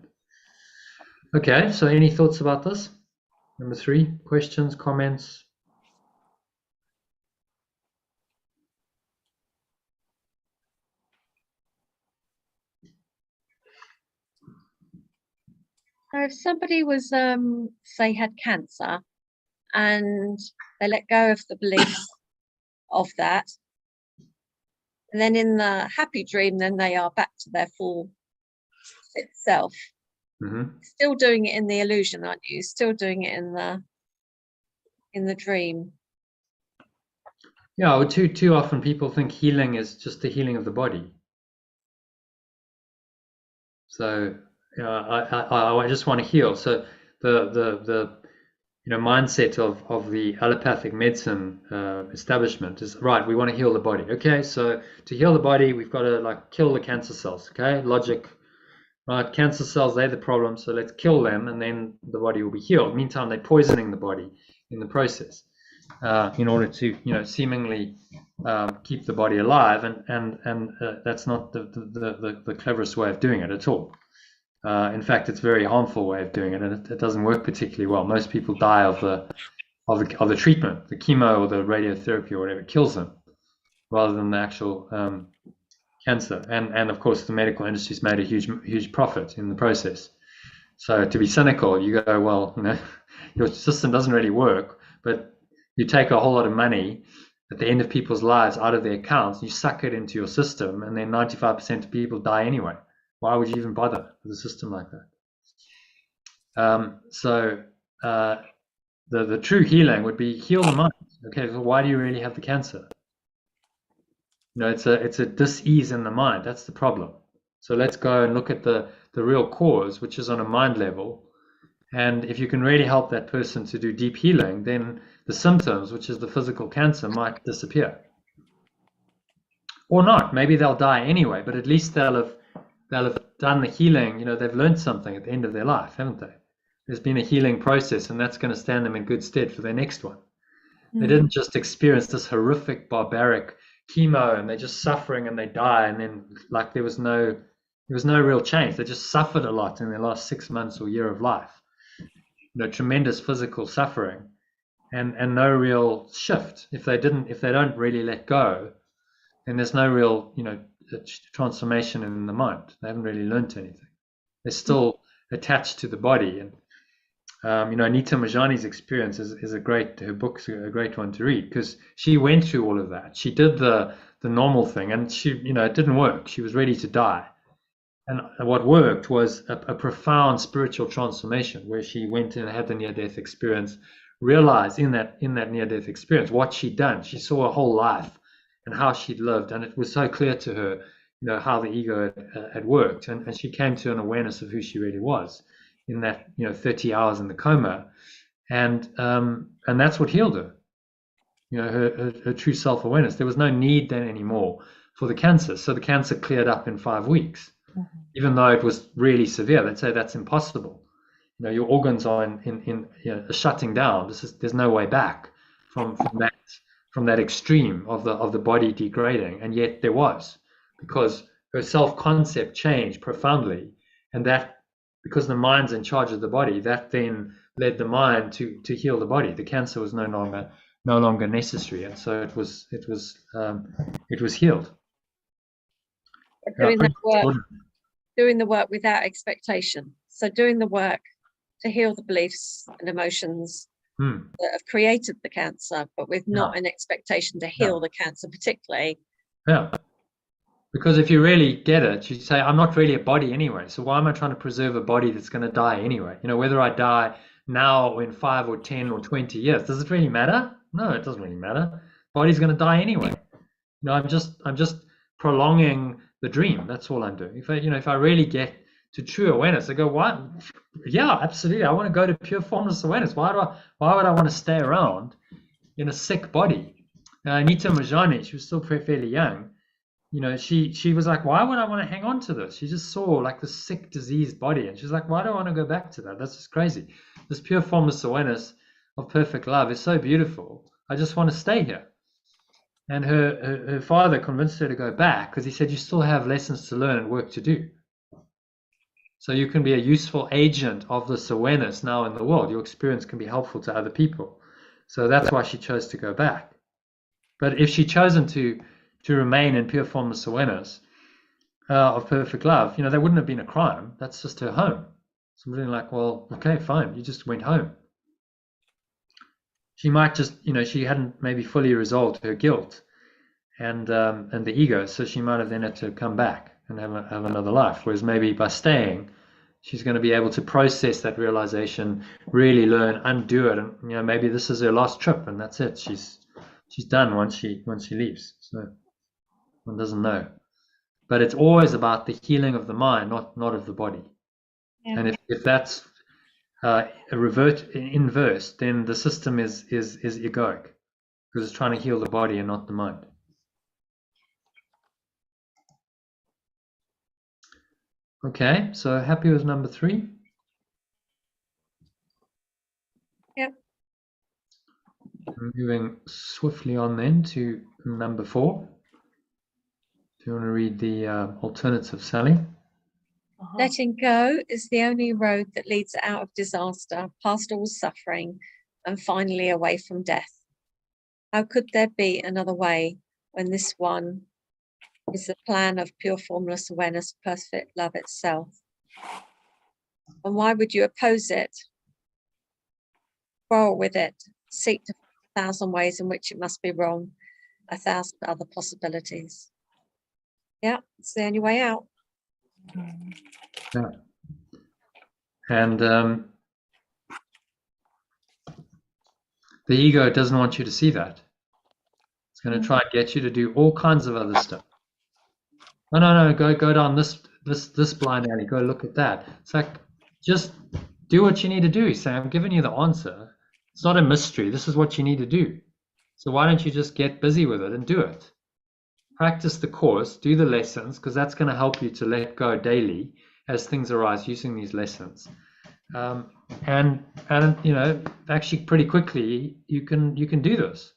[SPEAKER 1] Okay, so any thoughts about this? Number 3, questions, comments?
[SPEAKER 2] So if somebody was, say, had cancer and they let go of the beliefs of that, and then in the happy dream, then they are back to their full fit self. Still doing it in the illusion, aren't you? Still doing it in the dream.
[SPEAKER 1] Yeah, well, too often people think healing is just the healing of the body. So I just want to heal. So the mindset of the allopathic medicine establishment is, right, we want to heal the body. Okay, so to heal the body, we've got to kill the cancer cells. Okay, logic, right? Cancer cells, they're the problem, so let's kill them, and then the body will be healed. Meantime, they're poisoning the body in the process in order to seemingly keep the body alive, and that's not the cleverest way of doing it at all. In fact, it's a very harmful way of doing it, and it doesn't work particularly well. Most people die of the treatment, the chemo or the radiotherapy or whatever. It kills them rather than the actual cancer. And of course, the medical industry's made a huge profit in the process. So to be cynical, you go, well, your system doesn't really work, but you take a whole lot of money at the end of people's lives out of their accounts, you suck it into your system, and then 95% of people die anyway. Why would you even bother with a system like that? So the true healing would be heal the mind. Okay, so why do you really have the cancer? It's a dis-ease in the mind. That's the problem. So let's go and look at the real cause, which is on a mind level. And if you can really help that person to do deep healing, then the symptoms, which is the physical cancer, might disappear. Or not. Maybe they'll die anyway, but at least they'll have done the healing. They've learned something at the end of their life, haven't they? There's been a healing process, and that's going to stand them in good stead for their next one. They didn't just experience this horrific, barbaric chemo, and they're just suffering and they die, and then there was no real change. They just suffered a lot in their last 6 months or year of life. Tremendous physical suffering, and no real shift. If they don't really let go, then there's no real transformation in the mind. They haven't really learned anything. They're still attached to the body. And Anita Majani's experience is her book's a great one to read, because she went through all of that. She did the normal thing, and it didn't work. She was ready to die. And what worked was a profound spiritual transformation, where she went and had the near-death experience, realized in that near-death experience what she'd done. She saw her whole life and how she'd lived, and it was so clear to her, how the ego had worked, and she came to an awareness of who she really was in that 30 hours in the coma, and that's what healed her. Her true self-awareness. There was no need then anymore for the cancer, so the cancer cleared up in 5 weeks. Even though it was really severe. They'd say that's impossible. Your organs are in shutting down. There's no way back from that extreme of the body degrading, and yet there was, because her self-concept changed profoundly, and that, because the mind's in charge of the body, that then led the mind to heal the body. The cancer was no longer necessary, and so it was healed.
[SPEAKER 2] Doing the work without expectation. So doing the work to heal the beliefs and emotions that have created the cancer, but with not an expectation to heal the cancer particularly.
[SPEAKER 1] Yeah. Because if you really get it, you say, I'm not really a body anyway. So why am I trying to preserve a body that's going to die anyway? Whether I die now or in 5 or 10 or 20 years, does it really matter? No, it doesn't really matter. Body's going to die anyway. I'm just prolonging the dream. That's all I'm doing. If I really get to true awareness, I go, what? Yeah, absolutely. I want to go to pure formless awareness. Why would I want to stay around in a sick body? Anita Majani, she was still fairly young. She was like, why would I want to hang on to this? She just saw the sick, diseased body, and she's like, why do I want to go back to that? That's just crazy. This pure formless awareness of perfect love is so beautiful. I just want to stay here. And her father convinced her to go back, because he said, you still have lessons to learn and work to do. So you can be a useful agent of this awareness now in the world. Your experience can be helpful to other people. So that's why she chose to go back. But if she'd chosen to remain in pure formless awareness of perfect love, that wouldn't have been a crime. That's just her home. Somebody like, well, okay, fine. You just went home. She might just, she hadn't maybe fully resolved her guilt and the ego, so she might have then had to come back and have another life. Whereas maybe by staying, she's going to be able to process that realization, really learn, undo it, and maybe this is her last trip, and that's it. She's done once she leaves. So one doesn't know, but it's always about the healing of the mind, not of the body. Yeah. And if that's a inverse, then the system is egoic, because it's trying to heal the body and not the mind. Okay, so happy with number 3?
[SPEAKER 2] Yep.
[SPEAKER 1] Moving swiftly on then to number 4. Do you want to read the alternative, Sally?
[SPEAKER 2] Letting go is the only road that leads out of disaster, past all suffering, and finally away from death. How could there be another way when this one is the plan of pure formless awareness, perfect love itself? And why would you oppose it, quarrel with it, seek to find 1,000 ways in which it must be wrong, 1,000 other possibilities? Yeah, it's the only way out.
[SPEAKER 1] Yeah. And the ego doesn't want you to see that. It's going to try and get you to do all kinds of other stuff. No, go down this blind alley, go look at that. It's like, just do what you need to do. He's saying, I'm giving you the answer. It's not a mystery. This is what you need to do. So why don't you just get busy with it and do it? Practice the course, do the lessons, because that's going to help you to let go daily as things arise using these lessons. And actually pretty quickly you can do this.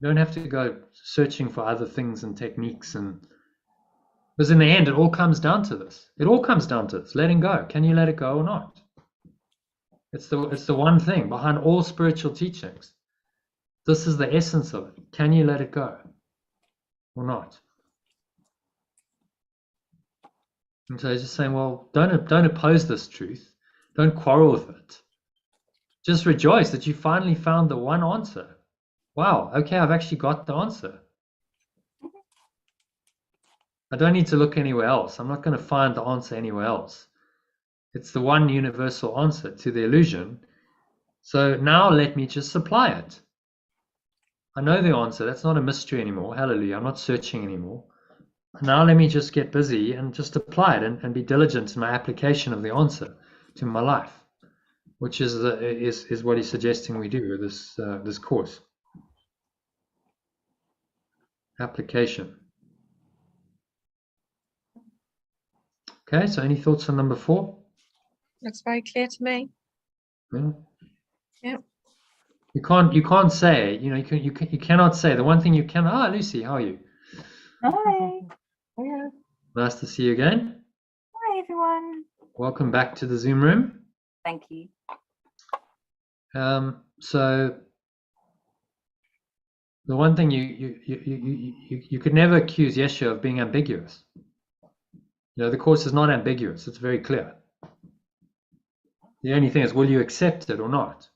[SPEAKER 1] You don't have to go searching for other things and techniques, because in the end it all comes down to this. It all comes down to this, letting go. Can you let it go or not? It's the one thing behind all spiritual teachings. This is the essence of it. Can you let it go or not? And so he's just saying, well, don't oppose this truth. Don't quarrel with it. Just rejoice that you finally found the one answer. Wow, okay, I've actually got the answer. I don't need to look anywhere else. I'm not going to find the answer anywhere else. It's the one universal answer to the illusion. So now let me just apply it. I know the answer. That's not a mystery anymore. Hallelujah. I'm not searching anymore. Now let me just get busy and just apply it and be diligent in my application of the answer to my life, which is what he's suggesting we do with this course. Application. Okay, so any thoughts on number 4?
[SPEAKER 2] Looks very clear to me.
[SPEAKER 1] Yeah. You can't say, you cannot say. The one thing you can. Lucy, how are you?
[SPEAKER 5] Hi. Yeah.
[SPEAKER 1] Nice to see you again.
[SPEAKER 5] Hi, everyone.
[SPEAKER 1] Welcome back to the Zoom room.
[SPEAKER 5] Thank you.
[SPEAKER 1] So the one thing you could never accuse Yeshua of being ambiguous. The course is not ambiguous. It's very clear. The only thing is, will you accept it or not?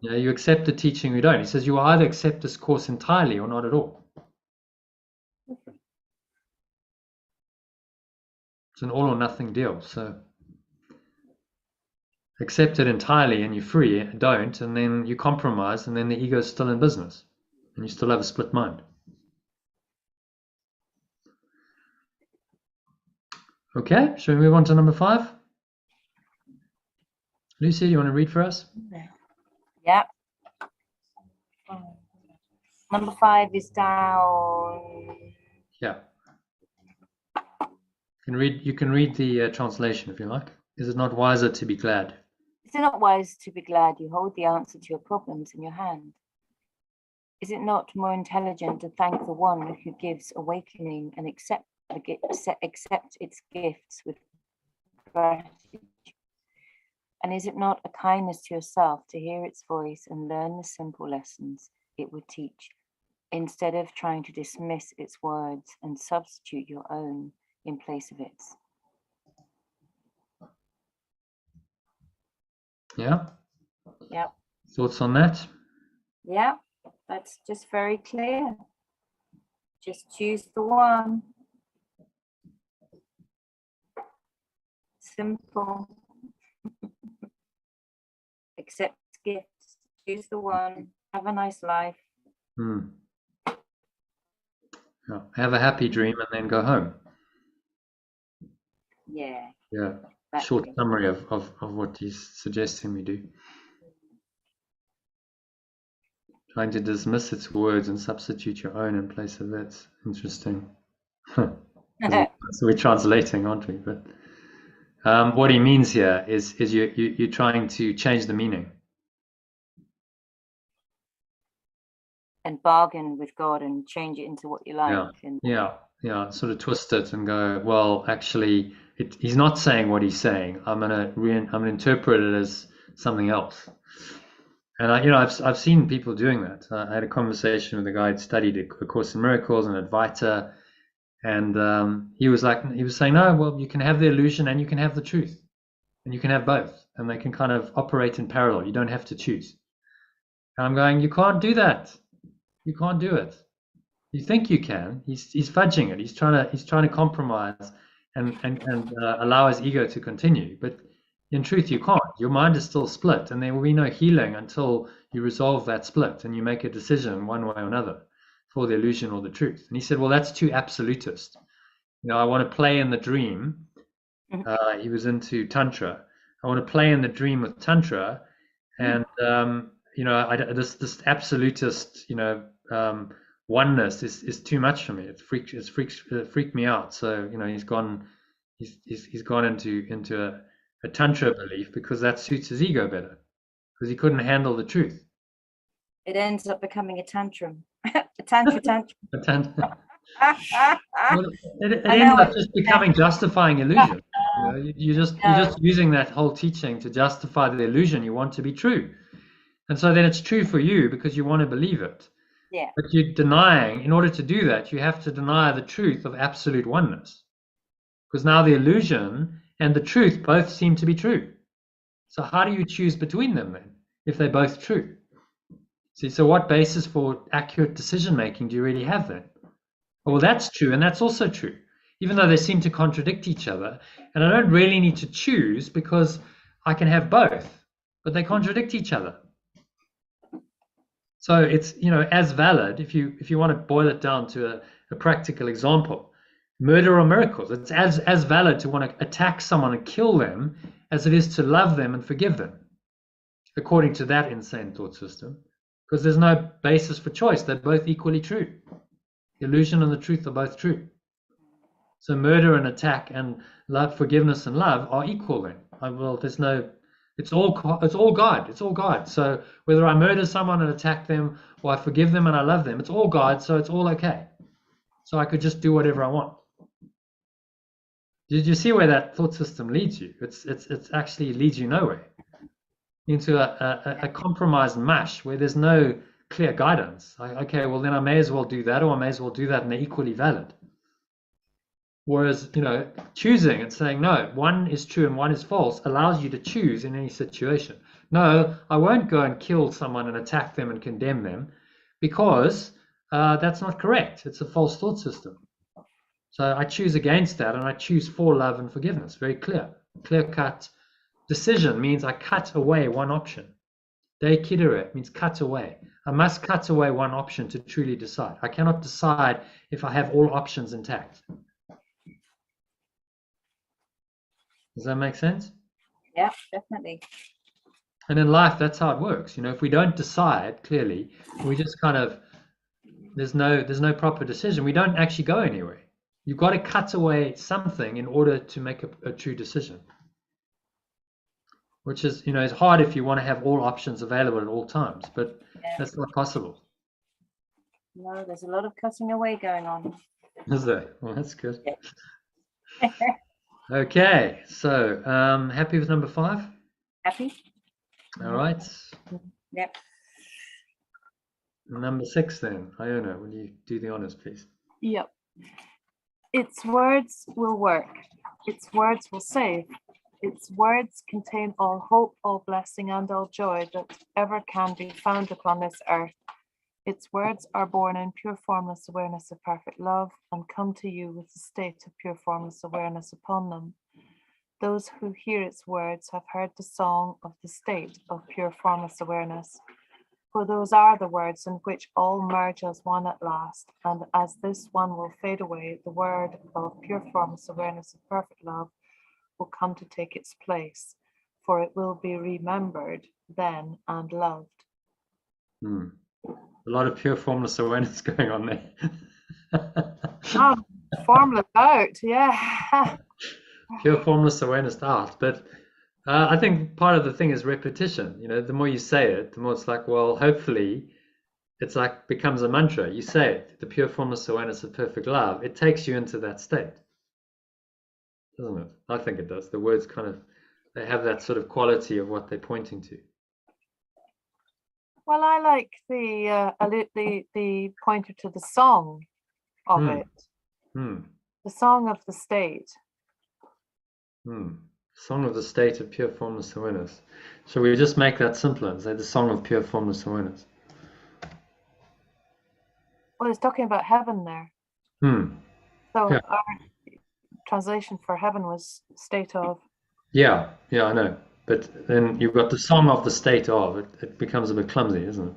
[SPEAKER 1] You accept the teaching or you don't. He says you will either accept this course entirely or not at all. It's an all or nothing deal. So accept it entirely and you're free. Don't, and then you compromise, and then the ego is still in business, and you still have a split mind. Okay, shall we move on to number 5? Lucy, do you want to read for us?
[SPEAKER 5] Yeah. Number 5 is down.
[SPEAKER 1] Yeah. You can read the translation if you like. Is it not wiser to be glad?
[SPEAKER 5] Is it not wise to be glad you hold the answer to your problems in your hand? Is it not more intelligent to thank the one who gives awakening and accept its gifts with gratitude. And is it not a kindness to yourself to hear its voice and learn the simple lessons it would teach, instead of trying to dismiss its words and substitute your own in place of its?
[SPEAKER 1] Yeah.
[SPEAKER 5] Yeah.
[SPEAKER 1] Thoughts on that?
[SPEAKER 5] Yeah, that's just very clear. Just choose the one. Simple. Accept gifts. Choose the one. Have a nice life.
[SPEAKER 1] Yeah. Have a happy dream and then go home.
[SPEAKER 5] Yeah.
[SPEAKER 1] Yeah.
[SPEAKER 5] Exactly.
[SPEAKER 1] Short summary of what he's suggesting we do. Trying to dismiss its words and substitute your own in place of its. Interesting. So we're translating, aren't we? But what he means here is you're trying to change the meaning.
[SPEAKER 5] And bargain with God and change it into what you like.
[SPEAKER 1] Yeah. Sort of twist it and go, well, actually, he's not saying what he's saying. I'm gonna interpret it as something else. And I've seen people doing that. I had a conversation with a guy who studied A Course in Miracles, an Advaita, and he was saying, no, well, you can have the illusion and you can have the truth, and you can have both, and they can kind of operate in parallel. You don't have to choose. And I'm going, you can't do that. You can't do it. You think you can. He's fudging it. He's trying to compromise and allow his ego to continue. But in truth, you can't. Your mind is still split, and there will be no healing until you resolve that split and you make a decision one way or another for the illusion or the truth. And he said, well, that's too absolutist. I want to play in the dream. He was into Tantra. I want to play in the dream with Tantra, and this absolutist, oneness is too much for me. It freaked me out. So he's gone into a Tantra belief because that suits his ego better, because he couldn't handle the truth.
[SPEAKER 5] It ends up becoming a tantrum. A tantrum.
[SPEAKER 1] A tantra. Well, it ends up just becoming justifying illusion. You're just using that whole teaching to justify the illusion you want to be true, and so then it's true for you because you want to believe it.
[SPEAKER 5] Yeah.
[SPEAKER 1] But you're denying. In order to do that, you have to deny the truth of absolute oneness, because now the illusion and the truth both seem to be true. So how do you choose between them then, if they're both true? See, so what basis for accurate decision making do you really have then? Well, that's true, and that's also true, even though they seem to contradict each other. And I don't really need to choose because I can have both, but they contradict each other. So it's as valid, if you want to boil it down to a practical example, murder or miracles. It's as valid to want to attack someone and kill them as it is to love them and forgive them, according to that insane thought system, because there's no basis for choice. They're both equally true. The illusion and the truth are both true. So murder and attack and love, forgiveness and love are equal then. It's all God. It's all God. So whether I murder someone and attack them, or I forgive them and I love them, it's all God. So it's all okay. So I could just do whatever I want. Did you see where that thought system leads you? It's actually leads you nowhere, into a compromised mush where there's no clear guidance. Okay, well then I may as well do that, or I may as well do that, and they're equally valid. Whereas, choosing and saying, no, one is true and one is false allows you to choose in any situation. No, I won't go and kill someone and attack them and condemn them, because that's not correct. It's a false thought system. So I choose against that, and I choose for love and forgiveness. Very clear-cut decision means I cut away one option. Deikidere means cut away. I must cut away one option to truly decide. I cannot decide if I have all options intact. Does that make sense?
[SPEAKER 5] Yeah, definitely.
[SPEAKER 1] And in life, that's how it works. If we don't decide clearly, we just kind of, there's no proper decision. We don't actually go anywhere. You've got to cut away something in order to make a true decision, which is, it's hard if you want to have all options available at all times, but that's not possible.
[SPEAKER 5] No, there's a lot of cutting away going on.
[SPEAKER 1] Is there? Well, that's good.
[SPEAKER 5] Yeah.
[SPEAKER 1] Okay, so happy with number 5?
[SPEAKER 5] Happy?
[SPEAKER 1] All right.
[SPEAKER 5] Yep.
[SPEAKER 1] Number 6 then. Iona, will you do the honors, please?
[SPEAKER 4] Yep. Its words will work. Its words will save. Its words contain all hope, all blessing, and all joy that ever can be found upon this earth. Its words are born in pure formless awareness of perfect love and come to you with the state of pure formless awareness upon them. Those who hear its words have heard the song of the state of pure formless awareness. For those are the words in which all merge as one at last, and as this one will fade away, the word of pure formless awareness of perfect love will come to take its place, for it will be remembered then and loved.
[SPEAKER 1] A lot of pure formless awareness going on there.
[SPEAKER 4] Formless out, yeah.
[SPEAKER 1] Pure formless awareness out, but I think part of the thing is repetition. You know, the more you say it, the more it's like, well, hopefully it's like becomes a mantra. You say it, the pure formless awareness of perfect love, it takes you into that state, doesn't it? I think it does. The words kind of, they have that sort of quality of what they're pointing to.
[SPEAKER 4] Well, I like the pointer to the song of it. The song of the state.
[SPEAKER 1] Song of the state of pure formless awareness. So we just make that simpler and say the song of pure formless awareness.
[SPEAKER 4] Well, it's talking about heaven there. So
[SPEAKER 1] yeah.
[SPEAKER 4] Our translation for heaven was state of.
[SPEAKER 1] Yeah, I know. But then you've got the song of the state of. It becomes a bit clumsy, isn't it?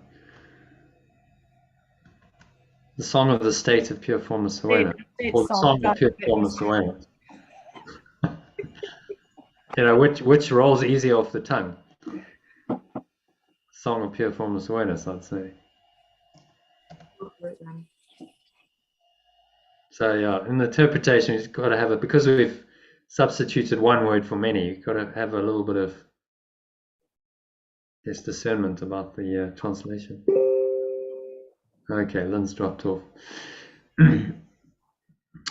[SPEAKER 1] The song of the state of pure formless awareness. Or the song of pure formless awareness. You know, which rolls easier off the tongue? Song of pure formless awareness, I'd say. So yeah, in the interpretation, you've got to have it, because we've substituted one word for many, you've got to have a little bit of discernment about the translation. Okay, Lynn's dropped off.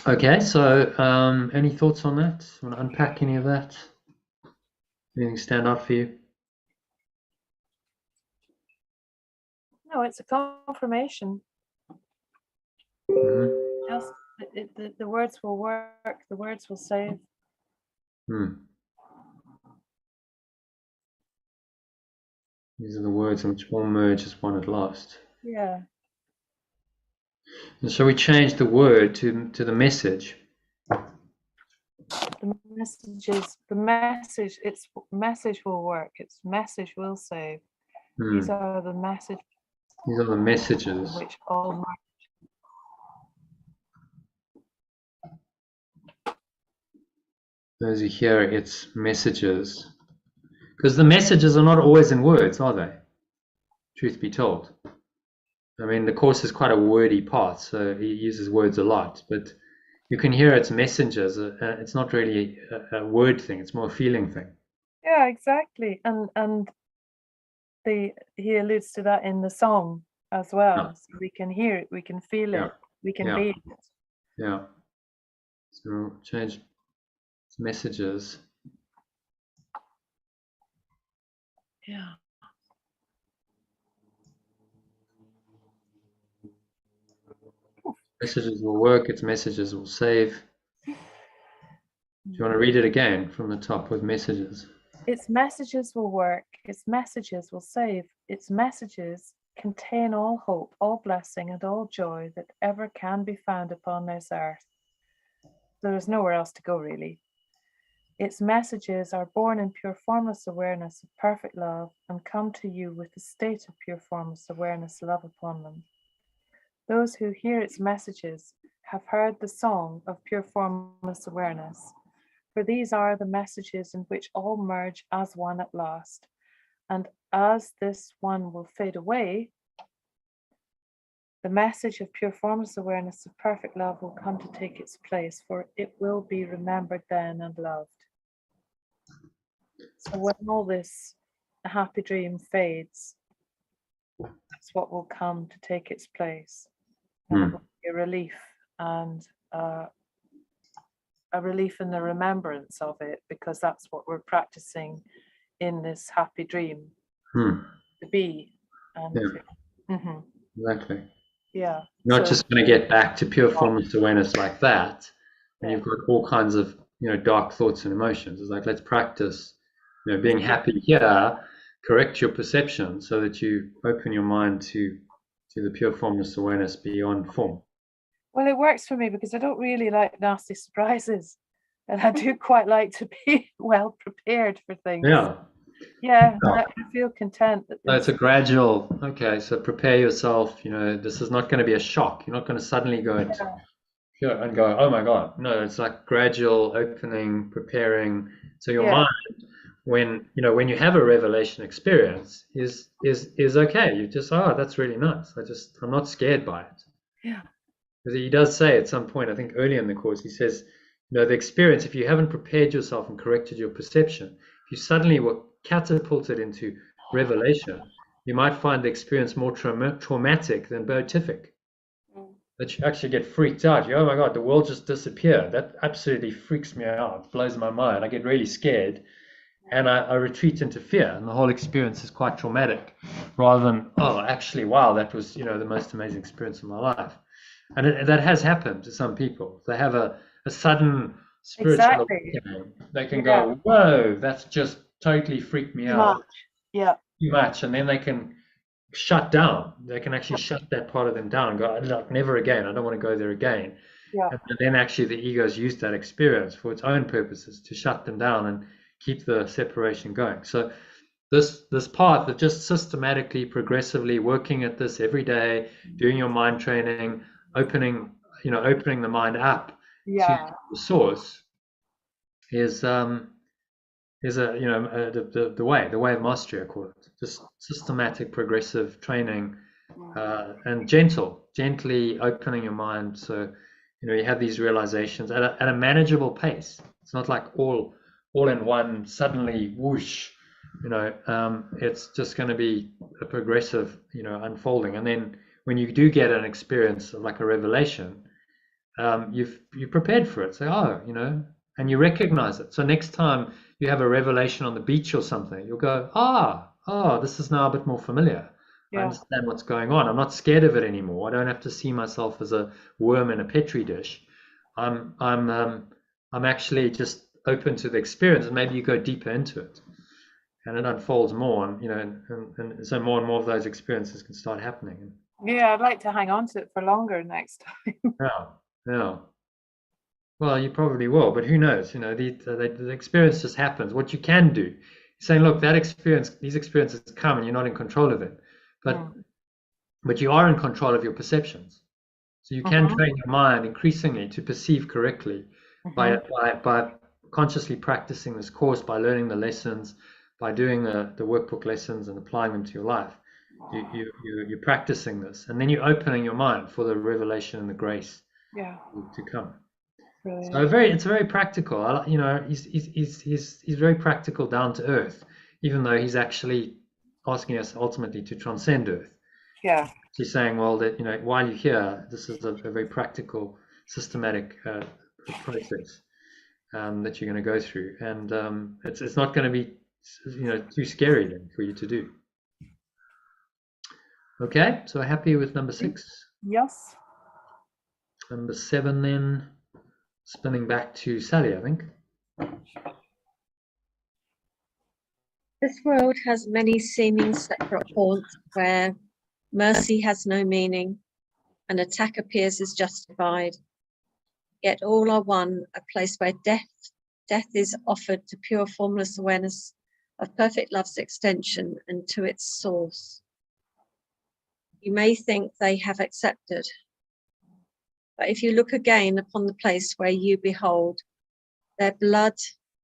[SPEAKER 1] Okay, so any thoughts on that? Want to unpack any of that? Anything stand out for you?
[SPEAKER 4] No, it's a confirmation. Just the words will work, the words will save.
[SPEAKER 1] These are the words in which all merge as one at last.
[SPEAKER 4] Yeah.
[SPEAKER 1] And so we change the word to the message.
[SPEAKER 4] The message, its message will work, its message will save. These are the messages.
[SPEAKER 1] These are the messages.
[SPEAKER 4] Which all merge.
[SPEAKER 1] Those who hear its messages. Because the messages are not always in words, are they? Truth be told. I mean, the Course is quite a wordy part, so he uses words a lot, but you can hear its messengers. It's not really a word thing, it's more a feeling thing.
[SPEAKER 4] Yeah, exactly. And he alludes to that in the song as well.
[SPEAKER 1] Yeah.
[SPEAKER 4] So we can hear it, we can feel it, we can be it.
[SPEAKER 1] Yeah. So we'll change its messages.
[SPEAKER 4] Yeah.
[SPEAKER 1] Messages will work, its messages will save. Do you want to read it again from the top with messages?
[SPEAKER 4] Its messages will work, its messages will save, its messages contain all hope, all blessing, and all joy that ever can be found upon this earth. There is nowhere else to go, really. Its messages are born in pure formless awareness of perfect love and come to you with the state of pure formless awareness love upon them. Those who hear its messages have heard the song of pure formless awareness, for these are the messages in which all merge as one at last. And as this one will fade away, the message of pure formless awareness of perfect love will come to take its place, for it will be remembered then and loved. So when all this happy dream fades, that's what will come to take its place. And it will be a relief and a relief in the remembrance of it, because that's what we're practicing in this happy dream to be. And
[SPEAKER 1] Exactly.
[SPEAKER 4] Yeah.
[SPEAKER 1] Not
[SPEAKER 4] So,
[SPEAKER 1] just going to get back to pure formless awareness like that. And you've got all kinds of, dark thoughts and emotions. It's like, let's practice, being happy here, correct your perception so that you open your mind to the pure formless awareness beyond form.
[SPEAKER 4] Well, it works for me because I don't really like nasty surprises. And I do quite like to be well prepared for things. Yeah, I feel content.
[SPEAKER 1] So it's a gradual, okay, so prepare yourself, this is not going to be a shock. You're not going to suddenly go into here and go, oh my God. No, it's like gradual opening, preparing. So your mind, when you have a revelation experience, is okay. You just, that's really nice. I'm not scared by it.
[SPEAKER 4] Yeah.
[SPEAKER 1] Because he does say at some point, I think early in the course, he says, the experience, if you haven't prepared yourself and corrected your perception, if you suddenly were catapulted into revelation, you might find the experience more traumatic than beatific. That you actually get freaked out. Oh my God, the world just disappeared. That absolutely freaks me out. It blows my mind. I get really scared and I retreat into fear. And the whole experience is quite traumatic rather than, actually, wow, that was, the most amazing experience of my life. And that has happened to some people. They have a sudden spiritual awakening. They can go, whoa, that's just totally freaked me out.
[SPEAKER 4] Yeah.
[SPEAKER 1] Too much. And then they can shut down. They can actually shut that part of them down and go, look, never again. I don't want to go there again.
[SPEAKER 4] Yeah.
[SPEAKER 1] And then actually the ego's used that experience for its own purposes to shut them down and keep the separation going. So this path of just systematically, progressively working at this every day, doing your mind training, opening the mind up to the source is the way of mastery, I call it. Just systematic, progressive training, and gently opening your mind. So, you have these realizations at a manageable pace. It's not like all in one, suddenly whoosh, it's just going to be a progressive, unfolding. And then when you do get an experience of like a revelation, you've prepared for it. So, and you recognize it. So next time you have a revelation on the beach or something, you'll go, this is now a bit more familiar. I understand what's going on. I'm not scared of it anymore. I don't have to see myself as a worm in a petri dish. I'm actually just open to the experience, and maybe you go deeper into it, and it unfolds more, and so more and more of those experiences can start happening.
[SPEAKER 4] Yeah, I'd like to hang on to it for longer next time.
[SPEAKER 1] Yeah. Well, you probably will, but who knows? The experience just happens. What you can do, saying, look, these experiences come, and you're not in control of them, but you are in control of your perceptions. So you can train your mind increasingly to perceive correctly by consciously practicing this course, by learning the lessons, by doing the workbook lessons and applying them to your life. You're practicing this, and then you're opening your mind for the revelation and the grace to come. Brilliant. So it's very practical. He's very practical, down to earth, even though he's actually asking us ultimately to transcend earth.
[SPEAKER 4] Yeah.
[SPEAKER 1] She's saying, well, that while you're here, this is a very practical, systematic process that you're going to go through, and it's not going to be too scary then for you to do. Okay, so happy with number 6?
[SPEAKER 4] Yes.
[SPEAKER 1] Number 7 then, spinning back to Sally, I think.
[SPEAKER 2] This world has many seeming separate haunts where mercy has no meaning and attack appears as justified. Yet all are one, a place where death is offered to pure formless awareness of perfect love's extension and to its source. You may think they have accepted, but if you look again upon the place where you behold their blood,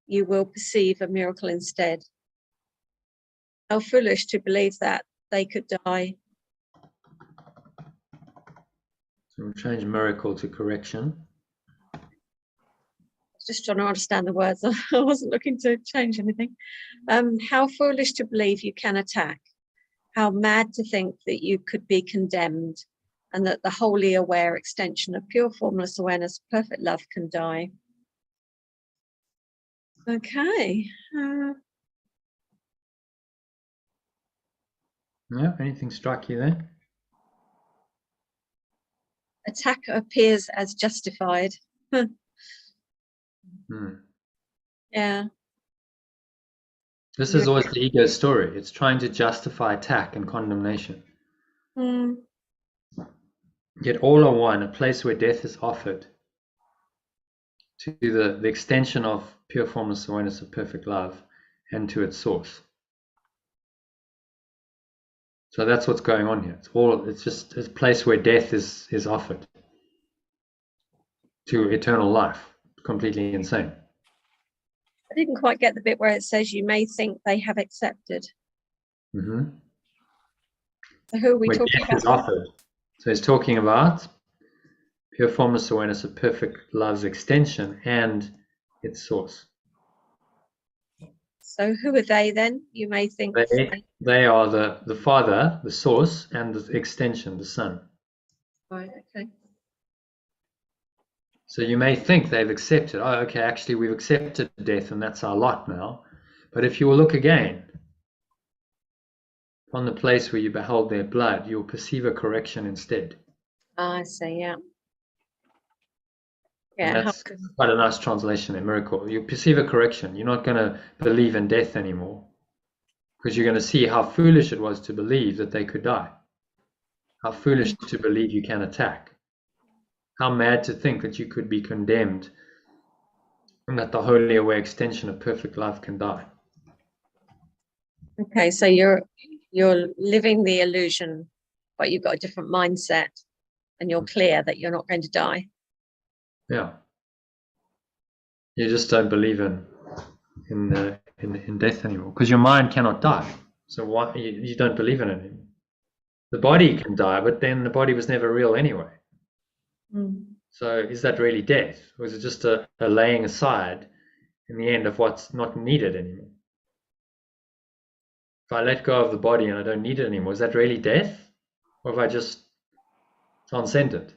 [SPEAKER 2] you will perceive a miracle instead. How foolish to believe that they could die.
[SPEAKER 1] So we'll change miracle to correction.
[SPEAKER 2] Just trying to understand the words. I wasn't looking to change anything. How foolish to believe you can attack. How mad to think that you could be condemned and that the wholly aware extension of pure formless awareness, perfect love, can die. Okay.
[SPEAKER 1] Yeah, anything strike you there?
[SPEAKER 2] Attack appears as justified. Yeah.
[SPEAKER 1] This is always the ego's story. It's trying to justify attack and condemnation. Yet all are one, a place where death is offered to the extension of pure formless awareness of perfect love and to its source. So that's what's going on here. It's just a place where death is offered to eternal life. Completely insane.
[SPEAKER 2] I didn't quite get the bit where it says you may think they have accepted.
[SPEAKER 1] Mm-hmm.
[SPEAKER 2] So who are we
[SPEAKER 1] where
[SPEAKER 2] talking
[SPEAKER 1] death
[SPEAKER 2] about?
[SPEAKER 1] is offered. So he's talking about pure formless awareness of perfect love's extension and its source.
[SPEAKER 2] So who are they then? You may think
[SPEAKER 1] They are the Father, the source, and the extension, the Son.
[SPEAKER 2] Right, okay.
[SPEAKER 1] So you may think they've accepted, oh, okay, actually we've accepted death and that's our lot now. But if you will look again on the place where you behold their blood, you'll perceive a correction instead.
[SPEAKER 2] I see, yeah.
[SPEAKER 1] And
[SPEAKER 2] Yeah.
[SPEAKER 1] that's quite a nice translation, a miracle. You perceive a correction. You're not going to believe in death anymore because you're going to see how foolish it was to believe that they could die. How foolish to believe you can attack. How mad to think that you could be condemned and that the wholly aware extension of perfect love can die.
[SPEAKER 2] Okay, so you're living the illusion, but you've got a different mindset and you're clear that you're not going to die.
[SPEAKER 1] Yeah. You just don't believe in death anymore because your mind cannot die. So why you don't believe in it anymore? The body can die, but then the body was never real anyway. So is that really death? Or is it just a laying aside in the end of what's not needed anymore? If I let go of the body and I don't need it anymore, is that really death? Or have I just transcended?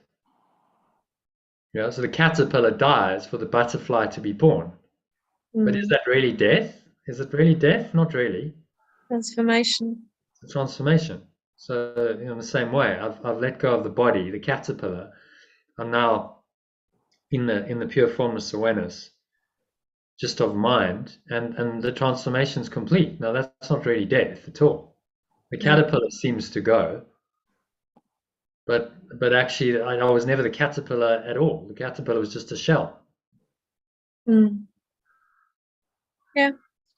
[SPEAKER 1] Yeah, so the caterpillar dies for the butterfly to be born. But is that really death? Is it really death? Not really.
[SPEAKER 2] Transformation.
[SPEAKER 1] It's a transformation. So in the same way, I've let go of the body, the caterpillar. I'm now in the pure formless awareness, just of mind, and the transformation is complete. Now that's not really death at all. The caterpillar seems to go, but actually I was never the caterpillar at all. The caterpillar was just a shell.
[SPEAKER 2] Yeah,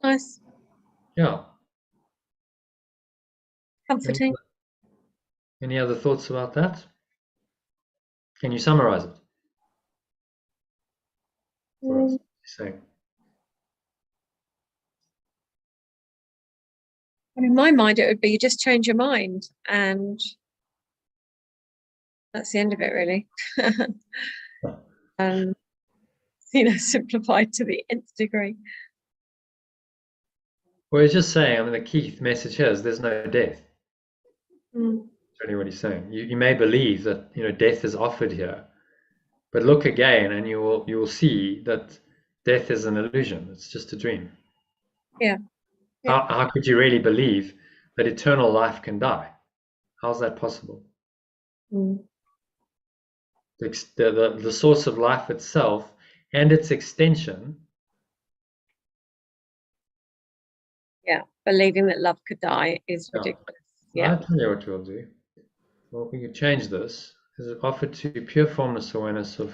[SPEAKER 2] nice.
[SPEAKER 1] Yeah.
[SPEAKER 2] Comforting.
[SPEAKER 1] Any other thoughts about that? Can you summarize it for us? Saying.
[SPEAKER 2] In my mind, it would be you just change your mind, and that's the end of it, really. Simplified to the nth degree.
[SPEAKER 1] Well, he's just saying. I mean, the key message here is there's no death. That's really what he's saying. You may believe that death is offered here, but look again, and you will see that death is an illusion. It's just a dream.
[SPEAKER 2] Yeah.
[SPEAKER 1] How could you really believe that eternal life can die? How's that possible? The source of life itself and its extension.
[SPEAKER 2] Yeah, believing that love could die is ridiculous. Yeah.
[SPEAKER 1] I'll tell you what we'll do. Well, we can change this. Is it offered to pure formless awareness of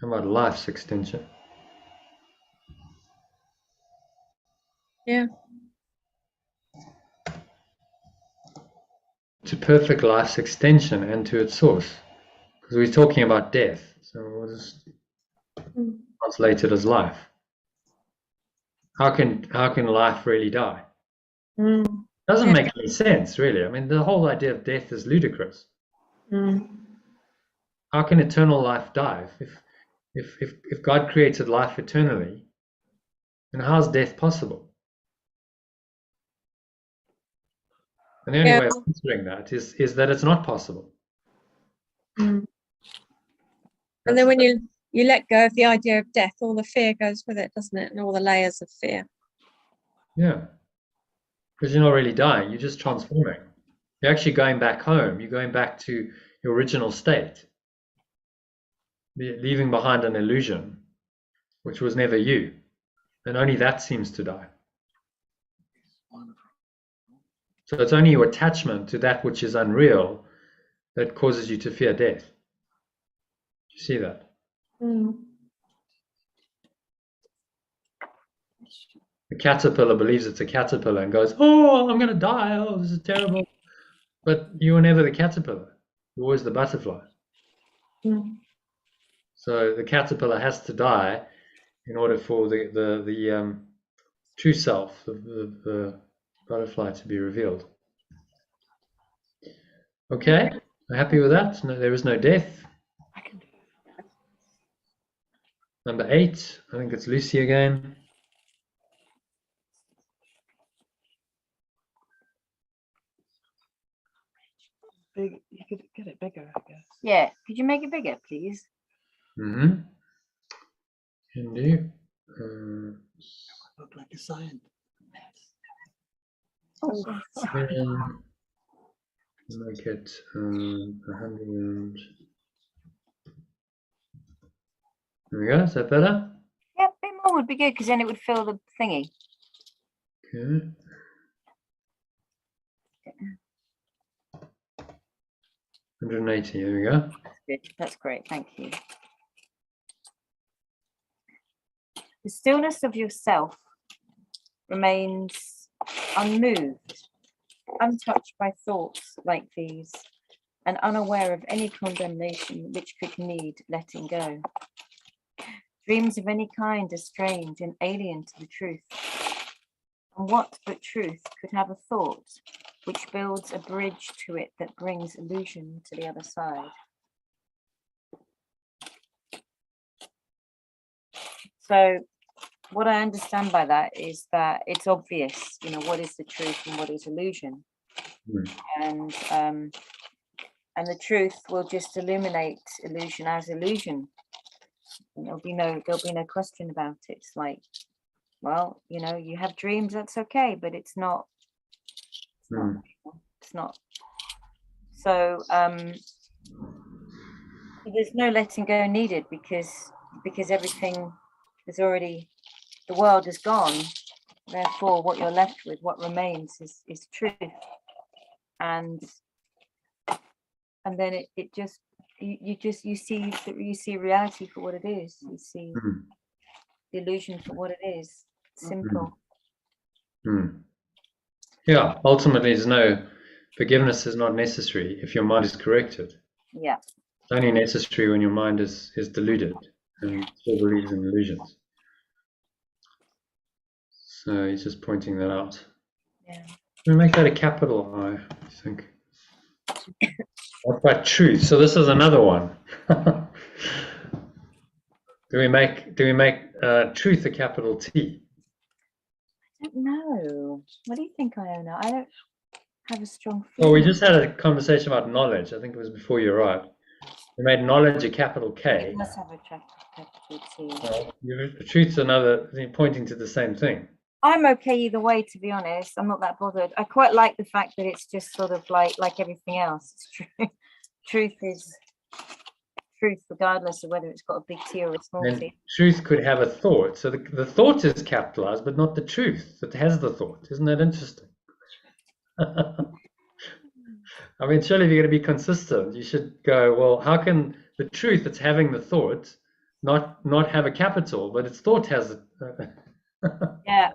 [SPEAKER 1] how about life's extension?
[SPEAKER 2] Yeah.
[SPEAKER 1] To perfect life's extension and to its source. Because we're talking about death. So we'll just translate it as life. How can life really die? Doesn't make any sense, really. I mean, the whole idea of death is ludicrous. How can eternal life die? If God created life eternally, then how's death possible? And the only way of answering that is that it's not possible.
[SPEAKER 2] And then when you let go of the idea of death, all the fear goes with it, doesn't it? And all the layers of fear.
[SPEAKER 1] Yeah. Because you're not really dying, you're just transforming. You're actually going back home. You're going back to your original state. Leaving behind an illusion, which was never you. And only that seems to die. So it's only your attachment to that which is unreal that causes you to fear death. Do you see that?
[SPEAKER 2] Mm.
[SPEAKER 1] The caterpillar believes it's a caterpillar and goes, oh, I'm going to die. Oh, this is terrible. But you were never the caterpillar. You're always the butterfly.
[SPEAKER 2] Mm.
[SPEAKER 1] So the caterpillar has to die in order for the true self of the butterfly to be revealed. Okay, happy with that? No, there is no death. Number 8, I think it's Lucy again.
[SPEAKER 4] Big, you could get it bigger, I guess.
[SPEAKER 5] Yeah, could you make it bigger, please?
[SPEAKER 1] Mm-hmm. Can do.
[SPEAKER 6] Look like a sign.
[SPEAKER 5] Oh,
[SPEAKER 1] Make it 100. There we go. Is that better?
[SPEAKER 5] yeah, a bit more would be good because then it would fill the thingy.
[SPEAKER 1] Okay. 180. There we go.
[SPEAKER 5] Good. That's great. Thank you. The stillness of yourself remains unmoved, untouched by thoughts like these, and unaware of any condemnation which could need letting go. Dreams of any kind are strange and alien to the truth. And what but truth could have a thought which builds a bridge to it that brings illusion to the other side? So what I understand by that is that it's obvious, you know, what is the truth and what is illusion. And the truth will just illuminate illusion as illusion. And there'll be no question about it. It's like, well, you know, you have dreams, that's okay, but it's not. It's not. So there's no letting go needed because everything is already, the world is gone. Therefore, what you're left with, what remains is truth. And then it just you see reality for what it is. You see the illusion for what it is. Simple.
[SPEAKER 1] Yeah, ultimately there's no forgiveness is not necessary if your mind is corrected.
[SPEAKER 5] Yeah.
[SPEAKER 1] It's only necessary when your mind is deluded and still believes in illusions. So he's just pointing that out.
[SPEAKER 5] Yeah.
[SPEAKER 1] We make that a capital I think. What about truth? So this is another one. Do we make truth a capital T?
[SPEAKER 5] I don't know. What do you think, Iona? I don't have a strong feeling.
[SPEAKER 1] Well, we just had a conversation about knowledge. I think it was before you arrived. We made knowledge a capital K.
[SPEAKER 5] It must have a capital T.
[SPEAKER 1] Truth's another thing, pointing to the same thing.
[SPEAKER 5] I'm okay either way, to be honest. I'm not that bothered. I quite like the fact that it's just sort of like everything else. It's true. Truth is truth, regardless of whether it's got a big T or a small
[SPEAKER 1] And
[SPEAKER 5] T.
[SPEAKER 1] truth could have a thought. So the thought is capitalized, but not the truth that has the thought. Isn't that interesting? I mean, surely if you're going to be consistent, you should go, well, how can the truth that's having the thought not have a capital, but its thought has it?
[SPEAKER 5] Yeah.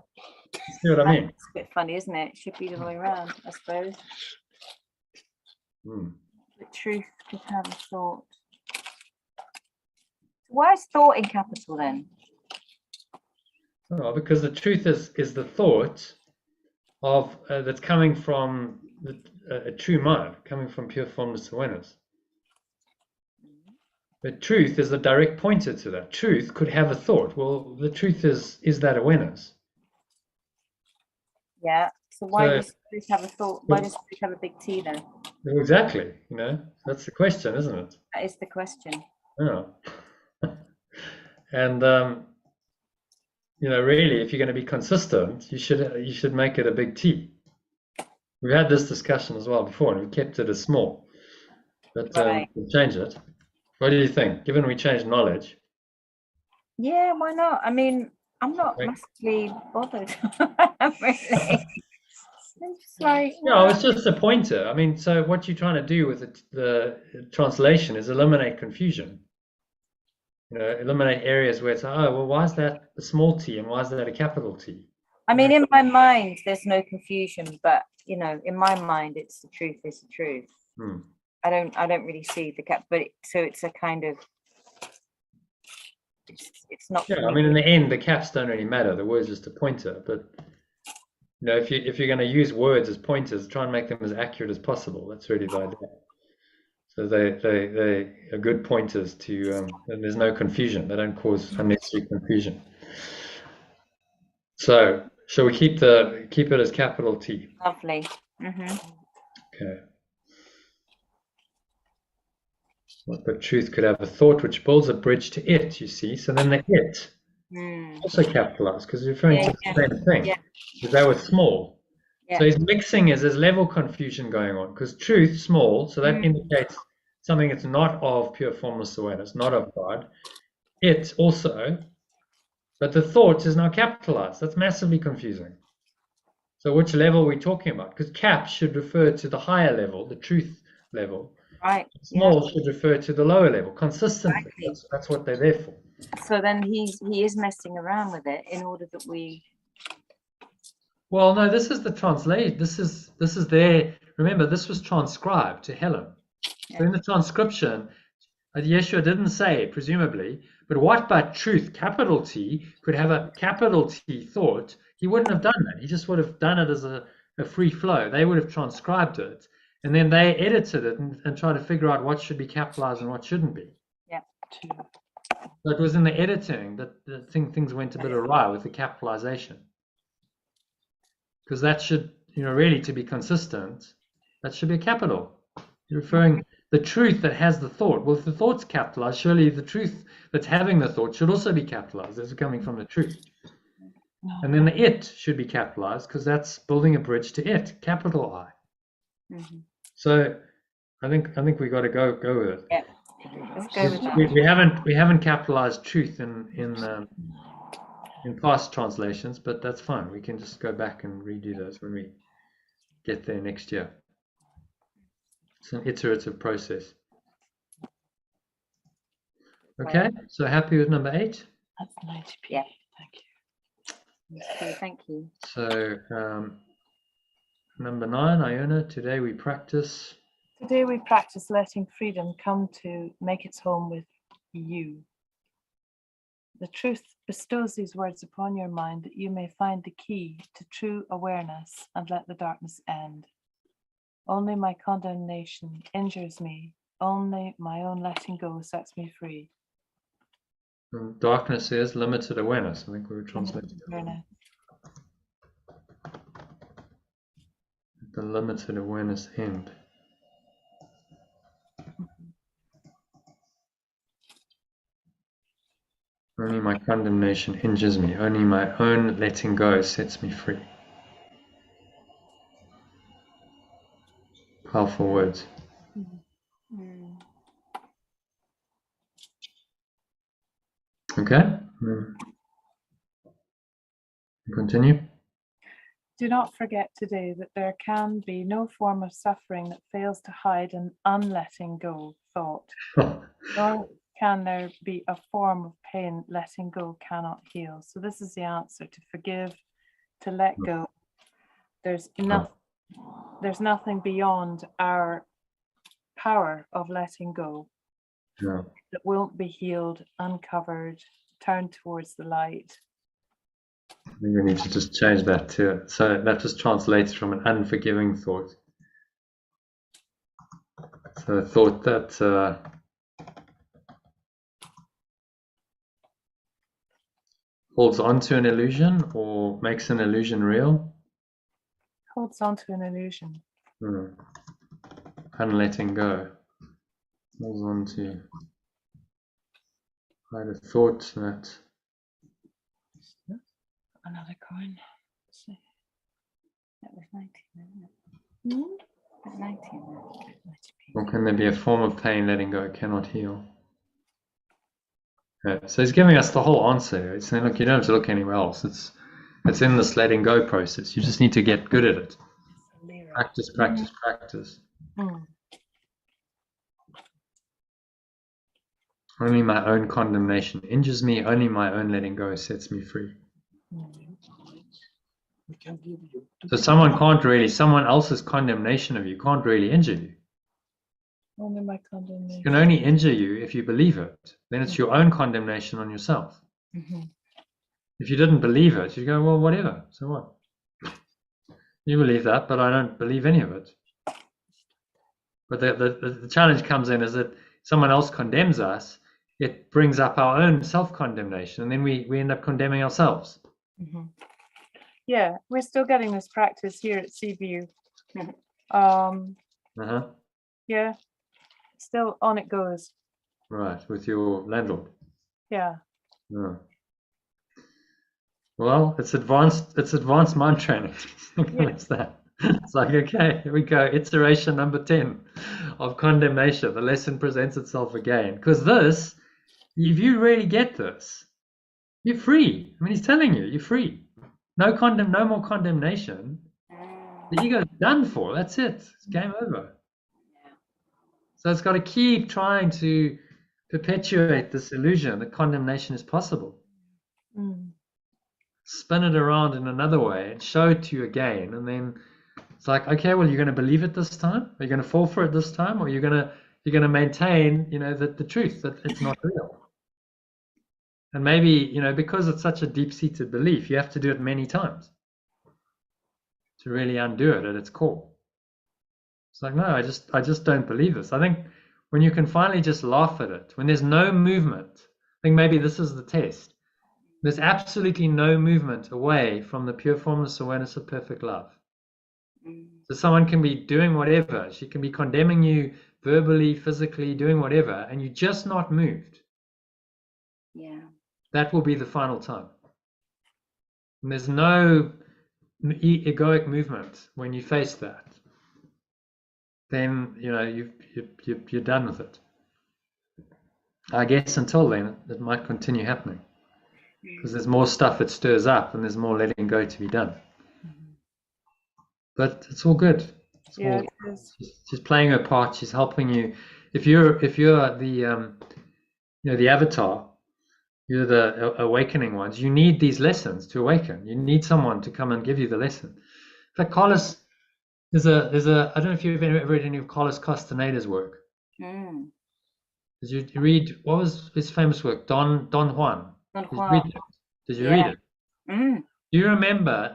[SPEAKER 1] See what I mean?
[SPEAKER 5] It's a bit funny, isn't it? It should be the other way around, I suppose. The truth could have a thought. Why is thought in capital then?
[SPEAKER 1] Oh, because the truth is the thought of that's coming from a true mind, coming from pure formless awareness. The truth is the direct pointer to that. Truth could have a thought. Well, the truth is that awareness.
[SPEAKER 5] Yeah. So why does truth have a thought? Why does truth have a big T then?
[SPEAKER 1] Exactly. You know, that's the question, isn't it?
[SPEAKER 5] That is the question.
[SPEAKER 1] Yeah. And really, if you're going to be consistent, you should make it a big T. We've had this discussion as well before, and we kept it as small. But we'll change it. What do you think? Given we changed knowledge.
[SPEAKER 5] Yeah, why not? I mean, I'm not massively bothered. Really. It's like,
[SPEAKER 1] no, it's just a pointer. I mean, so what you're trying to do with the translation is eliminate confusion. Eliminate areas where it's, oh, well, why is that a small t and why is that a capital T?
[SPEAKER 5] I mean, in my mind, there's no confusion, but in my mind, it's the truth is the truth. I don't really see the cap, but so it's a kind of, it's not.
[SPEAKER 1] Yeah, I mean, in the end, the caps don't really matter. The word's just a pointer. But if you're going to use words as pointers, try and make them as accurate as possible. That's really the idea. So they are good pointers to, and there's no confusion. They don't cause unnecessary confusion. So shall we keep it as capital T?
[SPEAKER 5] Lovely.
[SPEAKER 1] Okay. The truth could have a thought which builds a bridge to it, you see. So then the it also capitalized because it's referring to the same thing. Because they were small. So he's mixing there's level confusion going on because truth, small, so that indicates something that's not of pure formless awareness, not of God. It also, but the thought is now capitalized. That's massively confusing. So which level are we talking about? Because cap should refer to the higher level, the truth level.
[SPEAKER 5] Right.
[SPEAKER 1] Small should refer to the lower level, consistently. Exactly. That's what they're there for.
[SPEAKER 5] So then he is messing around with it in order that we.
[SPEAKER 1] Well, no, this is the translation. This is their. Remember, this was transcribed to Helen. So in the transcription, Yeshua didn't say, presumably, but what but truth, capital T, could have a capital T thought? He wouldn't have done that. He just would have done it as a free flow. They would have transcribed it, and then they edited it and tried to figure out what should be capitalized and what shouldn't be.
[SPEAKER 5] Yeah.
[SPEAKER 1] So it was in the editing that things went a bit awry with the capitalization. Because that should, really to be consistent, that should be a capital. You're referring the truth that has the thought. Well, if the thought's capitalized, surely the truth that's having the thought should also be capitalized. It's coming from the truth. And then the it should be capitalized because that's building a bridge to it, capital I. So I think we got to go with it.
[SPEAKER 5] Yeah. Let's go with that.
[SPEAKER 1] We haven't capitalized truth in past translations, but that's fine. We can just go back and redo those when we get there next year. It's an iterative process. Okay, so happy with number 8?
[SPEAKER 4] That's 90p.
[SPEAKER 5] Yeah.
[SPEAKER 4] Thank you.
[SPEAKER 5] Okay, thank you.
[SPEAKER 1] So number 9, Iona, today we practice
[SPEAKER 4] letting freedom come to make its home with you. The truth bestows these words upon your mind that you may find the key to true awareness and let the darkness end. Only my condemnation injures me. Only my own letting go sets me free.
[SPEAKER 1] And darkness is limited awareness. I think we were translating the limited awareness end. Only my condemnation injures me. Only my own letting go sets me free. Powerful words. Okay. Continue.
[SPEAKER 4] Do not forget today that there can be no form of suffering that fails to hide an unletting go thought. Nor can there be a form of pain letting go cannot heal. So this is the answer: to forgive, to let go. There's nothing beyond our power of letting go that won't be healed, uncovered, turned towards the light.
[SPEAKER 1] I think we need to just change that to, so that just translates from an unforgiving thought. So a thought that holds onto an illusion or makes an illusion real.
[SPEAKER 4] Holds onto an illusion.
[SPEAKER 1] Unletting go. Holds on to I'd have thought that.
[SPEAKER 5] Another coin. That was 19, isn't it? That 19.
[SPEAKER 1] Or can there be a form of pain letting go cannot heal? Yeah, so he's giving us the whole answer. He's saying, look, you don't have to look anywhere else. It's in this letting go process. You just need to get good at it. Practice, practice, practice. Only my own condemnation injures me. Only my own letting go sets me free. So someone else's condemnation of you can't really injure you.
[SPEAKER 4] Only my condemnation.
[SPEAKER 1] It can only injure you if you believe it. Then it's your own condemnation on yourself. If you didn't believe it, you'd go, well, whatever. So what? You believe that, but I don't believe any of it. But the challenge comes in is that someone else condemns us. It brings up our own self-condemnation, and then we end up condemning ourselves.
[SPEAKER 4] Yeah, we're still getting this practice here at Seaview. Yeah, still on it goes.
[SPEAKER 1] Right, with your landlord.
[SPEAKER 4] Yeah.
[SPEAKER 1] Well, it's advanced mind training. It's that. It's like, okay, here we go. Iteration number 10 of condemnation. The lesson presents itself again. Because this, if you really get this, you're free. I mean, he's telling you, you're free. No more condemnation. The ego's done for. That's it. It's game over. So it's got to keep trying to perpetuate this illusion that condemnation is possible. Spin it around in another way and show it to you again, and then it's like, okay, well, you're going to believe it this time. Are you going to fall for it this time, or you're going to maintain, the truth that it's not real? And maybe, because it's such a deep-seated belief, you have to do it many times to really undo it at its core. It's like, no, I just don't believe this. I think when you can finally just laugh at it, when there's no movement, I think maybe this is the test. There's absolutely no movement away from the pure formless awareness of perfect love. So someone can be doing whatever. She can be condemning you verbally, physically, doing whatever, and you're just not moved.
[SPEAKER 5] Yeah.
[SPEAKER 1] That will be the final time. And there's no egoic movement when you face that. Then, you're done with it. I guess until then, it might continue happening. Because there's more stuff that stirs up and there's more letting go to be done. But it's all good. She's playing her part. She's helping you. If you're the the avatar, you're the awakening ones. You need these lessons to awaken. You need someone to come and give you the lesson. In fact, Carlos, there's a I don't know if you've ever read any of Carlos Castaneda's work. Did you read, what was his famous work? Don Juan. Did you read it? Do you remember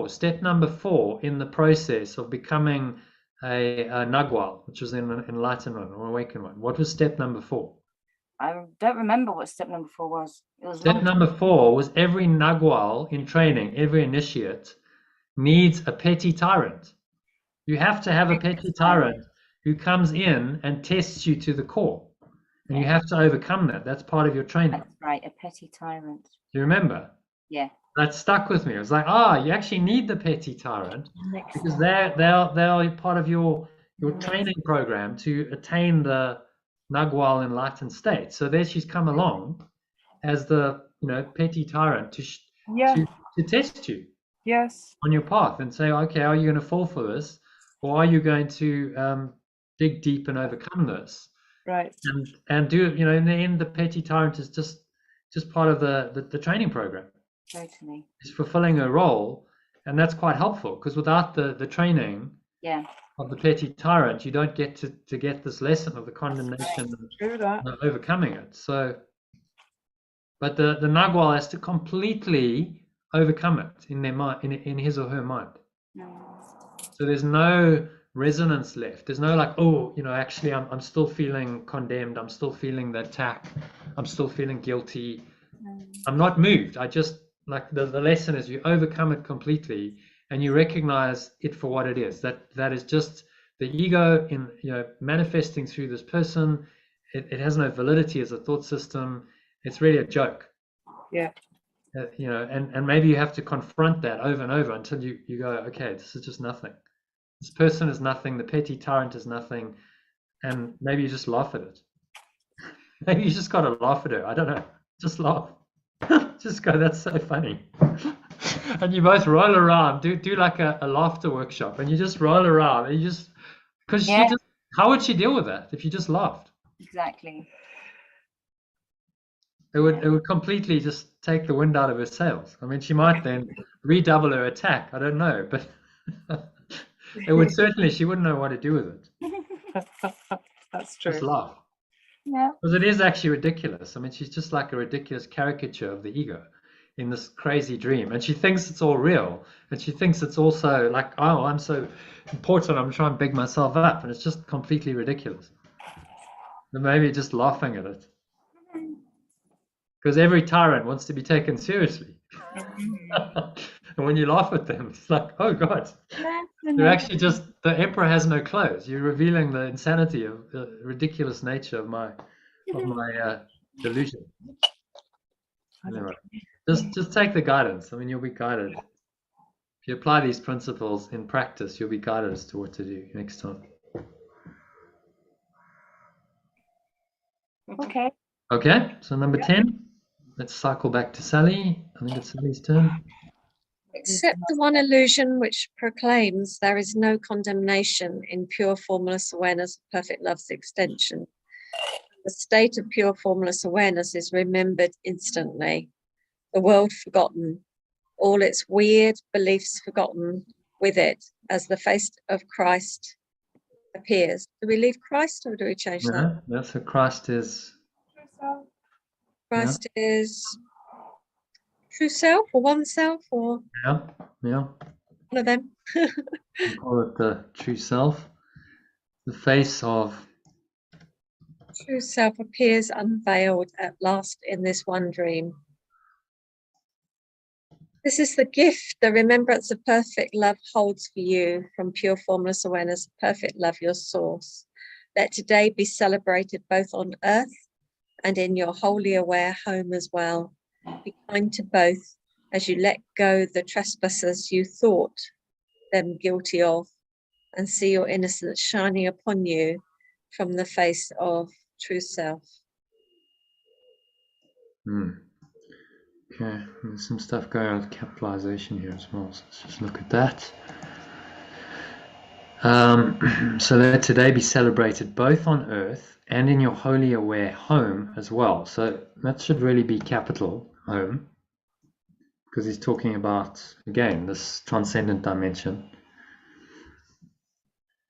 [SPEAKER 1] step number 4 in the process of becoming a Nagual, which was an enlightened one or awakened one? What was step number 4?
[SPEAKER 5] I don't remember what step number 4 was.
[SPEAKER 1] Step number 4 was every Nagual in training, every initiate needs a petty tyrant. You have to have a petty tyrant who comes in and tests you to the core. And you have to overcome that. That's part of your training.
[SPEAKER 5] That's right, a petty tyrant.
[SPEAKER 1] Do you remember?
[SPEAKER 5] Yeah.
[SPEAKER 1] That stuck with me. It was like, you actually need the petty tyrant because they're part of your training program to attain the Nagual enlightened state. So there she's come along as the petty tyrant to test you.
[SPEAKER 4] Yes.
[SPEAKER 1] On your path and say, okay, are you going to fall for this, or are you going to dig deep and overcome this?
[SPEAKER 4] Right.
[SPEAKER 1] And do in the end, the petty tyrant is just part of the training program.
[SPEAKER 5] Totally.
[SPEAKER 1] It's fulfilling a role, and that's quite helpful because without the training of the petty tyrant, you don't get to get this lesson of the condemnation and overcoming it. So, but the Nagual has to completely overcome it in their mind, in his or her mind. So there's no resonance left. There's no like, actually I'm still feeling condemned. I'm still feeling the attack. I'm still feeling guilty. I'm not moved. I just like the lesson is you overcome it completely and you recognize it for what it is. That is just the ego in manifesting through this person. It has no validity as a thought system. It's really a joke.
[SPEAKER 4] Yeah.
[SPEAKER 1] You know, and maybe you have to confront that over and over until you go, okay, this is just nothing. This person is nothing. The petty tyrant is nothing. And maybe you just laugh at it. Maybe you just got to laugh at her. I don't know. Just laugh. Just go, that's so funny. And you both roll around, do like a laughter workshop, and you just roll around, and you just, because
[SPEAKER 5] Yeah.
[SPEAKER 1] how would she deal with that if you just laughed?
[SPEAKER 5] Exactly.
[SPEAKER 1] It would completely just take the wind out of her sails. I mean, she might then redouble her attack. I don't know, but it would certainly, she wouldn't know what to do with it.
[SPEAKER 4] That's true.
[SPEAKER 1] Just laugh.
[SPEAKER 5] Yeah.
[SPEAKER 1] Because it is actually ridiculous. I mean, she's just like a ridiculous caricature of the ego in this crazy dream. And she thinks it's all real. And she thinks it's also like, oh, I'm so important. I'm trying to big myself up. And it's just completely ridiculous. And maybe just laughing at it. Because every tyrant wants to be taken seriously. And when you laugh at them, it's like, oh God, they're actually just, the emperor has no clothes. You're revealing the insanity of the ridiculous nature of my delusion. Anyway, just take the guidance. I mean, you'll be guided. If you apply these principles in practice, you'll be guided as to what to do next time.
[SPEAKER 4] Okay.
[SPEAKER 1] Okay, so number 10. Let's cycle back to Sally. I think it's Sally's turn.
[SPEAKER 2] Except the one illusion which proclaims there is no condemnation in pure formless awareness of perfect love's extension. The state of pure formless awareness is remembered instantly, the world forgotten, all its weird beliefs forgotten with it as the face of Christ appears. Do we leave Christ or do we change that?
[SPEAKER 1] Yeah, so Christ is...
[SPEAKER 2] Christ is true self or oneself or
[SPEAKER 1] Yeah.
[SPEAKER 2] one of them.
[SPEAKER 1] We call it the true self. The face of...
[SPEAKER 2] True self appears unveiled at last in this one dream. This is the gift the remembrance of perfect love holds for you from pure formless awareness, perfect love, your source. Let today be celebrated both on earth and in your wholly aware home as well. Be kind to both as you let go the trespassers you thought them guilty of, and see your innocence shining upon you from the face of true self.
[SPEAKER 1] Okay, there's some stuff going on with capitalization here as well, so let's just look at that. So let today be celebrated both on earth and in your wholly aware home as well. So that should really be capital home, because he's talking about, again, this transcendent dimension.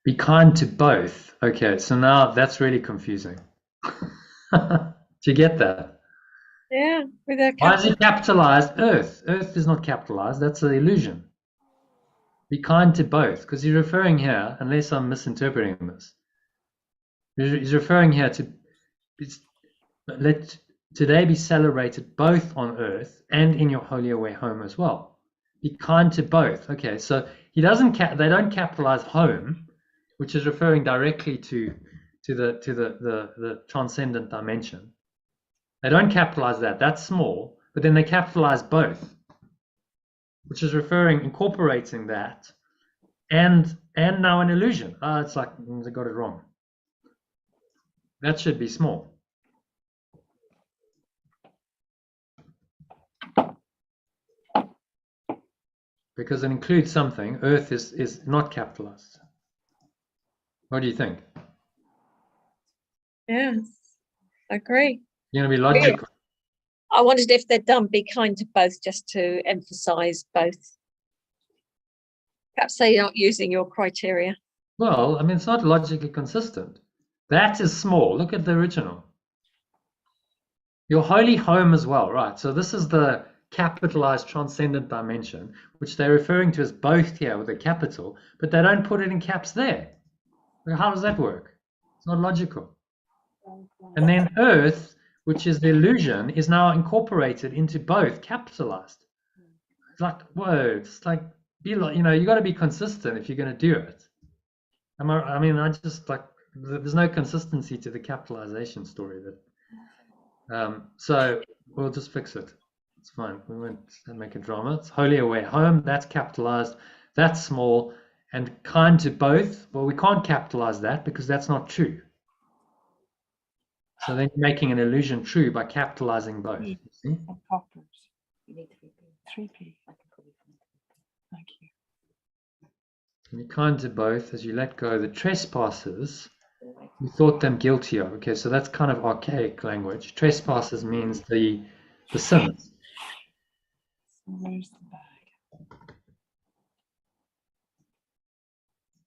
[SPEAKER 1] Be kind to both. Okay, so now that's really confusing. Do you get that?
[SPEAKER 2] Yeah, with a
[SPEAKER 1] Why is it capitalized earth? Earth is not capitalized, that's an illusion. Be kind to both, because he's referring here, unless I'm misinterpreting this, he's referring here to let today be celebrated both on earth and in your wholly aware home as well. Be kind to both. Okay, so he doesn't they don't capitalize home, which is referring directly to the transcendent dimension. They don't capitalize that. That's small, but then they capitalize both, which is incorporating that, and now an illusion. It's like they got it wrong. That should be small. Because it includes something. Earth is not capitalized. What do you think?
[SPEAKER 2] Yes, I agree.
[SPEAKER 1] You're going to be logical.
[SPEAKER 2] I wondered if they'd done be kind to both just to emphasize both. Perhaps they're not using your criteria.
[SPEAKER 1] Well, I mean, it's not logically consistent. That is small. Look at the original. Your holy home as well, right? So this is the capitalized transcendent dimension, which they're referring to as both here with a capital, but they don't put it in caps there. How does that work? It's not logical. And then earth, which is the illusion, is now incorporated into both, capitalized. It's like, whoa, it's like, you got to be consistent if you're going to do it. I just like, there's no consistency to the capitalization story. So we'll just fix it. It's fine. We won't make a drama. It's wholly aware home. That's capitalized. That's small. And kind to both. Well, we can't capitalize that because that's not true. So then you're making an illusion true by capitalizing both. You see?
[SPEAKER 4] And coppers. You need 3p. Thank you.
[SPEAKER 1] And you're kind to both as you let go the trespassers you thought them guilty of. Okay, so that's kind of archaic language. Trespassers means the sins.
[SPEAKER 4] So where's the bag?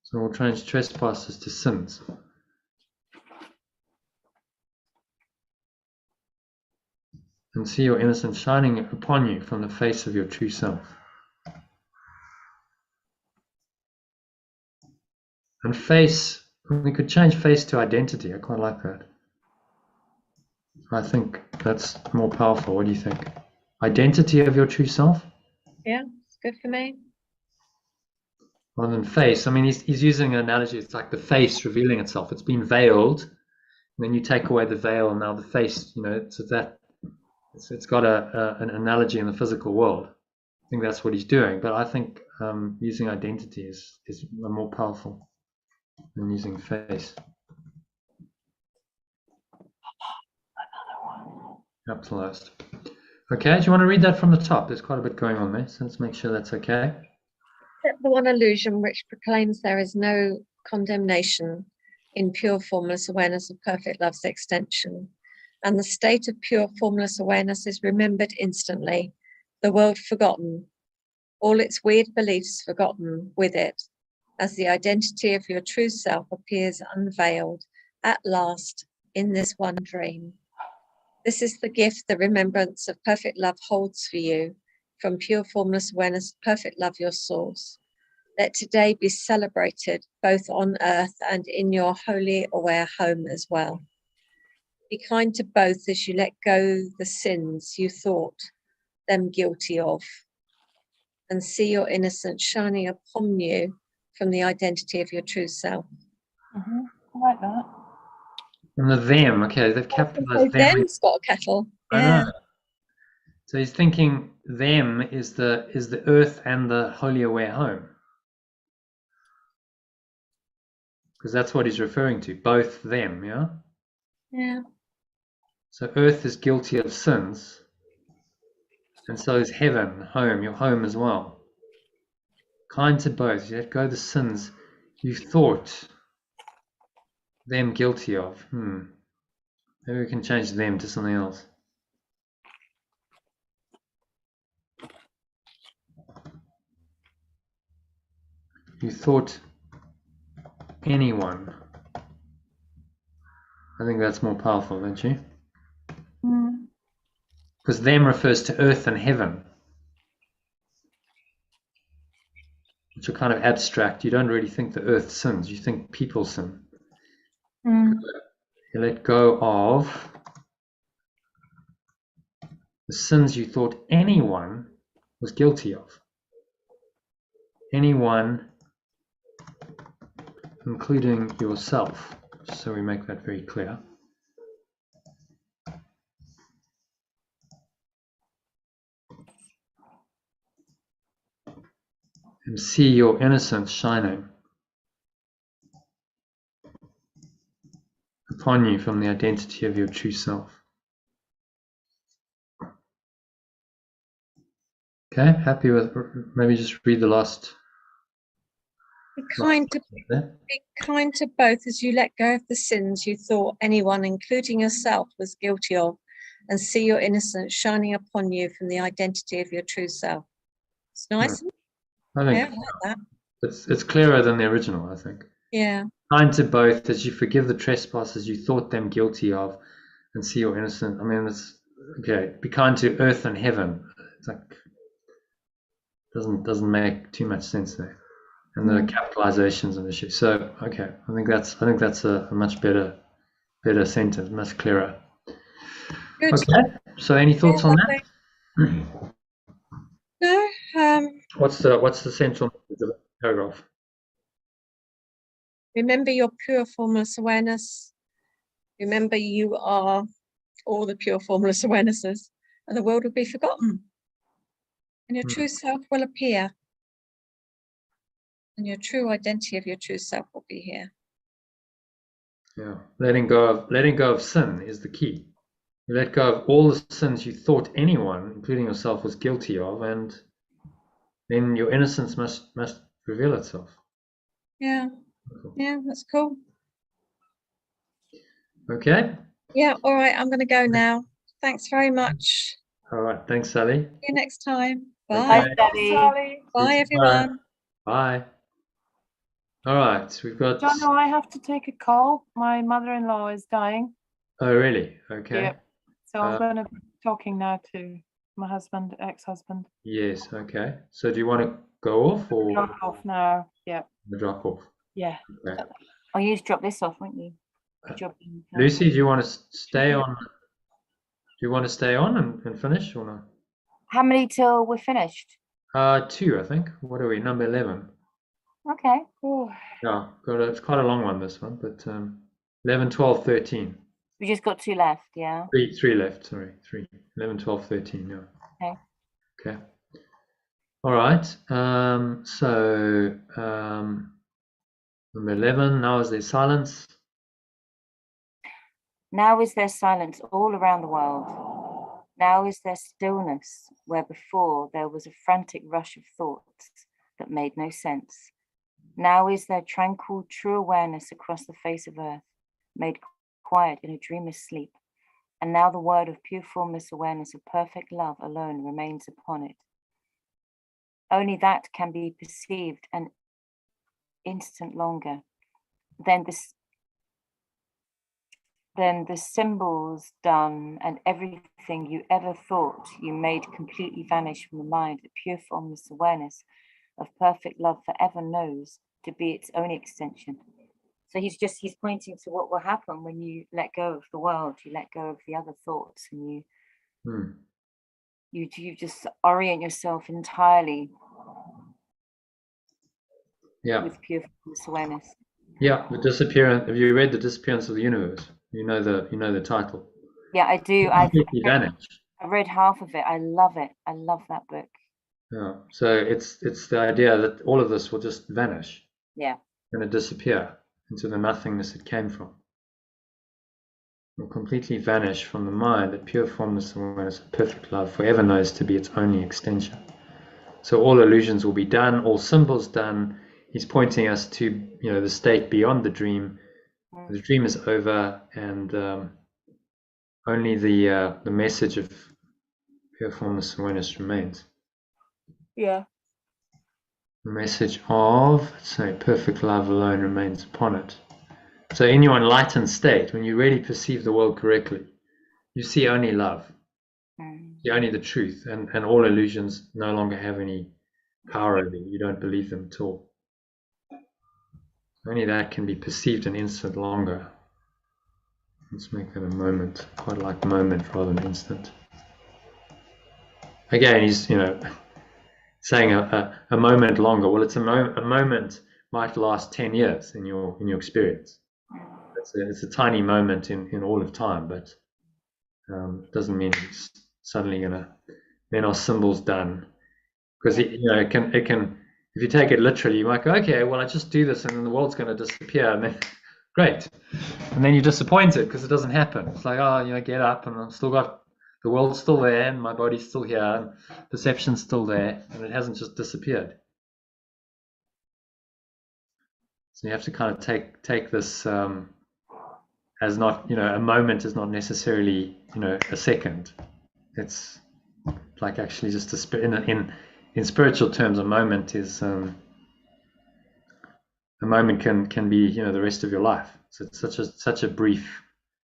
[SPEAKER 1] So we'll change trespassers to sins. And see your innocence shining upon you from the face of your true self. And face, we could change face to identity. I quite like that. I think that's more powerful. What do you think? Identity of your true self?
[SPEAKER 2] Yeah, it's good for me.
[SPEAKER 1] Rather than face. I mean, he's using an analogy. It's like the face revealing itself. It's been veiled. And then you take away the veil, and now the face, it's got an analogy in the physical world. I think that's what he's doing. But I think using identity is more powerful than using face. Capitalized. Okay, do you want to read that from the top? There's quite a bit going on there, so let's make sure that's okay.
[SPEAKER 2] The one illusion which proclaims there is no condemnation in pure formless awareness of perfect love's extension, and the state of pure formless awareness is remembered instantly, the world forgotten, all its weird beliefs forgotten with it, as the identity of your true self appears unveiled at last in this one dream. This is the gift the remembrance of perfect love holds for you, from pure formless awareness of perfect love, your source. Let today be celebrated both on earth and in your wholly aware home as well. Be kind to both as you let go the sins you thought them guilty of, and see your innocence shining upon you from the identity of your true self.
[SPEAKER 4] I like that.
[SPEAKER 1] And the them, okay, they've capitalized them.
[SPEAKER 2] Them's got a kettle.
[SPEAKER 1] I
[SPEAKER 2] Yeah.
[SPEAKER 1] know. So he's thinking them is the earth and the wholly aware home. Because that's what he's referring to, both them, yeah?
[SPEAKER 2] Yeah.
[SPEAKER 1] So earth is guilty of sins, and so is heaven, home, your home as well. Kind to both, you let go the sins you thought them guilty of. Maybe we can change them to something else. You thought anyone. I think that's more powerful, don't you? Because them refers to earth and heaven, which are kind of abstract. You don't really think the earth sins, you think people sin. You let go of the sins you thought anyone was guilty of. Anyone, including yourself. So we make that very clear. And see your innocence shining upon you from the identity of your true self. Okay, happy with, maybe just read the last.
[SPEAKER 2] Be kind to both as you let go of the sins you thought anyone, including yourself, was guilty of, and see your innocence shining upon you from the identity of your true self. It's nice.
[SPEAKER 1] I think
[SPEAKER 2] I like that.
[SPEAKER 1] It's clearer than the original, I think.
[SPEAKER 2] Yeah.
[SPEAKER 1] Kind to both as you forgive the trespasses you thought them guilty of, and see your innocence. I mean, it's okay. Be kind to earth and heaven. It's like doesn't make too much sense there, and the capitalization's an issue. So okay, I think that's a much better sentence, much clearer.
[SPEAKER 2] Good.
[SPEAKER 1] Okay. So any thoughts on that?
[SPEAKER 2] No.
[SPEAKER 1] What's the central message of the paragraph?
[SPEAKER 2] Remember your pure formless awareness. Remember you are all the pure formless awarenesses, and the world will be forgotten. And your true self will appear. And your true identity of your true self will be here.
[SPEAKER 1] Yeah, letting go of sin is the key. You let go of all the sins you thought anyone, including yourself, was guilty of, and then your innocence must reveal itself.
[SPEAKER 2] Yeah, yeah, that's cool.
[SPEAKER 1] Okay.
[SPEAKER 2] Yeah, all right, I'm going to go now. Thanks very much.
[SPEAKER 1] All right, thanks, Sally.
[SPEAKER 2] See you next time. Bye.
[SPEAKER 1] Okay.
[SPEAKER 4] Sally.
[SPEAKER 2] Bye, everyone.
[SPEAKER 1] Bye. All right, we've got.
[SPEAKER 4] John, no, I have to take a call. My mother-in-law is dying.
[SPEAKER 1] Oh, really? Okay.
[SPEAKER 4] Yep. So I'm going to be talking now to my husband, ex-husband.
[SPEAKER 1] Yes. Okay. So do you want to go off or
[SPEAKER 4] Drop off now? Yeah.
[SPEAKER 1] drop off?
[SPEAKER 4] Yeah.
[SPEAKER 1] Okay.
[SPEAKER 5] Oh, you just drop this off, won't you?
[SPEAKER 1] Lucy, do you want to stay on? Do you want to stay on and finish or not?
[SPEAKER 5] How many till we're finished?
[SPEAKER 1] 2, I think. What are we? Number 11.
[SPEAKER 5] Okay.
[SPEAKER 1] Yeah, it's quite a long one, this one, but 11, 12, 13.
[SPEAKER 5] We just got 2 left, yeah.
[SPEAKER 1] Three left, sorry. 3. 11, 12, 13, yeah.
[SPEAKER 5] Okay.
[SPEAKER 1] Okay. All right. Number 11, now is there silence?
[SPEAKER 5] Now is there silence all around the world. Now is there stillness where before there was a frantic rush of thoughts that made no sense. Now is there tranquil, true awareness across the face of earth, made quiet in a dreamless sleep. And now the word of pure formless awareness of perfect love alone remains upon it. Only that can be perceived an instant longer. Then the symbols done and everything you ever thought you made completely vanish from the mind. The pure formless awareness of perfect love forever knows to be its own extension. So he's pointing to what will happen when you let go of the world, you let go of the other thoughts, and you just orient yourself entirely with pure formless awareness.
[SPEAKER 1] Yeah, the disappearance. Have you read The Disappearance of the Universe? You know the title.
[SPEAKER 5] Yeah, I do.
[SPEAKER 1] I've
[SPEAKER 5] read half of it. I love it. I love that book.
[SPEAKER 1] Yeah. So it's the idea that all of this will just vanish.
[SPEAKER 5] Yeah.
[SPEAKER 1] Going to disappear into the nothingness it came from. It will completely vanish from the mind that pure formless awareness of perfect love forever knows to be its only extension. So all illusions will be done, all symbols done. He's pointing us to the state beyond the dream. The dream is over, and only the message of pure formless awareness remains.
[SPEAKER 5] Yeah.
[SPEAKER 1] The message of, let's say, perfect love alone remains upon it. So in your enlightened state, when you really perceive the world correctly, you see only love. You see only the truth, and all illusions no longer have any power over you. You don't believe them at all. Only that can be perceived an instant longer. Let's make that a moment. Quite like moment rather than instant. Again, he's saying a moment longer. Well, it's a moment might last 10 years in your experience. It's a tiny moment in all of time, but doesn't mean it's suddenly then our symbols done. Because it can if you take it literally, you might go, okay, well, I just do this and then the world's going to disappear, and then great, and then you're disappointed because it doesn't happen. It's like, get up, and I've still got the world's still there, and my body's still here, and perception's still there, and it hasn't just disappeared. So you have to kind of take this as not, a moment is not necessarily, a second. It's like actually just in spiritual terms, a moment is a moment can be the rest of your life. So it's such a brief.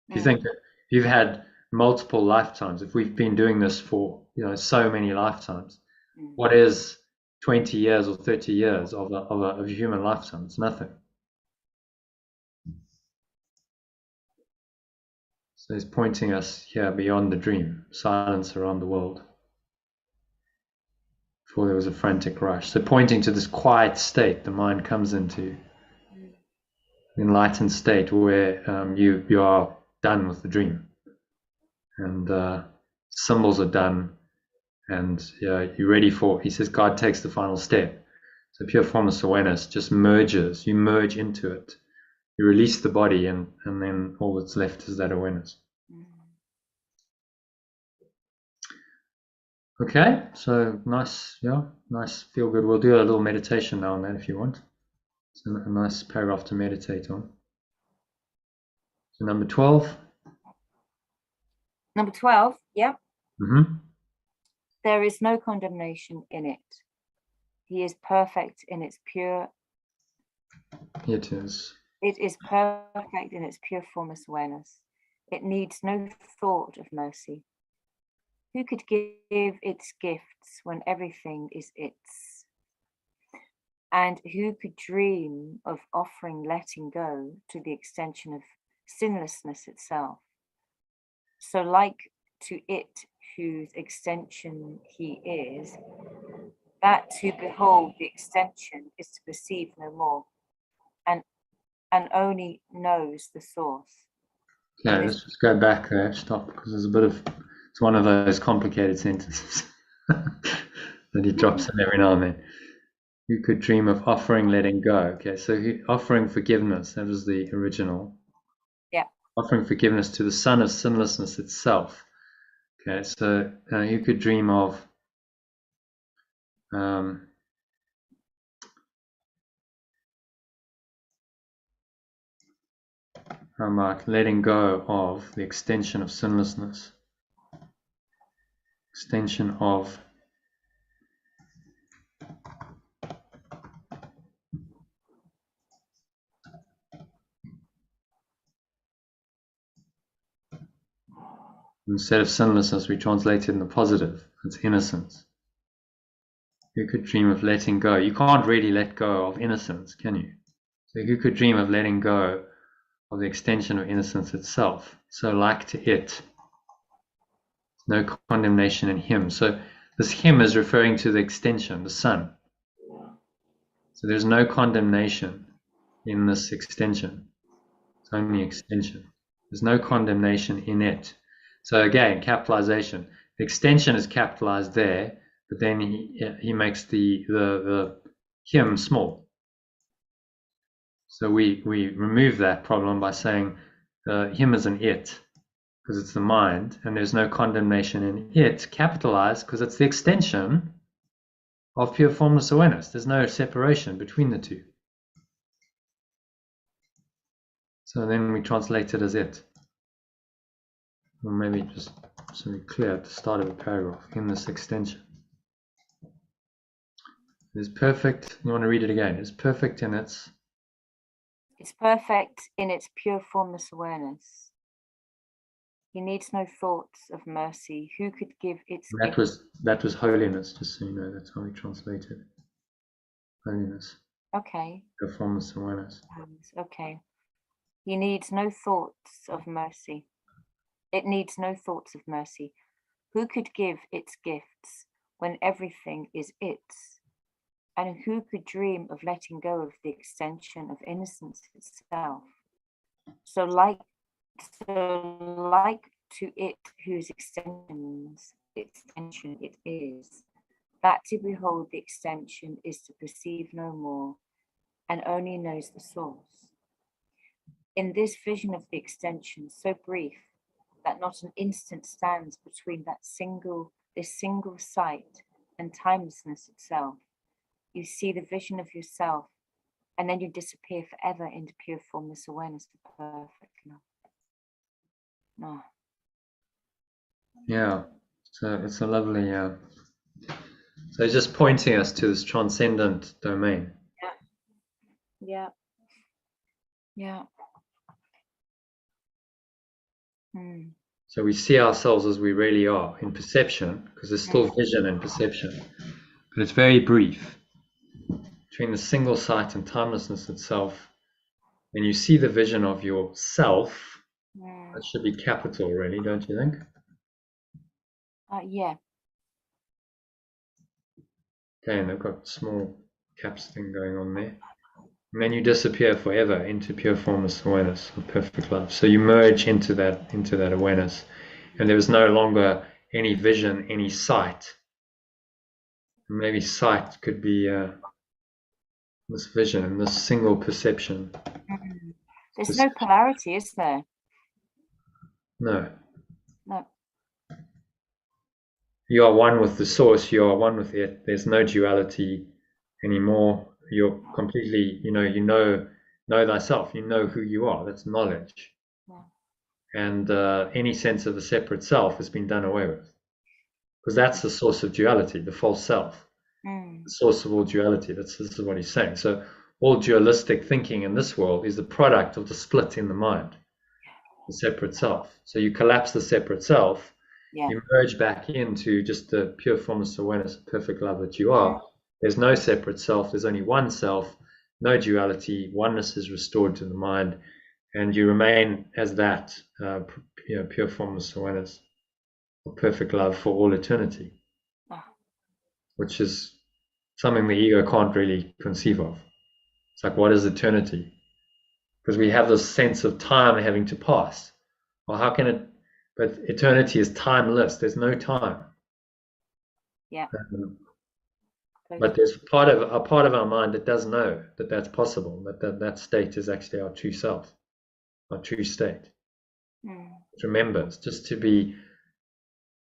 [SPEAKER 1] If you think that you've had multiple lifetimes, if we've been doing this for so many lifetimes, what is 20 years or 30 years of a human lifetime? It's nothing. So he's pointing us here beyond the dream, silence around the world. Before there was a frantic rush. So pointing to this quiet state the mind comes into, enlightened state where you are done with the dream. and symbols are done, and you're ready for, he says, God takes the final step. So pure formless awareness just merges, you merge into it. You release the body, and then all that's left is that awareness. Okay, so nice, nice, feel good. We'll do a little meditation now on that if you want. It's a nice paragraph to meditate on. So number 12.
[SPEAKER 5] Number 12, yeah.
[SPEAKER 1] Mm-hmm.
[SPEAKER 5] There is no condemnation in it. He is perfect in its pure.
[SPEAKER 1] It is.
[SPEAKER 5] It is perfect in its pure formless awareness. It needs no thought of mercy. Who could give its gifts when everything is its? And who could dream of offering letting go to the extension of sinlessness itself? So like to it whose extension he is, that to behold the extension is to perceive no more, and only knows the source.
[SPEAKER 1] Okay, let's just go back there, stop, because there's a bit of, it's one of those complicated sentences that he drops in every now and then. You could dream of offering letting go. Okay, so offering forgiveness, that was the original.
[SPEAKER 5] Yeah.
[SPEAKER 1] Offering forgiveness to the Son of sinlessness itself. Okay, so you could dream of how about letting go of the extension of sinlessness. Extension of instead of sinlessness, we translate it in the positive. It's innocence. Who could dream of letting go? You can't really let go of innocence, can you? So who could dream of letting go of the extension of innocence itself? So like to it, no condemnation in him. So this him is referring to the extension, the Son. So there's no condemnation in this extension. It's only extension. There's no condemnation in it. So again, capitalization. The extension is capitalized there, but then he makes the him small. So we remove that problem by saying him is an it, because it's the mind, and there's no condemnation in it, capitalized, because it's the extension of pure formless awareness. There's no separation between the two. So then we translate it as it. Or maybe just so we're clear at the start of the paragraph, in this extension. It is perfect. You want to read it again? It's perfect in its.
[SPEAKER 5] It's perfect in its pure formless awareness. He needs no thoughts of mercy. Who could give its
[SPEAKER 1] that was holiness, just so you know. That's how we translate it. Holiness.
[SPEAKER 5] Okay.
[SPEAKER 1] Pure formless awareness.
[SPEAKER 5] Okay. He needs no thoughts of mercy. It needs no thoughts of mercy. Who could give its gifts when everything is its? And who could dream of letting go of the extension of innocence itself? So like to it whose extension it is, that to behold the extension is to perceive no more, and only knows the source. In this vision of the extension, so brief that not an instant stands between this single sight and timelessness itself, you see the vision of yourself, and then you disappear forever into pure formless awareness of perfect love. No.
[SPEAKER 1] Yeah, so it's a lovely. So it's just pointing us to this transcendent domain.
[SPEAKER 5] Yeah.
[SPEAKER 1] So we see ourselves as we really are in perception, because there's still vision and perception, but it's very brief. Between the single sight and timelessness itself, and you see the vision of yourself. That should be capital, really, don't you think?
[SPEAKER 5] Yeah.
[SPEAKER 1] Okay, and they've got small caps thing going on there. And then you disappear forever into pure formless awareness of perfect love. So you merge into that awareness, and there was no longer any vision, any sight. Maybe sight could be this vision, this single perception.
[SPEAKER 5] There's no polarity, is there?
[SPEAKER 1] No.
[SPEAKER 5] No.
[SPEAKER 1] You are one with the source, you are one with it. There's no duality anymore. You're completely, you know thyself, you know who you are. That's knowledge.
[SPEAKER 5] Yeah.
[SPEAKER 1] And any sense of a separate self has been done away with. Because that's the source of duality, the false self. The source of all duality. This is what he's saying. So all dualistic thinking in this world is the product of the split in the mind, the separate self. So you collapse the separate self, you merge back into just the pure formless awareness, perfect love that you are. There's no separate self, there's only one self, no duality, oneness is restored to the mind, and you remain as that pure formless awareness, or perfect love for all eternity, which is something the ego can't really conceive of. It's like, what is eternity? Because we have this sense of time having to pass. Well, how can it? But eternity is timeless. There's no time.
[SPEAKER 5] Yeah.
[SPEAKER 1] But there's a part of our mind that does know that that's possible. That state is actually our true self, our true state. It remembers just to be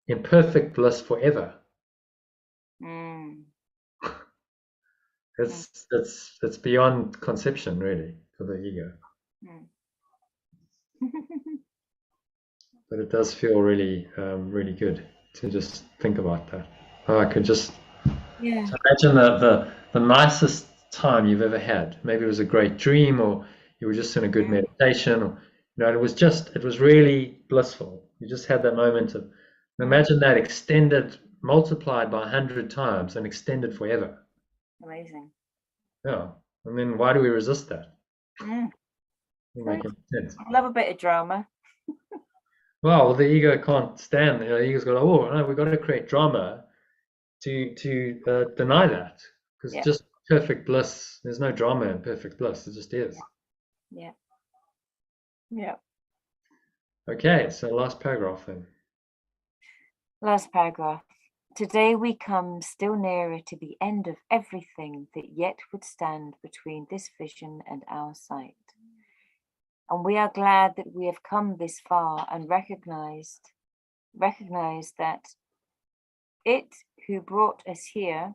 [SPEAKER 1] in perfect bliss forever. It's beyond conception, really, for the ego. But it does feel really, really good to just think about that. Oh, I could just imagine the nicest time you've ever had. Maybe it was a great dream, or you were just in a good meditation, or it was really blissful. You just had that moment of, imagine that extended, multiplied by 100 times, and extended forever.
[SPEAKER 5] Amazing.
[SPEAKER 1] Yeah, and then why do we resist that? Doesn't make any sense.
[SPEAKER 5] I love a bit of drama.
[SPEAKER 1] Well, the ego can't stand. The ego's got, oh no, we've got to create drama to deny that, because just perfect bliss. There's no drama in perfect bliss. It just is.
[SPEAKER 5] Yeah.
[SPEAKER 1] Okay, so last paragraph then.
[SPEAKER 5] Last paragraph. Today we come still nearer to the end of everything that yet would stand between this vision and our sight. And we are glad that we have come this far and recognize that it who brought us here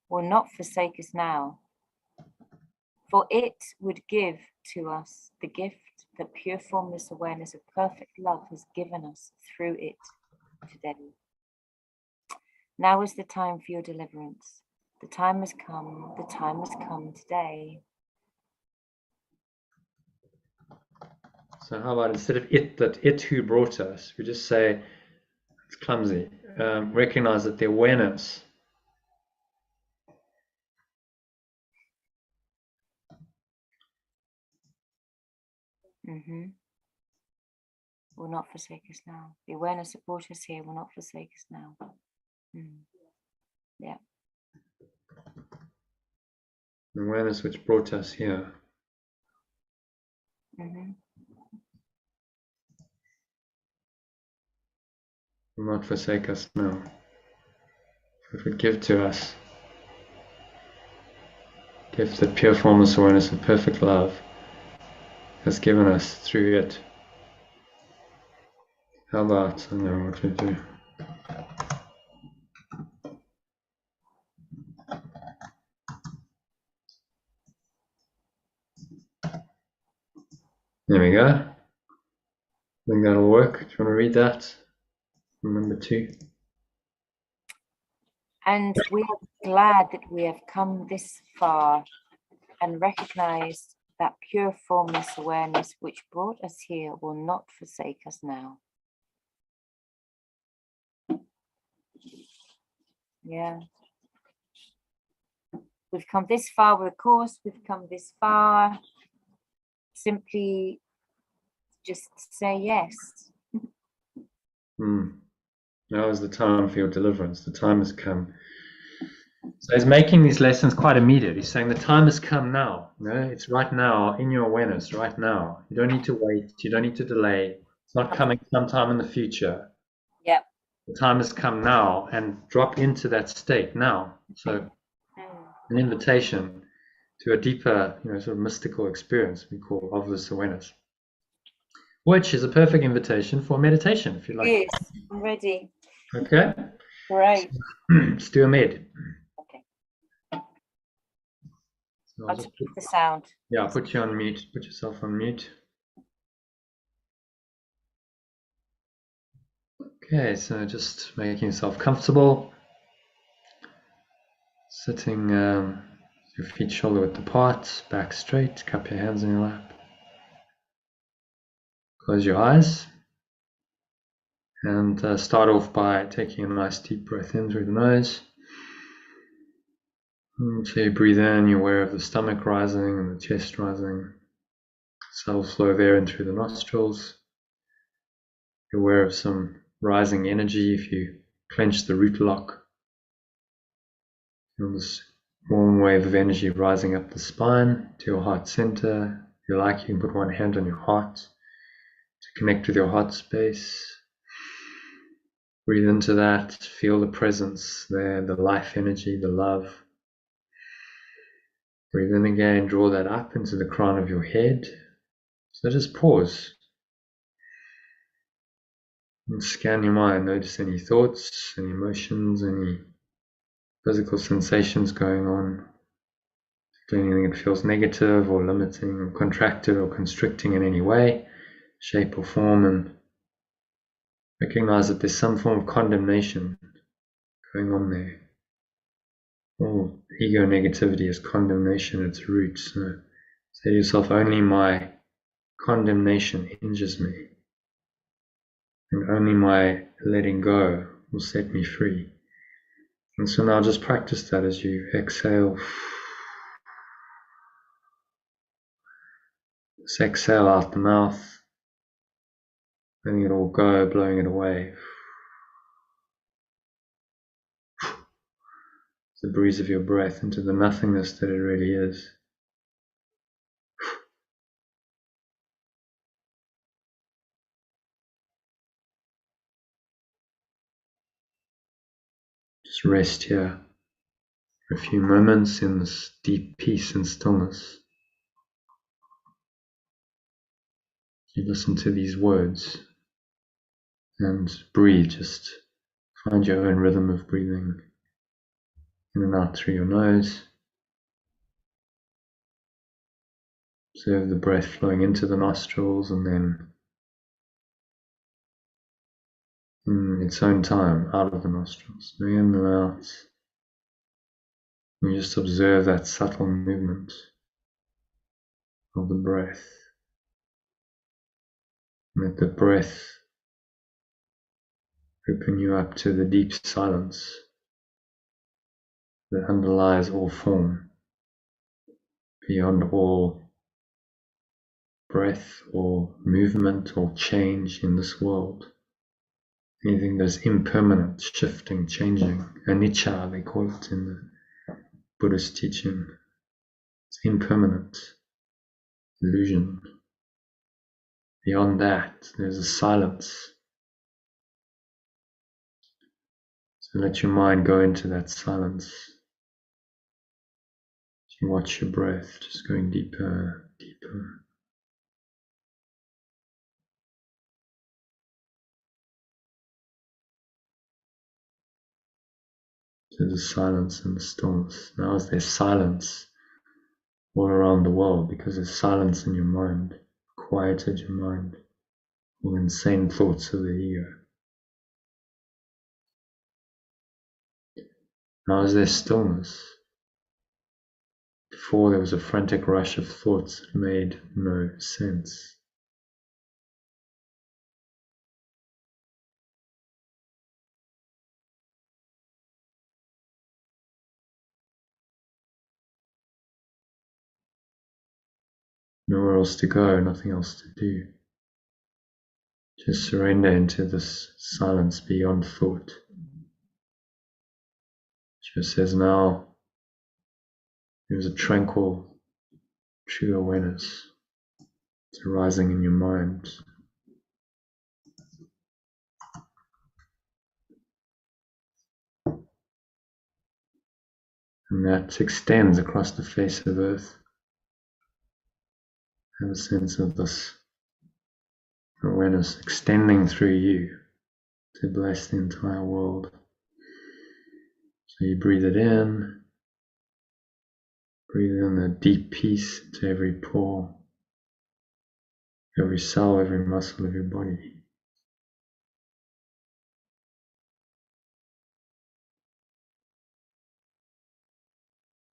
[SPEAKER 5] will not forsake us now, for it would give to us the gift that pure formless awareness of perfect love has given us through it today. Now is the time for your deliverance. The time has come. The time has come today.
[SPEAKER 1] So how about, instead of it who brought us, we just say, it's clumsy, recognize that the awareness
[SPEAKER 5] will not forsake us now. The awareness that brought us here will not forsake us now. Yeah.
[SPEAKER 1] The awareness which brought us here. Will not forsake us now. It would give to us, gift that pure formless awareness of perfect love has given us through it. How about, I know what to do. There we go. I think that'll work. Do you want to read that? Number 2.
[SPEAKER 5] And we are glad that we have come this far and recognized that pure formless awareness which brought us here will not forsake us now. Yeah. We've come this far with a course, we've come this far. Simply just say yes.
[SPEAKER 1] Now is the time for your deliverance. The time has come. So he's making these lessons quite immediate. He's saying the time has come now. It's right now in your awareness, right now. You don't need to wait. You don't need to delay. It's not coming sometime in the future.
[SPEAKER 5] Yep.
[SPEAKER 1] The time has come now, and drop into that state now. So an invitation to a deeper, sort of mystical experience we call of this awareness, which is a perfect invitation for meditation, if you like.
[SPEAKER 5] Yes, I'm ready.
[SPEAKER 1] Okay.
[SPEAKER 5] Great.
[SPEAKER 1] Let's do a med.
[SPEAKER 5] Okay.
[SPEAKER 1] So
[SPEAKER 5] I'll just keep the sound.
[SPEAKER 1] Yeah, I'll put you on mute. Put yourself on mute. Okay, so just making yourself comfortable. Sitting your feet shoulder width apart, back straight, cup your hands in your lap. Close your eyes. And start off by taking a nice deep breath in through the nose. So you breathe in, you're aware of the stomach rising and the chest rising. Cells flow there in through the nostrils. You're aware of some rising energy if you clench the root lock. Feel this warm wave of energy rising up the spine to your heart center. If you like, you can put one hand on your heart to connect with your heart space. Breathe into that, feel the presence there, the life energy, the love. Breathe in again, draw that up into the crown of your head. So just pause and scan your mind. Notice any thoughts, any emotions, any physical sensations going on. Anything that feels negative or limiting or contracted or constricting in any way, shape or form, and recognize that there's some form of condemnation going on there. All ego negativity is condemnation at its roots. So say to yourself, only my condemnation injures me, and only my letting go will set me free. And so now just practice that as you exhale. Just exhale out the mouth, letting it all go, blowing it away. The breeze of your breath into the nothingness that it really is. Just rest here for a few moments in this deep peace and stillness. You listen to these words and breathe. Just find your own rhythm of breathing in and out through your nose. Observe the breath flowing into the nostrils and then in its own time out of the nostrils. In and out. And you just observe that subtle movement of the breath. Let the breath open you up to the deep silence that underlies all form, beyond all breath or movement or change in this world. Anything that is impermanent, shifting, changing, anicca they call it in the Buddhist teaching. It's impermanent, illusion. Beyond that, there's a silence. So let your mind go into that silence. As you watch your breath, just going deeper, deeper. To the silence and the stillness. Now as there's silence all around the world, because there's silence in your mind, quieted your mind, all insane thoughts of the ego. Now as there's stillness, before there was a frantic rush of thoughts that made no sense. Nowhere else to go, nothing else to do. Just surrender into this silence beyond thought. Just says now, there's a tranquil, true awareness. It's arising in your mind. And that extends across the face of Earth. Have a sense of this awareness extending through you to bless the entire world. So you breathe it in, breathe in a deep peace to every pore, every cell, every muscle of your body.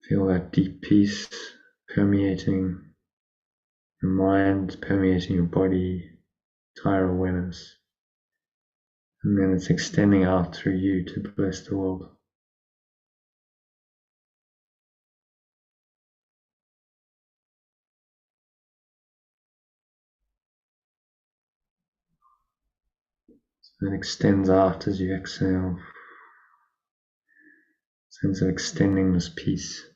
[SPEAKER 1] Feel that deep peace permeating your mind, permeating your body, entire awareness. And then it's extending out through you to bless the world. So it extends out as you exhale. Sense of extending this peace.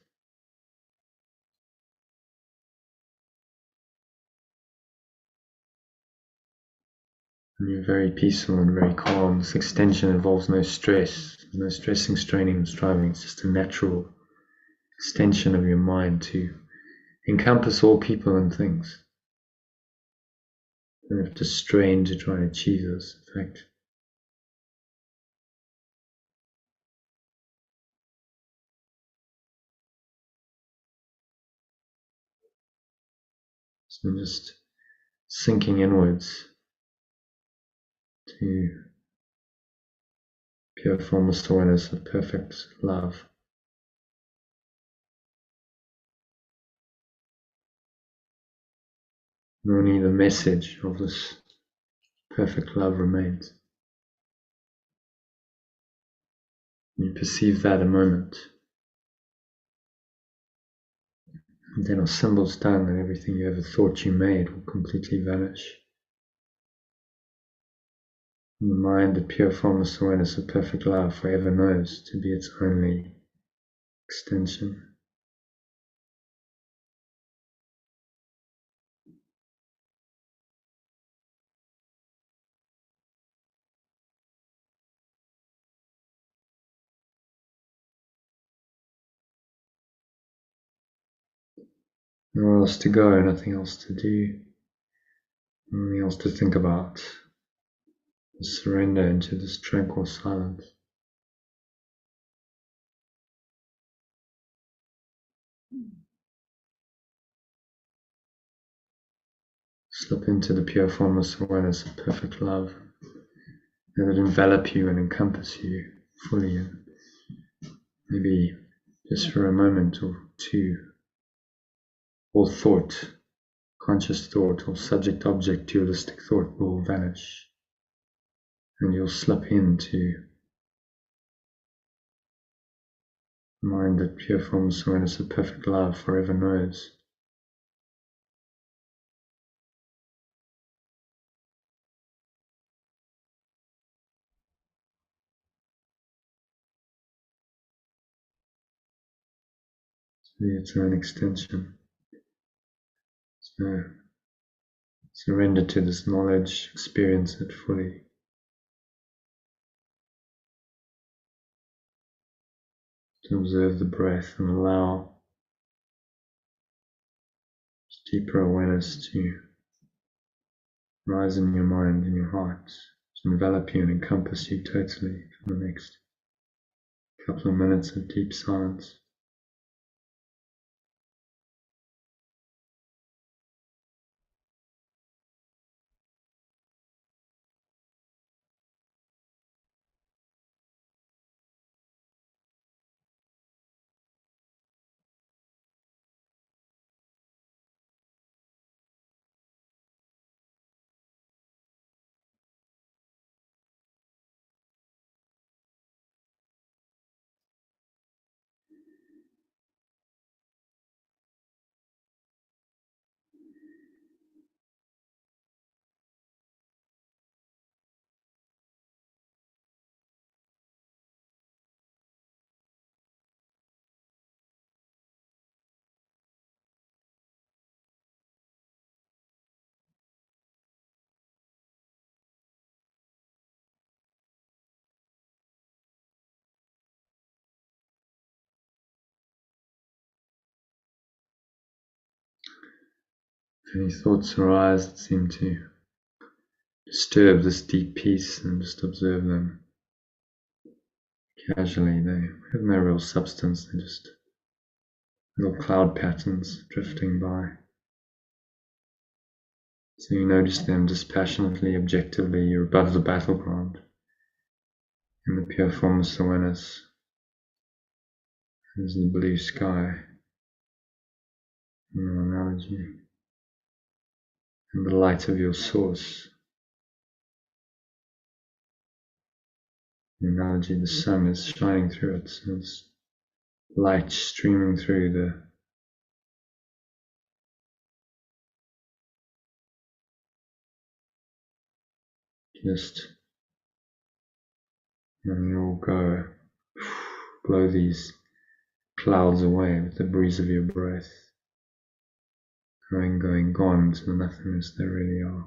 [SPEAKER 1] And you're very peaceful and very calm. This extension involves no stress, no stressing, straining, and striving. It's just a natural extension of your mind to encompass all people and things. You don't have to strain to try and achieve this. In fact, so just sinking inwards to pure formless awareness of perfect love. And only the message of this perfect love remains. You perceive that a moment. And then our symbol's done, and everything you ever thought you made will completely vanish. And the mind, the pure formless awareness of perfect love, forever knows to be its only extension. Nowhere else to go, nothing else to do, nothing else to think about. Just surrender into this tranquil silence. Slip into the pure formless awareness of perfect love. Let it envelop you and encompass you fully. And maybe just for a moment or two, all thought, conscious thought, or subject-object dualistic thought will vanish. And you'll slip into mind that pure formless awareness of perfect love forever knows. Its own extension. So surrender to this knowledge, experience it fully. To observe the breath and allow deeper awareness to rise in your mind and your heart, to envelop you and encompass you totally for the next couple of minutes of deep silence. Any thoughts arise that seem to disturb this deep peace, and just observe them casually. They have no real substance, they're just little cloud patterns drifting by. So you notice them dispassionately, objectively. You're above the battleground in the pure formless awareness. There's the blue sky, in your analogy, and the light of your source. The analogy, the sun is shining through it, so there's light streaming through the just, and you'll go blow these clouds away with the breeze of your breath, going, gone to the nothingness they really are.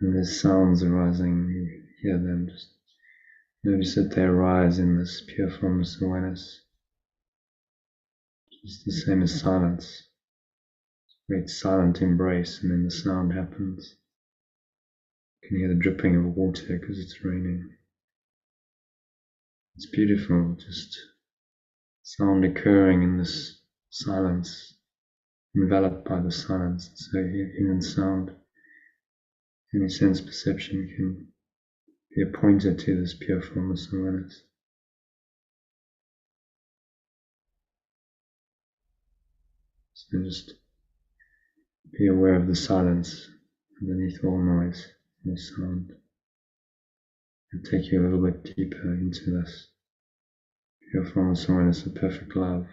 [SPEAKER 1] And there's sounds arising, you hear them, just notice that they arise in this pure formless awareness. It's the same as silence. Great silent embrace, and then the sound happens. You can hear the dripping of water because it's raining. It's beautiful, just sound occurring in this silence, enveloped by the silence. So even sound, any sense perception can be a pointer to this pure formless awareness. So just be aware of the silence underneath all noise, all sound, and take you a little bit deeper into this pure formless awareness of perfect love.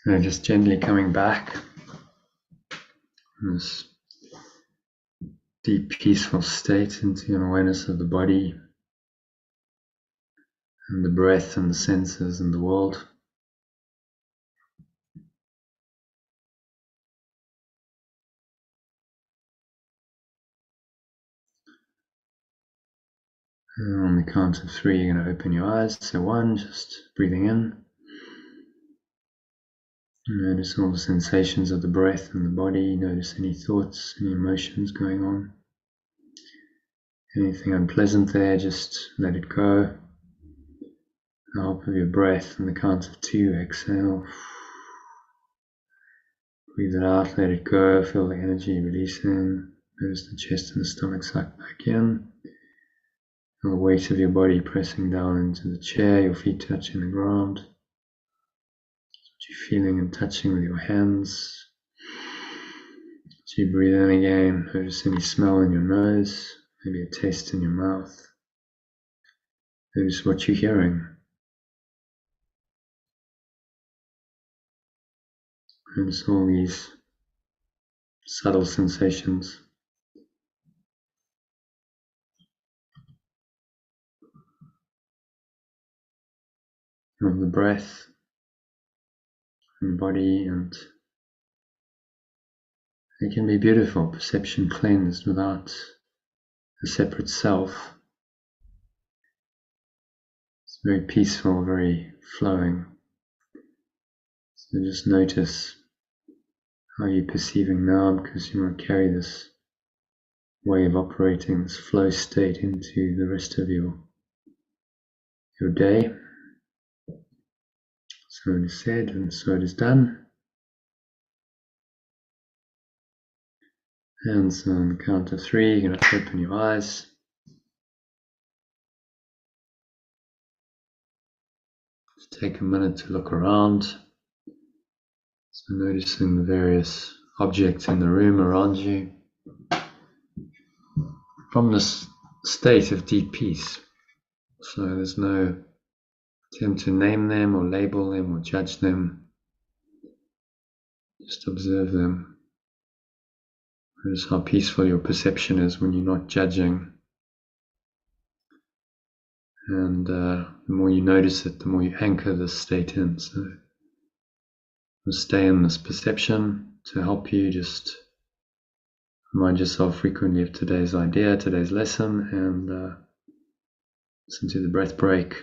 [SPEAKER 1] And just gently coming back in this deep, peaceful state into an awareness of the body and the breath and the senses and the world. And on the count of 3, you're going to open your eyes. So 1, just breathing in. Notice all the sensations of the breath and the body. Notice any thoughts, any emotions going on. Anything unpleasant there, just let it go. The help of your breath on the count of 2, exhale. Breathe it out, let it go. Feel the energy releasing. Notice the chest and the stomach suck back in. Feel the weight of your body pressing down into the chair, your feet touching the ground. What you're feeling and touching with your hands. As you breathe in again, notice any smell in your nose, maybe a taste in your mouth. Notice what you're hearing. Notice all these subtle sensations. Of the breath and body, and it can be beautiful, perception cleansed without a separate self. It's very peaceful, very flowing. So just notice how you're perceiving now, because you want to carry this way of operating, this flow state, into the rest of your day. So it is said, and so it is done. And so on the count of 3, you're going to open your eyes. Just take a minute to look around. So noticing the various objects in the room around you. From this state of deep peace. So there's no attempt to name them or label them or judge them. Just observe them. Notice how peaceful your perception is when you're not judging. And the more you notice it, the more you anchor this state in. So stay in this perception to help you. Just remind yourself frequently of today's idea, today's lesson, and listen to the breath break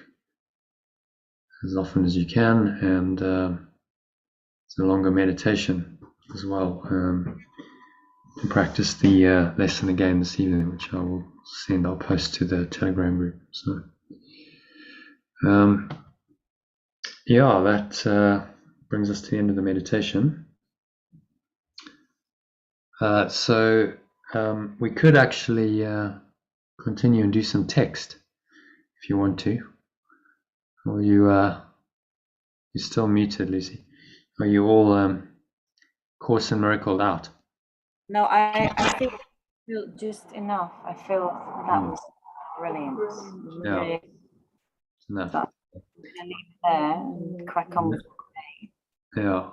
[SPEAKER 1] as often as you can. And it's a longer meditation as well. To practice the lesson again this evening, which I will send. I'll post to the Telegram group. So yeah, that brings us to the end of the meditation. So we could actually continue and do some text if you want to. Or you're still muted, Lucy. Are you all Course in Miracle out?
[SPEAKER 5] No, I feel just enough. I feel that was brilliant.
[SPEAKER 1] Yeah.
[SPEAKER 5] Really,
[SPEAKER 1] Enough.
[SPEAKER 5] so I'm going to leave it there and crack on with the day.
[SPEAKER 1] Yeah.